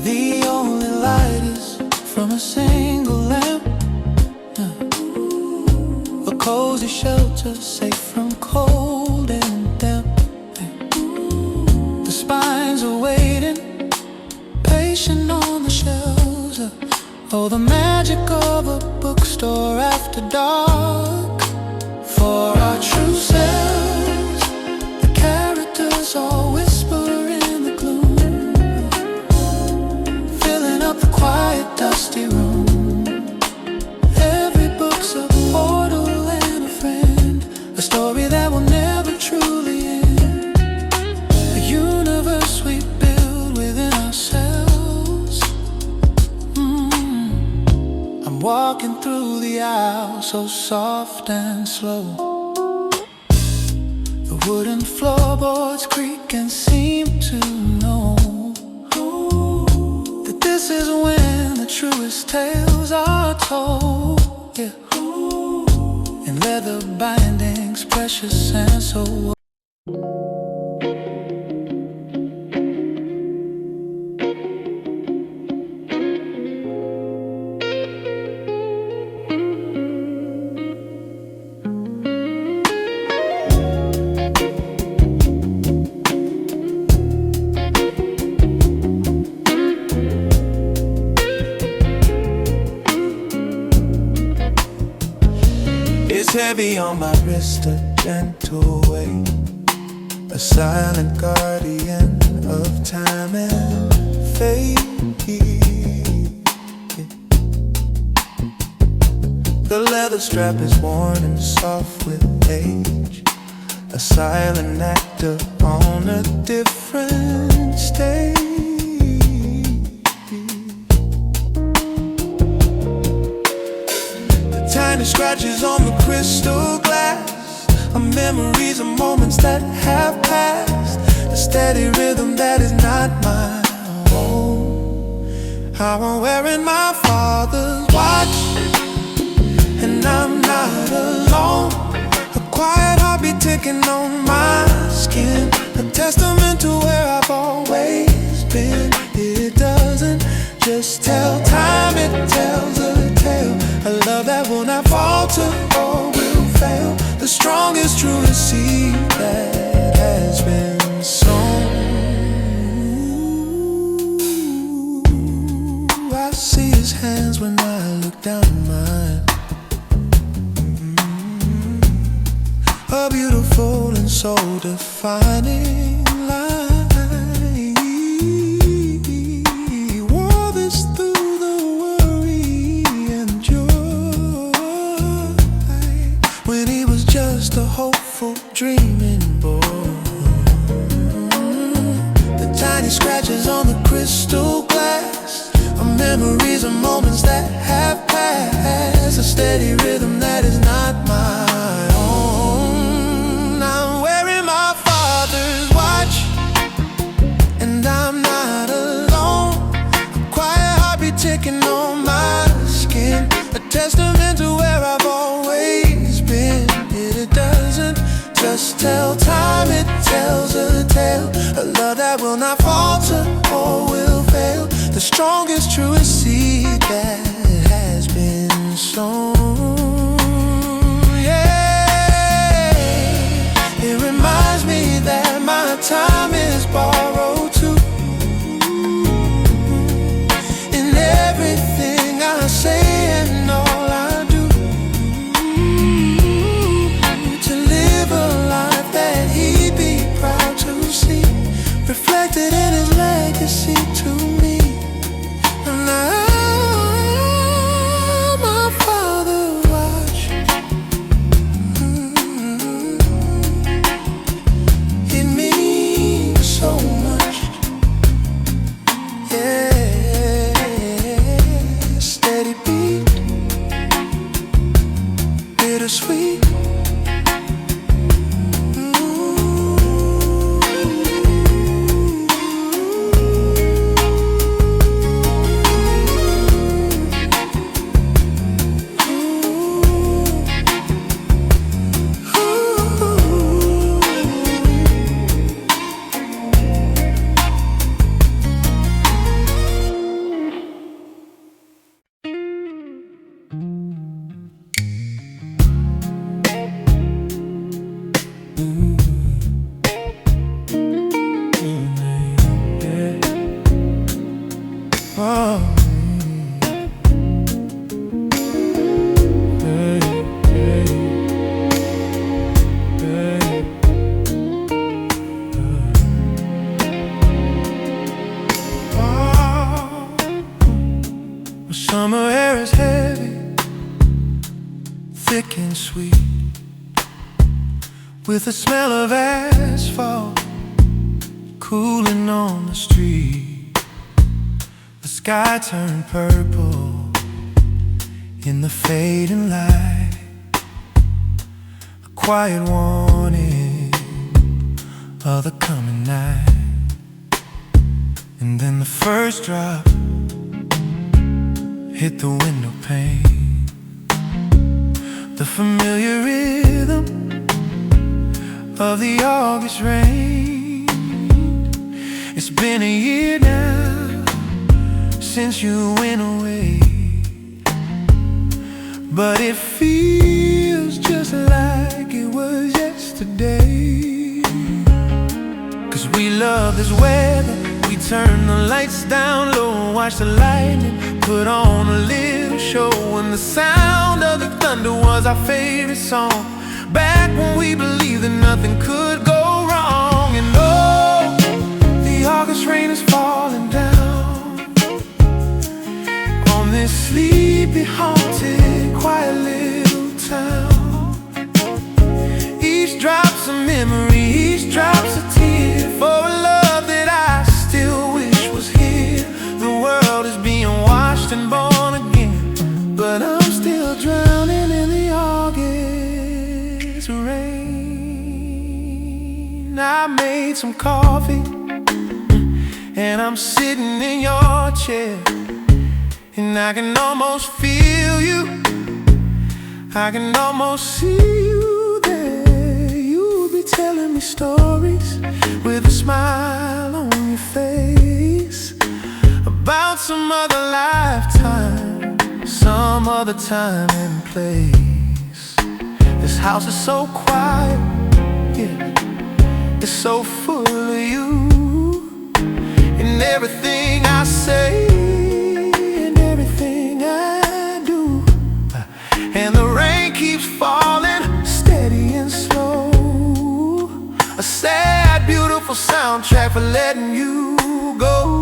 The only light is from a single lamp, a cozy shelter safe from cold and damp. The spines are waiting, patient on the shelves. Oh, the magic of a bookstore after dark. For our true selves, the characters all whisper in the gloom, filling up the quiet, dusty room. Every book's a portal and a friend, a story that will never truly end, a universe we build within ourselves. I'm walking through the aisle so soft and slow. The wooden floorboards creak and seem to know that this is when the truest tales are told. Yeah. In leather bindings, precious and so. It's heavy on my wrist, a gentle weight, a silent guardian of time and fate. The leather strap is worn and soft with age, a silent actor on a different stage. Tiny scratches on the crystal glass are memories of moments that have passed, a steady rhythm that is not my own. I'm wearing my father's watch, and I'm not alone. A quiet heartbeat ticking on my skin, a testament to where I've always been. It doesn't just tell time, it tells a tale. A love that will not falter or will fail. The strongest, truest seed that has been sown. I see his hands when I look down mine. A beautiful and soul-defining line. He wore this through the worry and joy, when he was just a hopeful, dreaming boy. The tiny scratches on the crystal glass are memories of moments that have passed. A steady rhythm that is not my own. I'm wearing my father's watch, and I'm not alone. A quiet heartbeat ticking on my skin, a testament to where I've always been. It doesn't just tell time, it tells a tale. A love that will not falter or will fail. The strongest, truest seed that has been sown. Yeah, it reminds me that my time is borrowed too. In everything I say and all I do, to live a life that he'd be proud to see, reflected in his legacy to me. And I'm my father's watch. It means so much. Yeah, steady beat, bittersweet. Summer air is heavy, thick and sweet, with the smell of asphalt cooling on the street. The sky turned purple in the fading light, a quiet warning of the coming night. And then the first drop hit the window pane, the familiar rhythm of the August rain. It's been a year now since you went away, but it feels just like it was yesterday. 'Cause we love this weather, we turn the lights down low, watch the lightning, put on a little show. And the sound of the thunder was our favorite song, back when we believed that nothing could go wrong. And oh, the August rain is falling down on this sleepy, haunted, quiet little town. Each drop's a memory, each drop's a tear, for a love that I still wish was here. The world is being washed and born again, but I'm still drowning in the August rain. I made some coffee and I'm sitting in your chair, And I can almost feel you, I can almost see you there. You'd be telling me stories with a smile on your face about some other lifetime, some other time and place. This house is so quiet, yeah, it's so full of you. And everything I say and everything I do, and the rain keeps falling steady and slow. A sad, beautiful soundtrack for letting you go.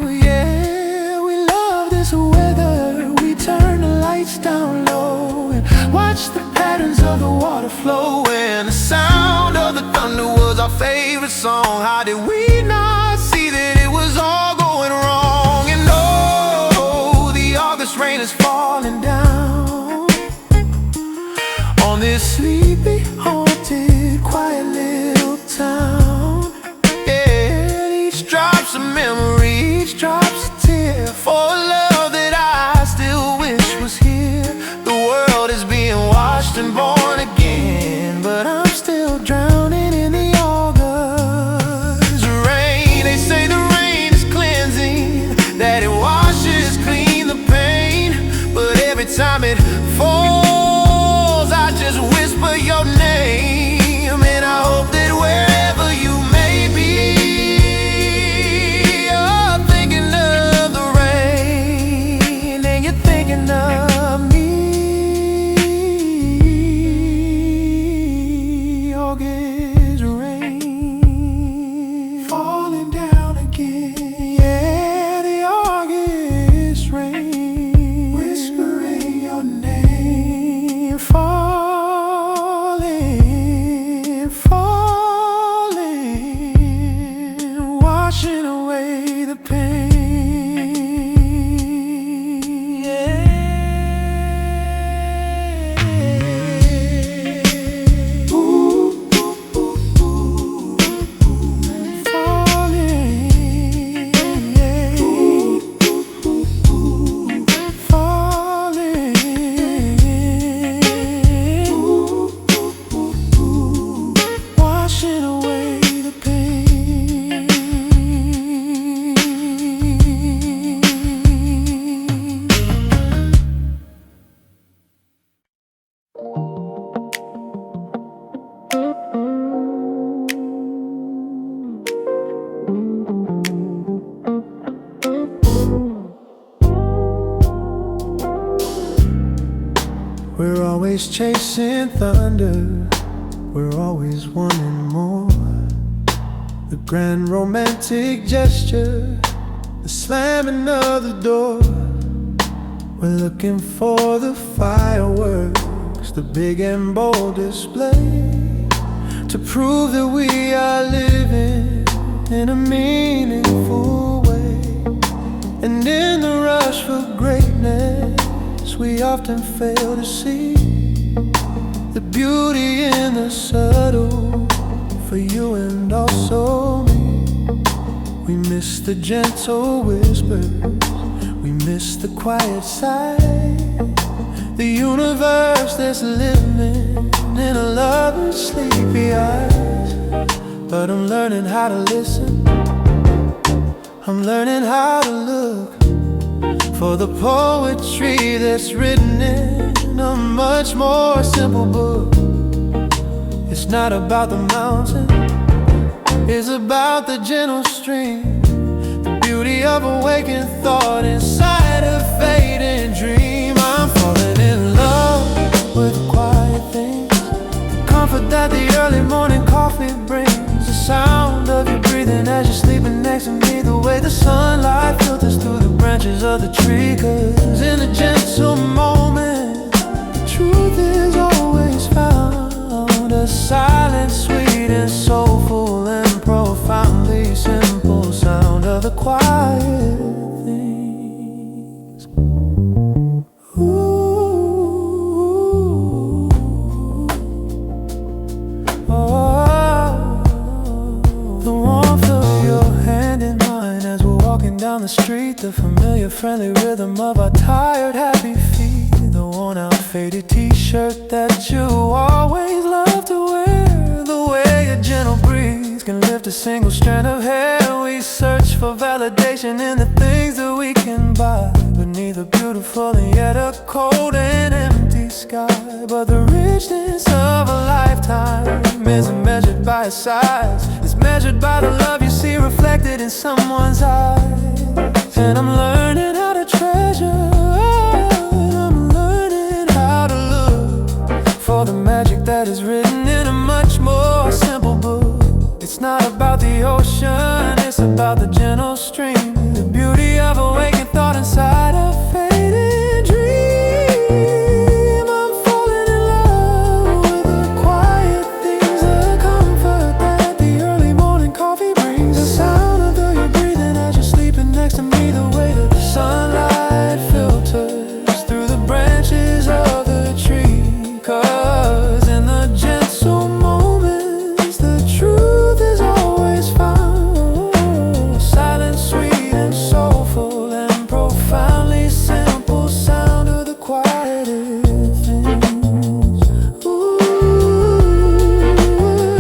Yeah, we love this weather. We turn the lights down low and watch the patterns of the water flow. And the sound of the thunder was our favorite song. How did we not see that it was all going wrong? And oh, the August rain is falling down on this sleepy, haunted, quiet little town. Yeah, each drop's a memory, each drop's a tear for a love that I still wish was here. The world is being washed and born again, but I'm still drowning in the August rain. They say the rain is cleansing, that it washes clean the pain, but every time it falls, I just whisper your name. And I hope that wherever you may be, you're thinking of the rain, and you're thinking of me. August rain falling down again. Yeah, the August rain whispering your name. Falling, falling, washing away the pain. We're always chasing thunder, we're always wanting more. The grand romantic gesture, the slamming of the door. We're looking for the fireworks, the big and bold display, to prove that we are living in a meaningful way. And in the rush for greatness, we often fail to see the beauty in the subtle, for you and also me. We miss the gentle whispers, we miss the quiet side, the universe that's living in a lover's sleepy eyes. But I'm learning how to listen, I'm learning how to look for the poetry that's written in a much more simple book. It's not about the mountain, it's about the gentle stream, the beauty of awakened thought inside a fading dream. I'm falling in love with quiet things, the comfort that the early morning coffee brings, the sound of you breathing as you're sleeping next to me, the way the sunlight filters through the branches of the tree. 'Cause in a gentle moment, the truth is always found, a silent, sweet and soulful and profoundly simple sound of the quiet things. Ooh, oh, the warmth of your hand in mine, familiar, friendly rhythm of our tired, happy feet. The worn-out, faded t-shirt that you always love to wear. The way a gentle breeze can lift a single strand of hair. We search for validation in the things that we can buy, beneath a beautiful and yet a cold and empty sky. But the richness of a lifetime isn't measured by a size. It's measured by the love you see reflected in someone's eyes. And I'm learning how to treasure, I'm learning how to look for the magic that is written in a much more simple book. It's not about the ocean, it's about the gentle stream, the beauty of a waking thought inside a fading dream. I'm falling in love with the quiet things, the comfort that the early morning coffee brings, the sound of your breathing as you're sleeping next to me, the way that the sunlight filters through the branches of the tree. 'Cause in the gentle moments, the truth is always found. Silent, sweet, and soulful, and profoundly simple sound of the quietest things. Ooh,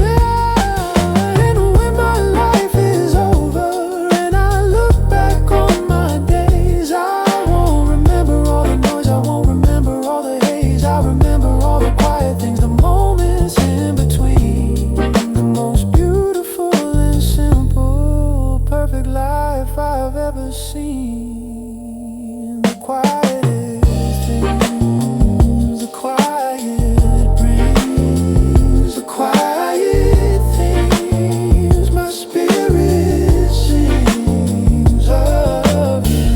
yeah. And when my life is over and I look back on my days, I won't remember all the noise, I won't remember all the haze. I remember all the quiet things, the moments in between, the most beautiful and simple, perfect life I've ever seen. The quietest things, the quiet brings, the quiet things, my spirit sings of you.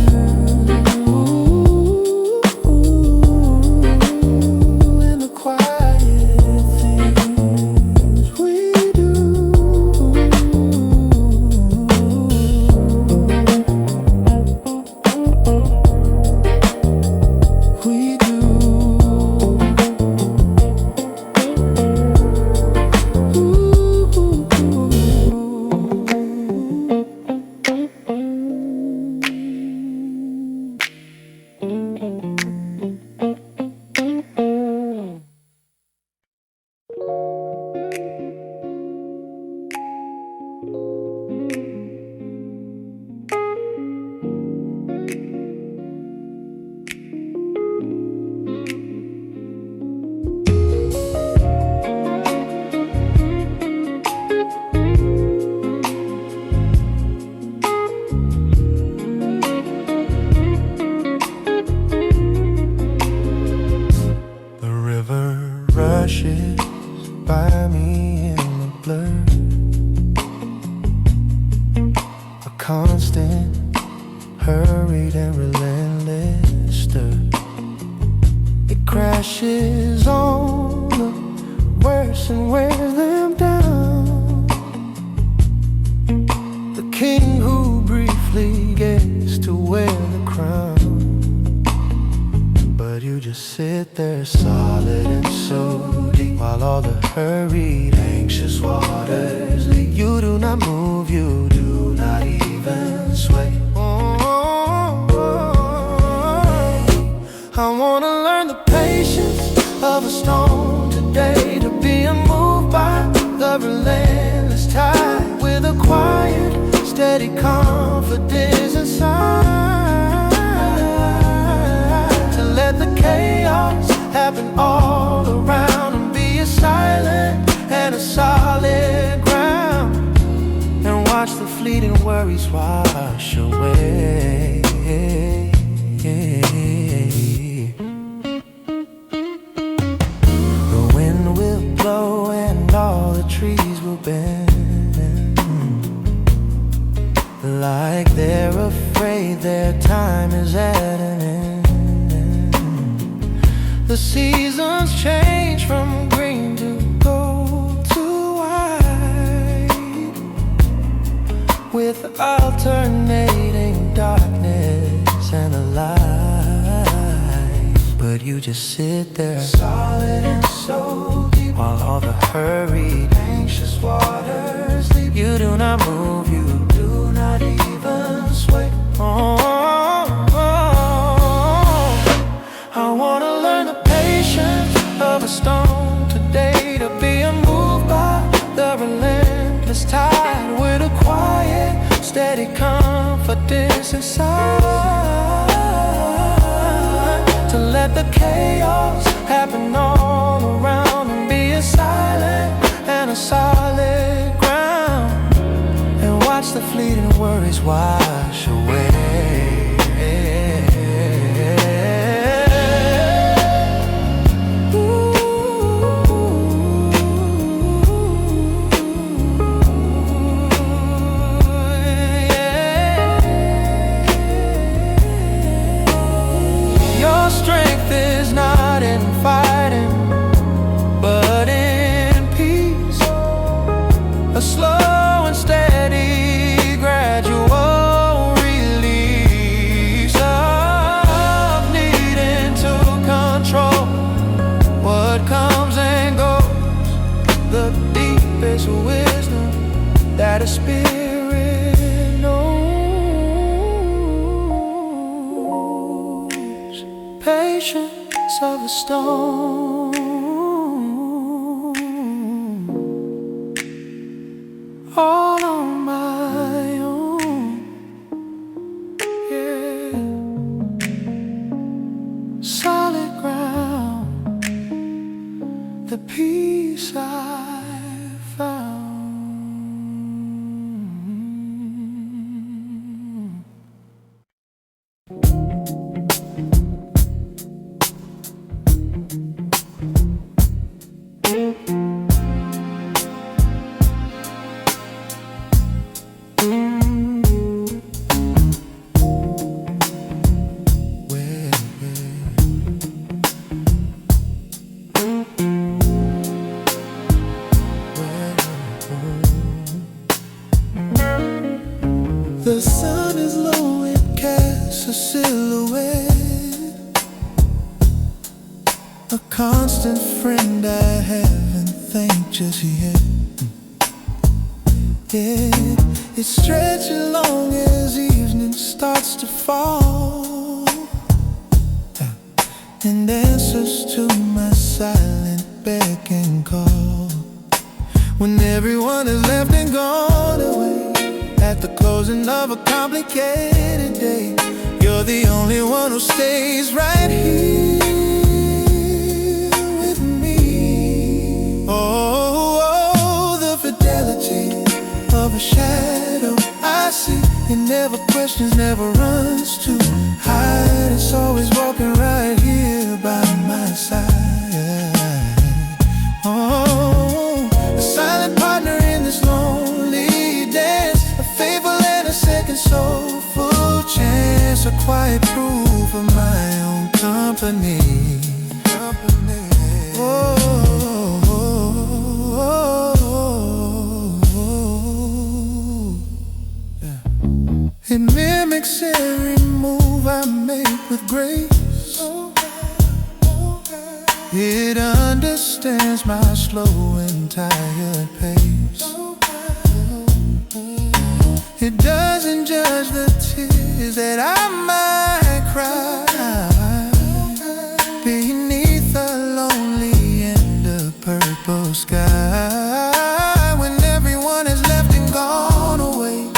And the quiet things we do. We do. The river rushes by me in the blur, a constant, hurried and relentless stir. It crashes on the worst and wears them down. The king who briefly gets to wear the crown, but you just sit there solid and so deep, while all the hurried, anxious waters leap. You do not move, you do not even sway. I wanna learn the patience of a stone today, to be unmoved by the relentless tide, with a quiet, steady confidence inside, to let the chaos happen all around and be a silent and a solid ground, and watch the fleeting worries wash away. The wind will blow and all the trees will bend, like they're afraid their time is at an end. The seasons change from green to gold to white, with alternating darkness and a light. But you just sit there, solid and so deep, while all the hurried, anxious waters leap. You do not move, you do not even sway. Oh, wash away. Your strength is not in fighting, but in peace. A slow and steady, gradual release of needing to control what comes and goes. The deepest wisdom that a spirit knows. Patience of a stone, all on my own, yeah. Solid ground, the peace I found. The sun is low, it casts a silhouette, a constant friend I haven't thanked just yet. Yeah, it's stretching long as evening starts to fall, and answers to my silent beck and call. When everyone is left and gone away, at the closing of a complicated day, you're the only one who stays right here with me. Oh, the fidelity of a shadow I see. It never questions, never runs to hide. It's always walking right here by my side. Oh, a silent partner in this lonely dance, a faithful and a second soulful chance, a quiet proof of my own company. Oh, yeah. It mimics every move I make with grace. It understands my slow and tired pace. It doesn't judge the tears that I might cry beneath a lonely and a purple sky. When everyone is left and gone away,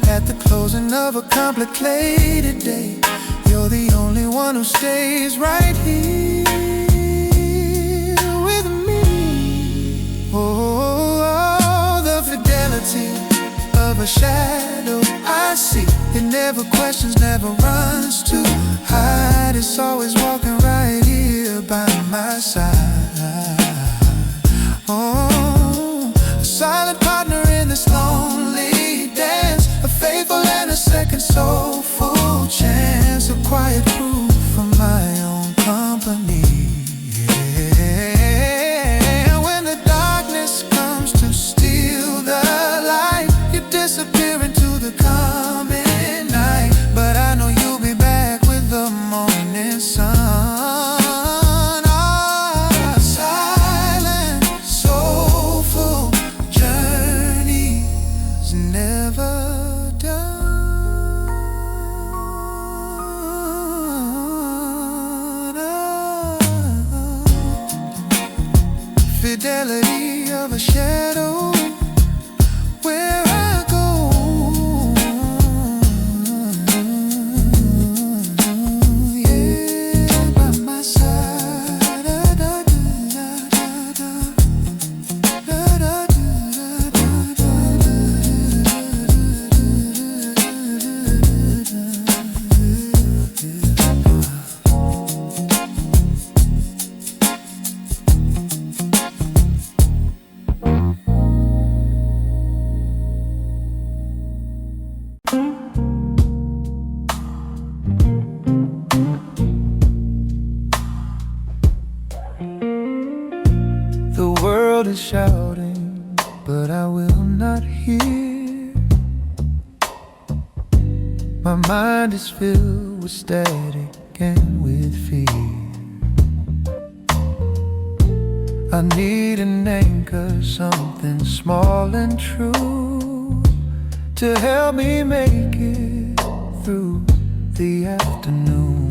at the closing of a complicated day, you're the only one who stays right here with me. Oh, the fidelity of a shadow I see. It never questions, never runs to hide. It's always walking right here by my side. Oh, a silent partner in this lonely dance, a faithful and a second soulful chance, a quiet proof of my own company. Yeah. When the darkness comes to steal the light, you disappear into the coming night, but I know you'll be back with the morning sun. Our silent, soulful journey is never done. Fidelity of a shadow, where I go, yeah, by my side. Da, da, da, da, da. Da, da, da, da, da, da, da, da, da, da, da. shouting, but I will not hear. My mind is filled with static and with fear. I need an anchor, something small and true, to help me make it through the afternoon.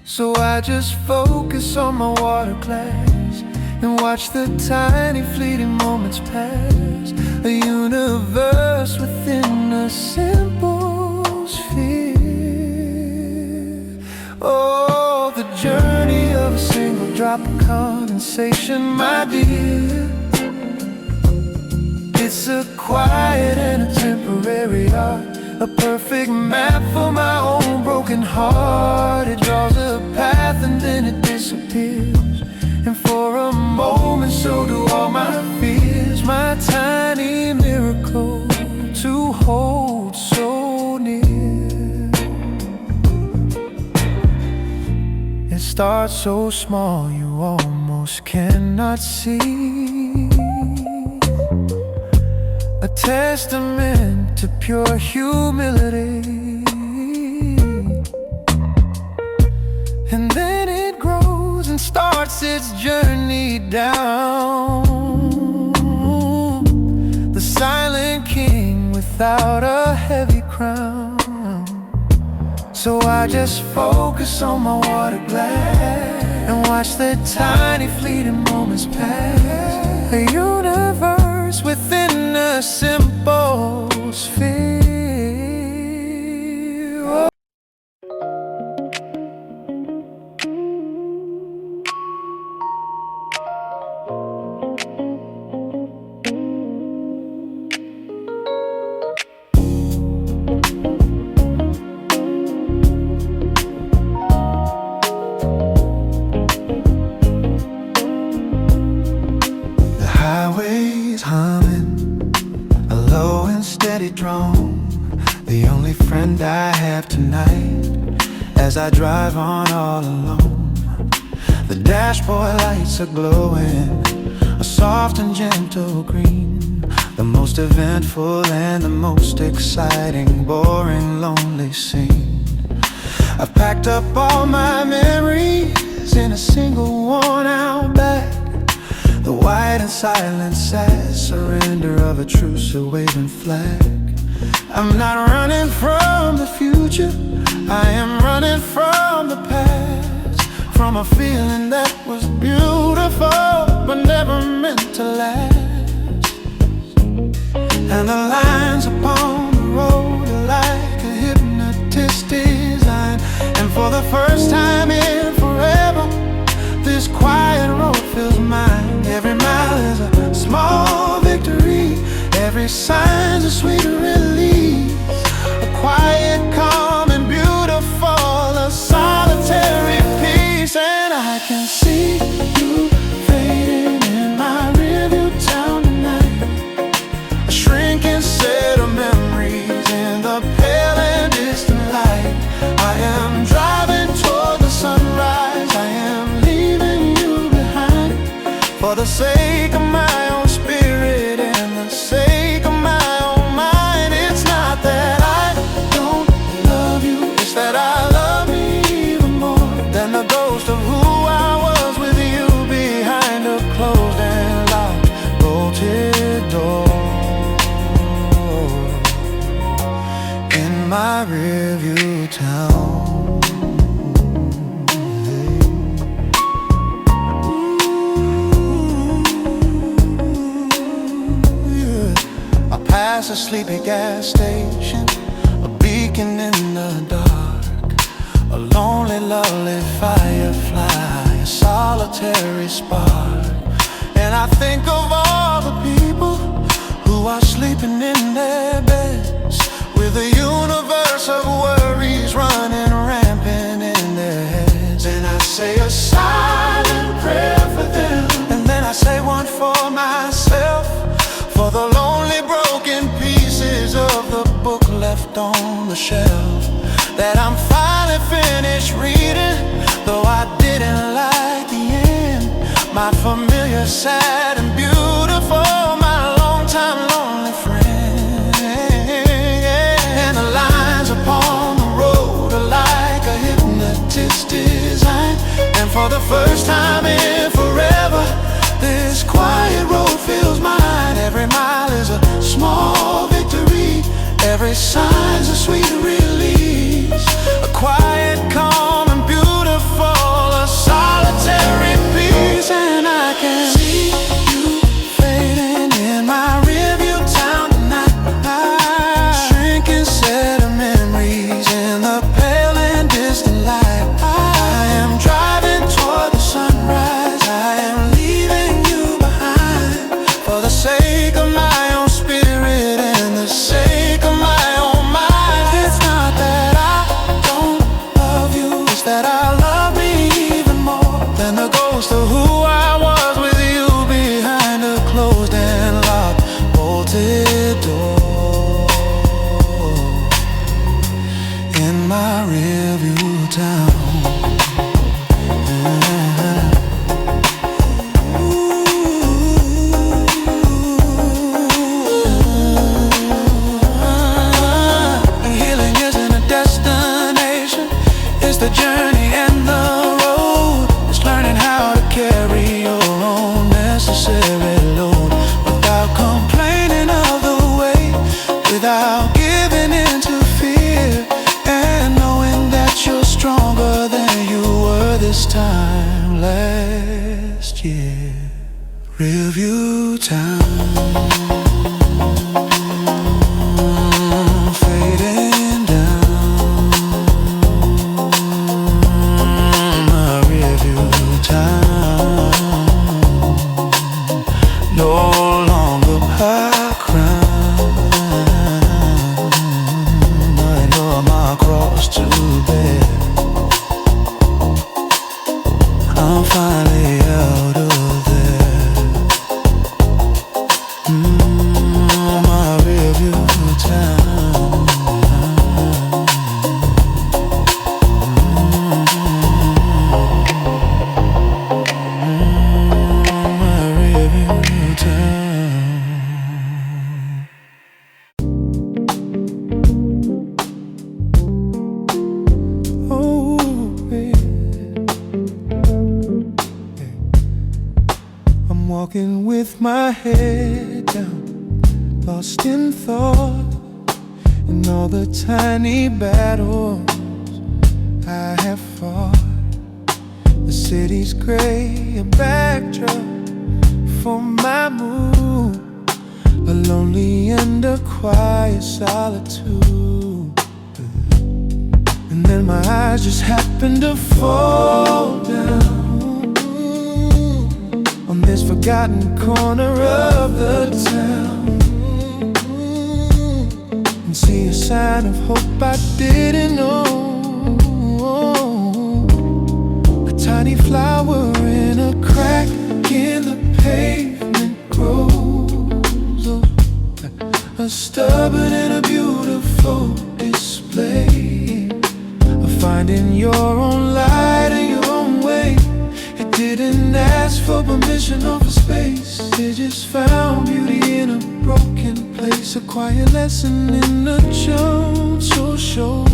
So I just focus on my water glass and watch the tiny fleeting moments pass. A universe within a simple sphere. Oh, the journey of a single drop of condensation, my dear. It's a quiet and a temporary art, a perfect map for my own broken heart. It draws a path and then it disappears, and for a moment so do all my fears. My tiny miracle to hold so near. It starts so small you almost cannot see. A testament to pure humility. And then it grows and starts its journey down. The silent king without a heavy crown. So I just focus on my water glass and watch the tiny fleeting moments pass. A universe within a simple sphere. Oh. The highway's humming, a low and steady drone, the only friend I have tonight as I drive on all alone. The dashboard lights are glowing, a soft and gentle green, the most eventful and the most exciting, boring, lonely scene. I've packed up all my memories in a single worn-out bag. The white and silent sad surrender of a truce, a waving flag. I'm not running from the future, I am running from the past, from a feeling that was beautiful but never meant to last. And the lines upon the road are like a hypnotist design. And for the first time in forever, this quiet road feels mine. Every mile is a small victory, every sign's a sweet release. A quiet, calm and beautiful, a solitary peace. And I can see you fading in my rearview town tonight, a shrinking set of memories in the pale and distant light. I am driving toward the sunrise, I am leaving you behind, for the sake of my own spirit and the sake of my own mind. It's not that I don't love you, it's that I love me even more than the ghost of who I was with you behind a closed and locked, bolted door. In my rearview town. Past a sleepy gas station, a beacon in the dark, a lonely, lovely firefly, a solitary spark. And I think of all the people who are sleeping in their beds, with a universe of worries running rampant in their heads. And I say a silent prayer for them, and then I say one for myself, for the lonely broken pieces of the book left on the shelf that I'm finally finished reading. Though I didn't like the end, my familiar, sad and beautiful, my longtime lonely friend. And the lines upon the road are like a hypnotist design. And for the first time in forever, this quiet road feels mine. Every mile is a small victory, every sign's a sweet release. A quiet, calm and beautiful, a solitary peace. And I can see you fading in my rearview town tonight. Shrinking set of memories in the pale and distant light. I am driving toward the sunrise, I am leaving you behind. For the sake of my own spirit and the sake of my own mind. It's not that I don't love you, it's that I love me even more than the ghost of who I was with you behind a closed and locked, bolted door in my rearview town. Healing isn't a destination, it's the journey and the road. It's learning how to carry your own necessary load without complaining of the way, without giving in to fear, and knowing that you're stronger than you were this time last year. Rearview town. Fading down my rearview town. No longer my crown, I know my cross to bear. I'm finally out of there. My rearview town. My rearview town. Oh, yeah. I'm walking with my head down, lost in thought, and all the tiny battles I have fought. The city's gray, a backdrop for my mood, a lonely and a quiet solitude. And then my eyes just happen to fall down on this forgotten corner of the town, and see a sign of hope I didn't know. A tiny flower in a crack in the pavement grows, a stubborn and a beautiful display of finding your own light in your own way. It didn't ask for permission or for space, it just found beauty in a broken place. A quiet lesson in the jungle show.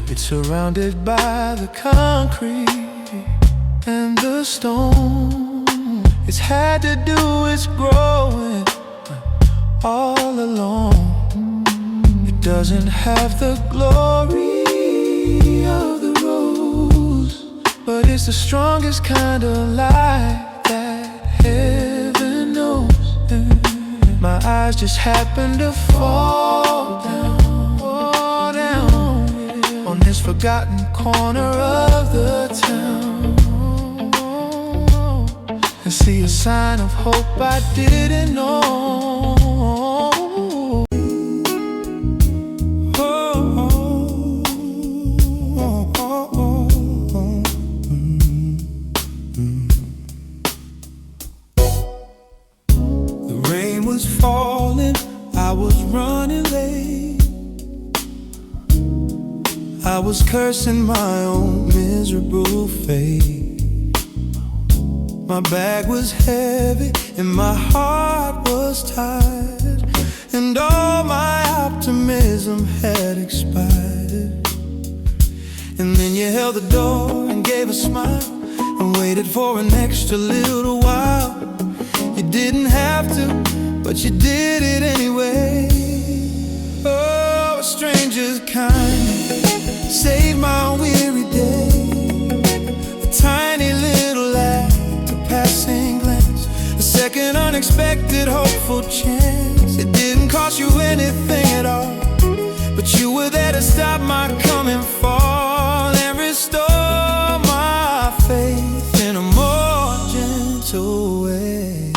It's surrounded by the concrete and the stone. It's had to do its growing all alone. It doesn't have the glory of the rose, but it's the strongest kind of light that heaven knows. My eyes just happen to fall down on this forgotten corner of the town, and see a sign of hope I didn't know. The rain was falling, I was running late. I was cursing my own miserable fate. My bag was heavy and my heart was tired, and all my optimism had expired. And then you held the door and gave a smile and waited for an extra little while. You didn't have to, but you did it anyway. Oh, a stranger's kindness saved my weary day. A tiny little act, a passing glance, a second unexpected hopeful chance. It didn't cost you anything at all, but you were there to stop my coming fall and restore my faith in a more gentle way.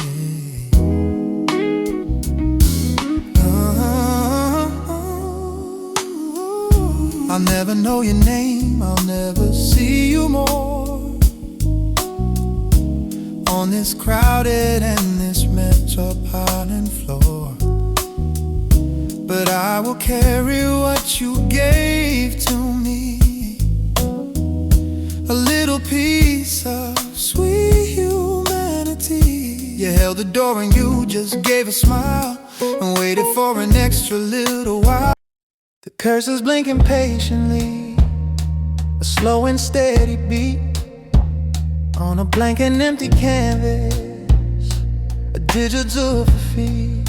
I'll never know your name, I'll never see you more on this crowded and this metropolitan floor. But I will carry what you gave to me, a little piece of sweet humanity. You held the door and you just gave a smile and waited for an extra little while. The cursors blinking patiently, a slow and steady beat on a blank and empty canvas, a digital feed.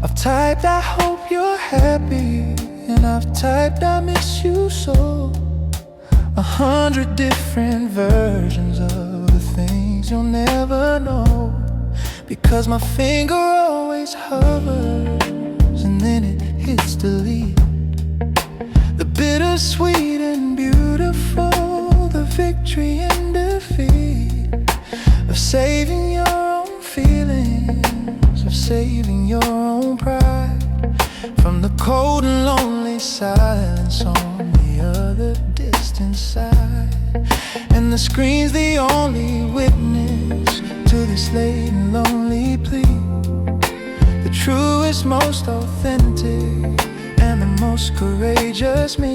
I've typed I hope you're happy, and I've typed I miss you so. 100 different versions of the things you'll never know, because my finger always hovers and then it hits delete. The bittersweet and beautiful, the victory and defeat of saving your own feelings, of saving your own pride from the cold and lonely silence on the other distant side. And the screen's the only witness to this late and lonely plea, the truest, most authentic and the most courageous me,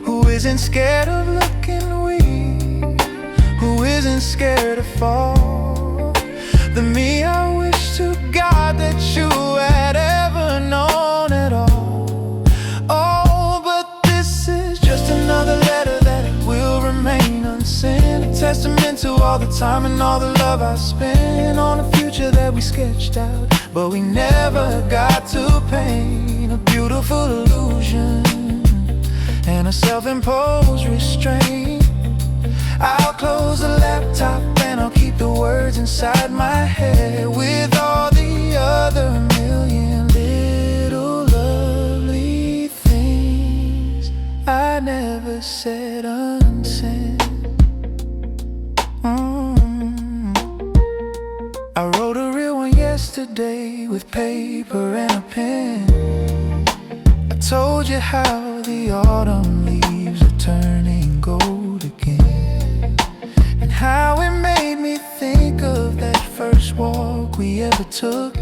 who isn't scared of looking weak, who isn't scared to fall. The me I wish to God that you had ever known at all. Oh, but this is just another letter that will remain unsent, a testament to all the time and all the love I spent on a future that we sketched out, but we never got to paint. A beautiful illusion and a self-imposed restraint. I'll close the laptop and I'll keep the words inside my head, with all the other million little lovely things I never said unsent. I wrote a real one yesterday with paper and a pen. I told you how the autumn leaves are turning gold again, and how it made me think of that first walk we ever took,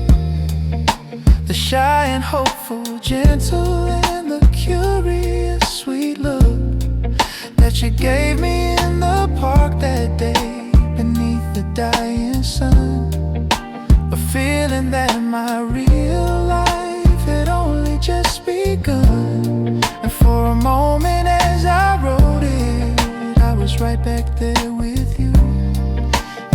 the shy and hopeful, gentle and the curious sweet look that you gave me in the park that day beneath the dying sun. A feeling that my real life had only just begun. And for a moment as I wrote it, I was right back there with you,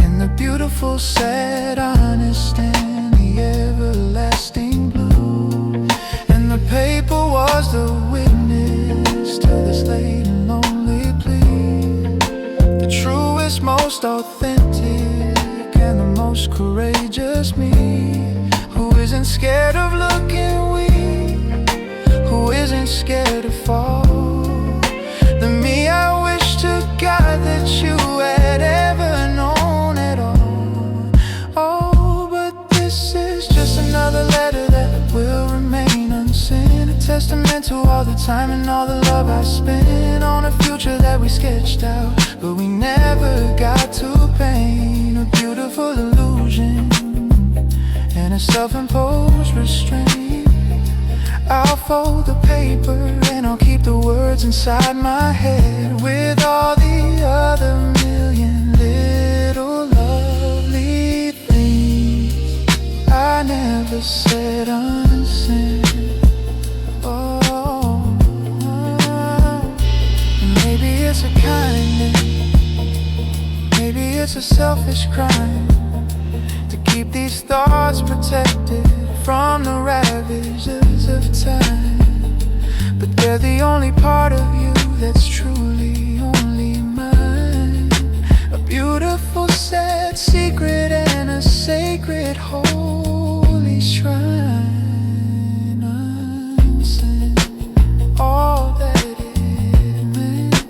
in the beautiful, sad, honest, and the everlasting blue. And the paper was the witness to this late and lonely plea, the truest, most authentic and the most courageous me, who isn't scared of looking weak, who isn't scared to fall. The me I wish to God that you had ever known at all. Oh, but this is just another letter that will remain unsent, a testament to all the time and all the love I spent on a future that we sketched out, but we never got to paint. A beautiful illusion and a self-imposed restraint. I'll fold the paper and I'll keep the words inside my head, with all the other million little lovely things I never said unsaid. Oh, maybe it's a kindness, maybe it's a selfish crime to keep these thoughts protected from the ravages of time. But they're the only part of you that's truly only mine. A beautiful sad secret and a sacred holy shrine. Unsent, all that it meant.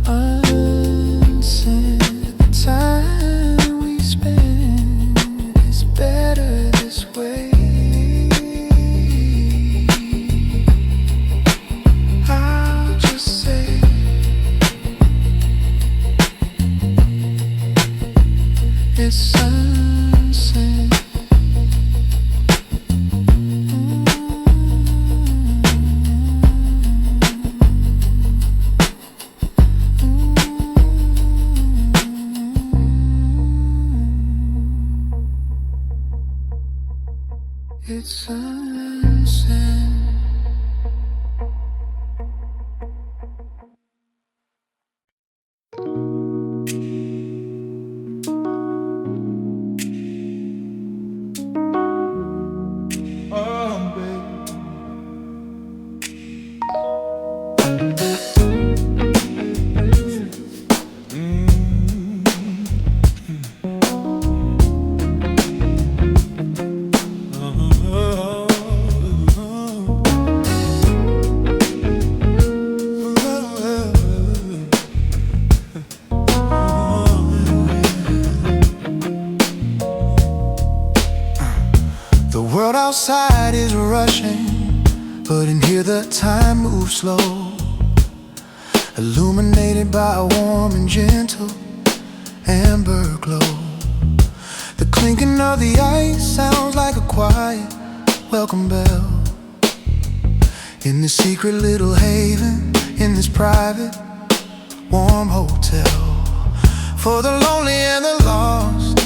Unsent, the time we spend is better this way. I'll just say it's sunset. It's sunset. The world outside is rushing, but in here the time moves slow, illuminated by a warm and gentle amber glow. The clinking of the ice sounds like a quiet welcome bell in this secret little haven, in this private warm hotel, for the lonely and the lost,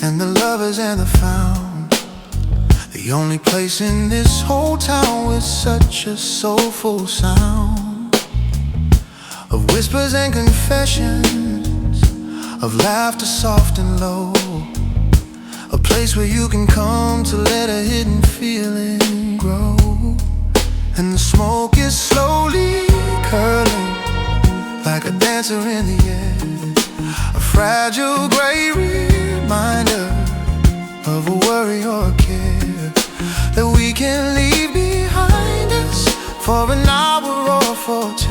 and the lovers and the found. The only place in this whole town with such a soulful sound of whispers and confessions, of laughter soft and low. A place where you can come to let a hidden feeling grow. And the smoke is slowly curling like a dancer in the air, a fragile gray reminder of a worry or a care that we can leave behind us for an hour or for two,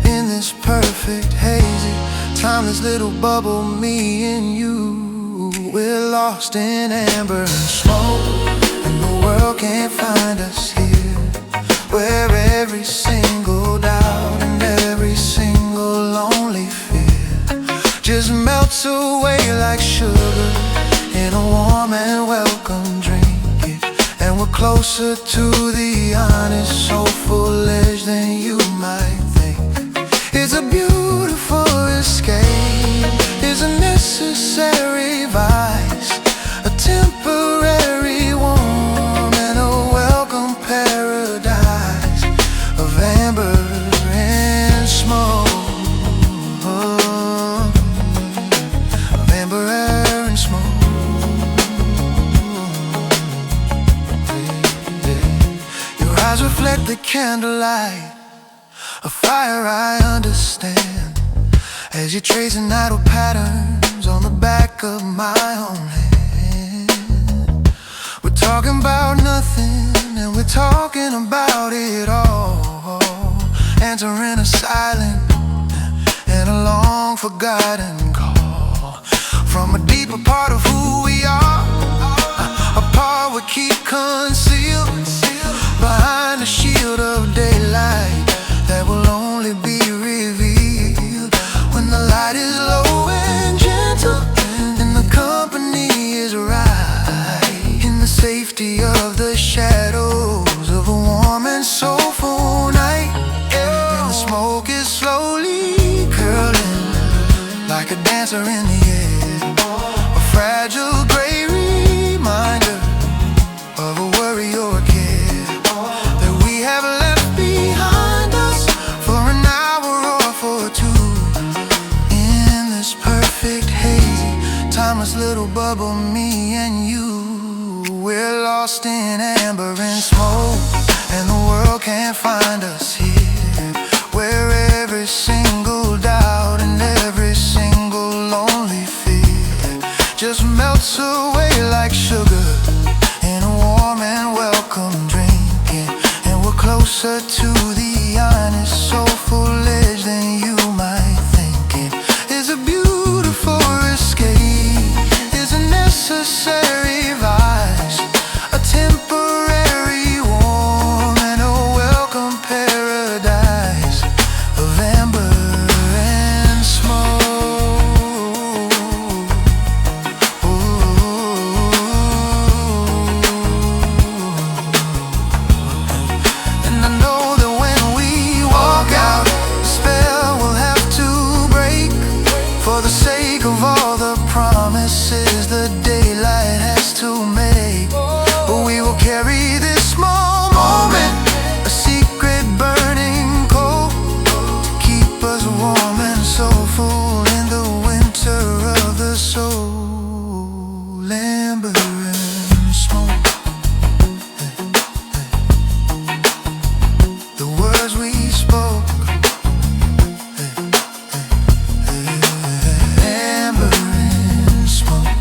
in this perfect hazy timeless little bubble, me and you. We're lost in amber and smoke, and the world can't find us here, where every single doubt and every single lonely fear just melts away like sugar in a warm and welcome drink. And we're closer to the honest, soulful edge than you might think. It's a beautiful escape, it's a necessary vice, a temporary warm and a welcome paradise of amber and smoke, of amber and smoke. Eyes reflect the candlelight, a fire I understand, as you're tracing idle patterns on the back of my own hand. We're talking about nothing, and we're talking about it all, answering a silent and a long forgotten call from a deeper part of who we are, a part we keep concealed behind a shield of daylight that will only be revealed when the light is low and gentle and the company is right, in the safety of the shadow. trouble, me and you. We're lost in amber and smoke, and the world can't find us here, where every single doubt and every single lonely fear just melts away like sugar in a warm and welcome drinking. And we're closer to the honest, soulful edge than you might think. It is a beautiful escape, is a necessary vice, a temporary warm and a welcome paradise of amber and smoke. And I know that when we walk out, the spell will have to break, for the sake of all the promises the daylight has to make. But we will carry this small moment, a secret burning coal, to keep us warm and soulful in the winter of the soul. Amber and smoke, the words we spoke. Amber and smoke,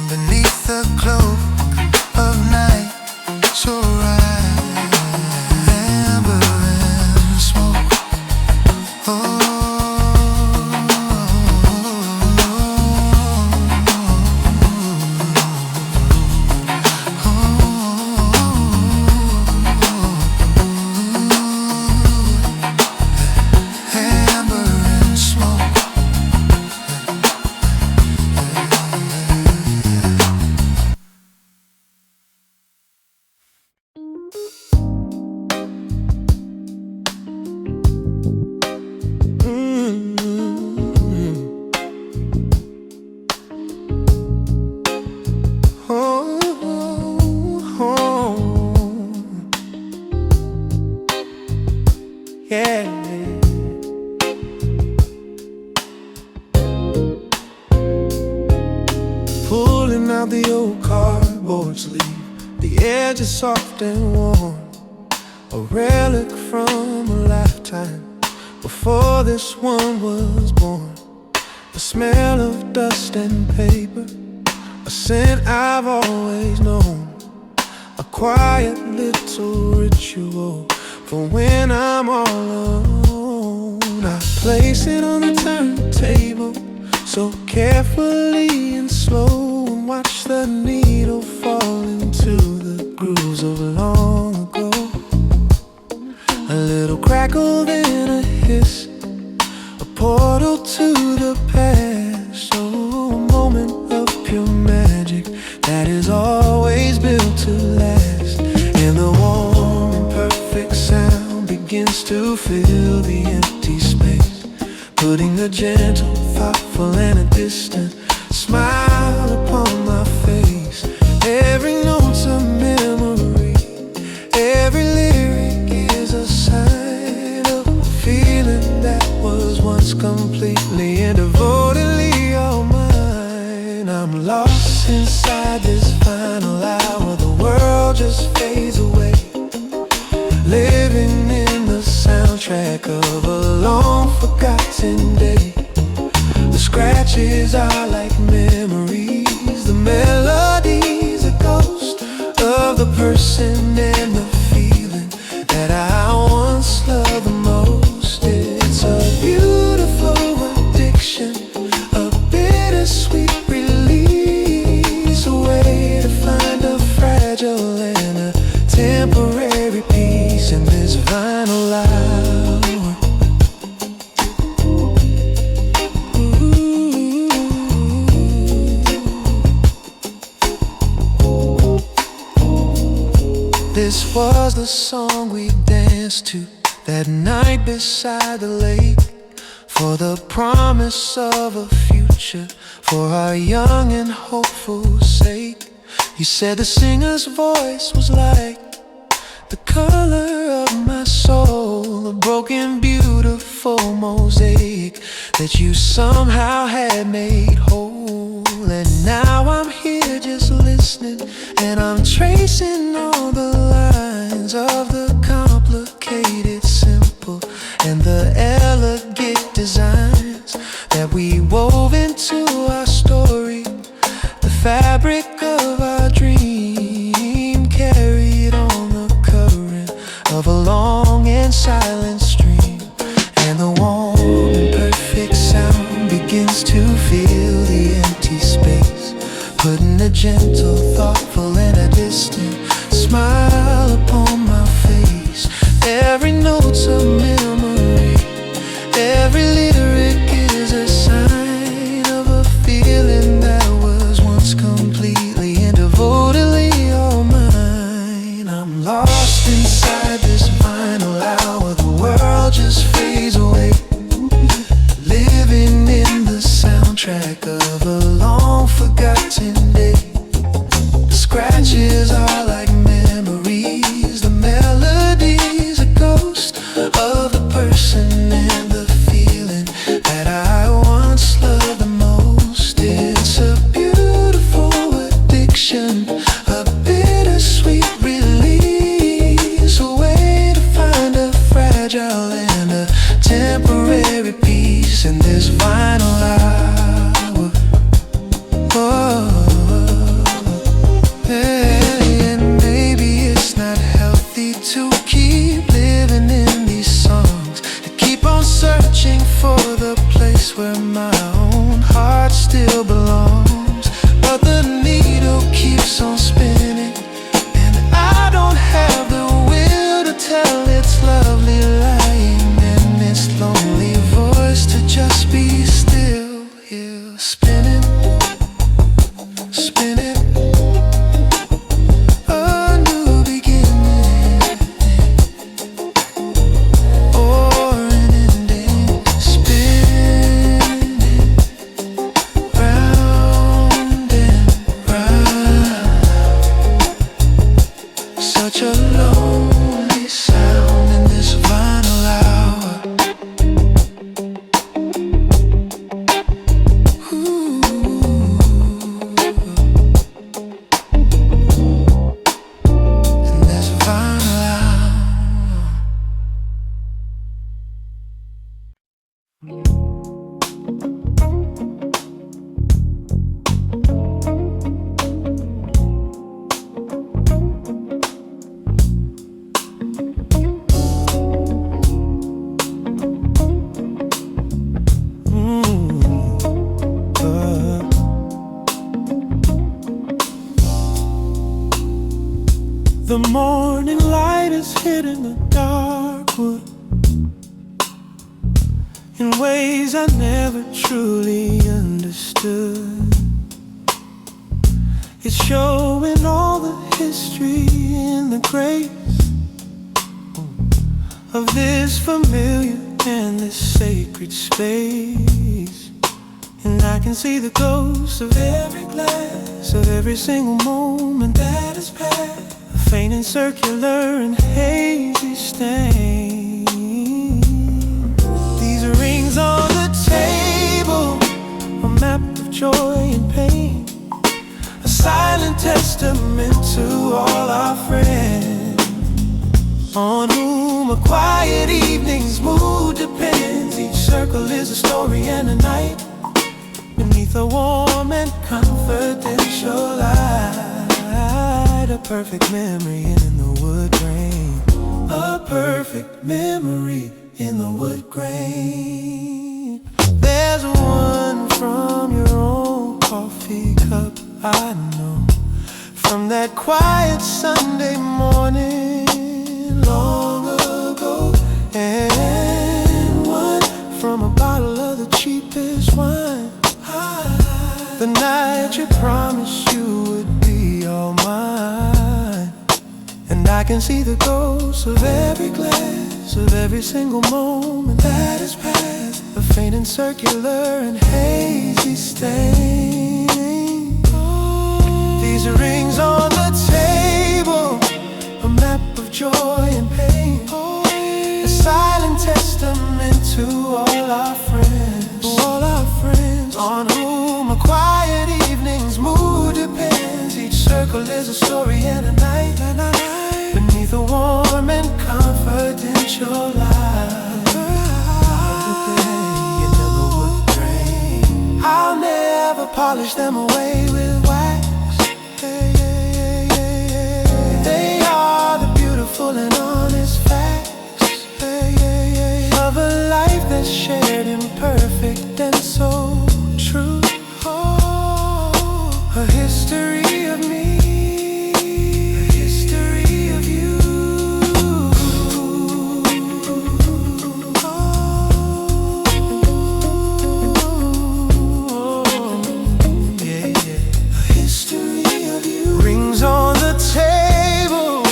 beneath the cloak of night, so right. Amber and smoke, amber and smoke. Yeah. Pulling out the old cardboard sleeve, the edge is soft and warm, a relic from a lifetime before this one was born. The smell of dust and paper, a scent I've always known, a quiet little ritual for when I'm all alone. I place it on the turntable so carefully and slow, and watch the needle fall into the grooves of long ago. A little crackle, then a hiss, a portal to the past. So a moment of pure magic that is always built to last. And the warm and perfect sound begins to fill the empty space, putting a gentle, thoughtful, and a distant smile upon my face. Every note's a memory, every lyric is a sign of a feeling that was once completely and devotedly all mine. I'm lost inside this final hour, the world just fades away, living in the soundtrack of a long forgotten day. The scratches are like memories, the melodies a ghost of the person and the feeling that I once loved the most. It's a beautiful addiction, a bittersweet release, a way to find a fragile and a temporary peace in this vinyl hour. This was the song we danced to that night beside the lake, for the promise of a future for our young and hopeful sake. You said the singer's voice was like the color of my soul, a broken, beautiful mosaic that you somehow had made whole. And now I'm here just listening, and I'm tracing all the lines of the complicated simple and the elegant designs that we wove into our story. The fabric of our dream carried on the current of a long and silent stream, and the warm and perfect sound begins to fill the empty space, putting a gentle, thoughtful, and a distant smile upon my face. Every note's a memory, every lyric is a sign of a feeling that was once completely and devotedly all mine. I'm lost inside this final hour, the world just fades away, living in the soundtrack of a long forgotten day. The scratches are like memories, the melodies a ghost of the person and the feeling that I once loved the most. It's a beautiful addiction, a bittersweet release, a way to find a fragile and a temporary peace in this final hour. Oh, hey, and maybe it's not healthy to keep living in these songs, to keep on searching for the place where my own heart still belongs. But the needle keeps on spinning, and I don't have the will to tell its lovely lying and its lonely voice to just be still here, spinning, spinning. A new beginning or an ending, spinning round and round. Such a lonely sound in this final hour. Ooh. In this final hour. The morning light is hitting the dark wood in ways I never truly understood. It's showing all the history and the grace of this familiar and this sacred space. And I can see the ghosts of every glass, of every single moment that has passed, a faint and circular and hazy stain. These rings on the table, a map of joy and pain, a silent testament to all our friends, on whom a quiet evening's mood depends. Each circle is a story and a night beneath a warm and confidential light. A perfect memory in the wood grain, a perfect memory in the wood grain. There's one from your own coffee cup, I know, from that quiet Sunday morning long ago, and one from a bottle of the cheapest wine, the night you promised you would be all mine. And I can see the ghosts of every glass, of every single moment that has passed, a faint and circular and hazy stain. These rings on the table, a map of joy and pain, a silent testament to all our friends, there's a story and a night beneath a warm and confidential light. You never would dream I'll never polish them away with wax. They are the beautiful and honest facts of a life that's shared, imperfect and so true. A history of me, a history of you. Yeah, yeah. A history of you. Rings on the table,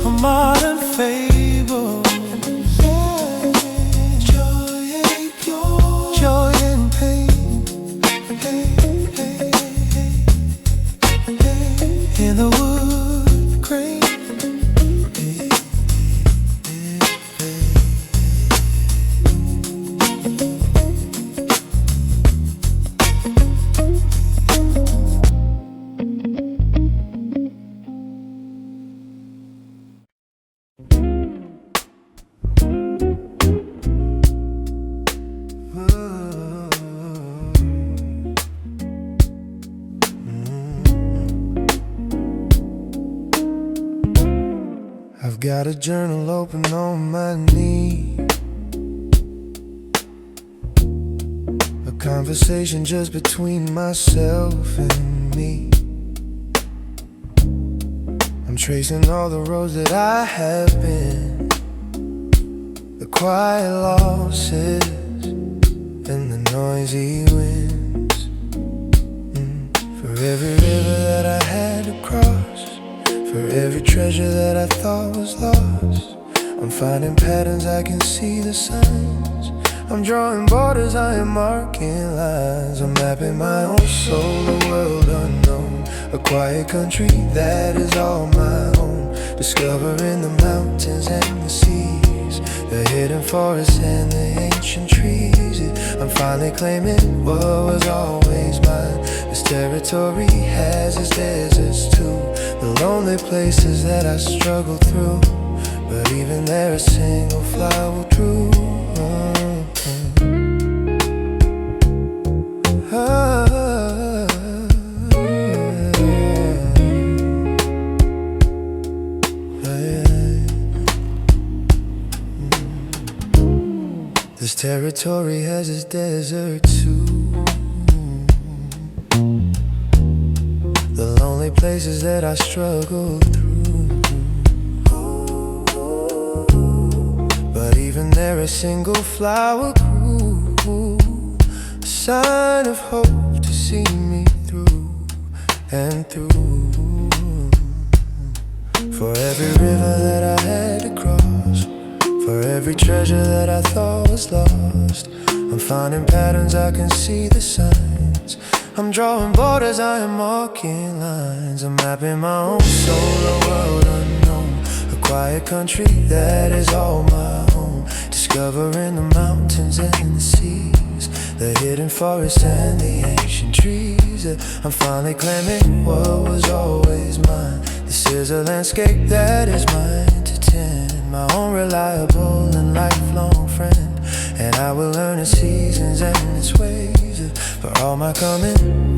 a modern fable. Joy and pain in the wood grain. I've got a journal open on my knee, a conversation just between myself and me. I'm tracing all the roads that I have been, the quiet losses and the noisy winds. For every river that I had to cross, for every treasure that I thought was lost, I'm finding patterns, I can see the signs. I'm drawing borders, I am marking lines. I'm mapping my own soul, a world unknown, a quiet country that is all my own. Discovering the mountains and the seas, the hidden forests and the ancient trees. I'm finally claiming what was always mine. This territory has its deserts too, the lonely places that I struggle through, but even there a single flower grew. This territory has its desert too, the lonely places that I struggle through, but even there a single flower grew, a sign of hope to see me through and through. For every river that I had to cross, for every treasure that I thought was lost, I'm finding patterns, I can see the signs. I'm drawing borders, I am marking lines. I'm mapping my own soul, a world unknown, a quiet country that is all my own. Discovering the mountains and the seas, the hidden forests and the ancient trees. I'm finally claiming what was always mine. This is a landscape that is mine to tend, my own reliable and lifelong friend. And I will learn its seasons and its ways, for all my coming,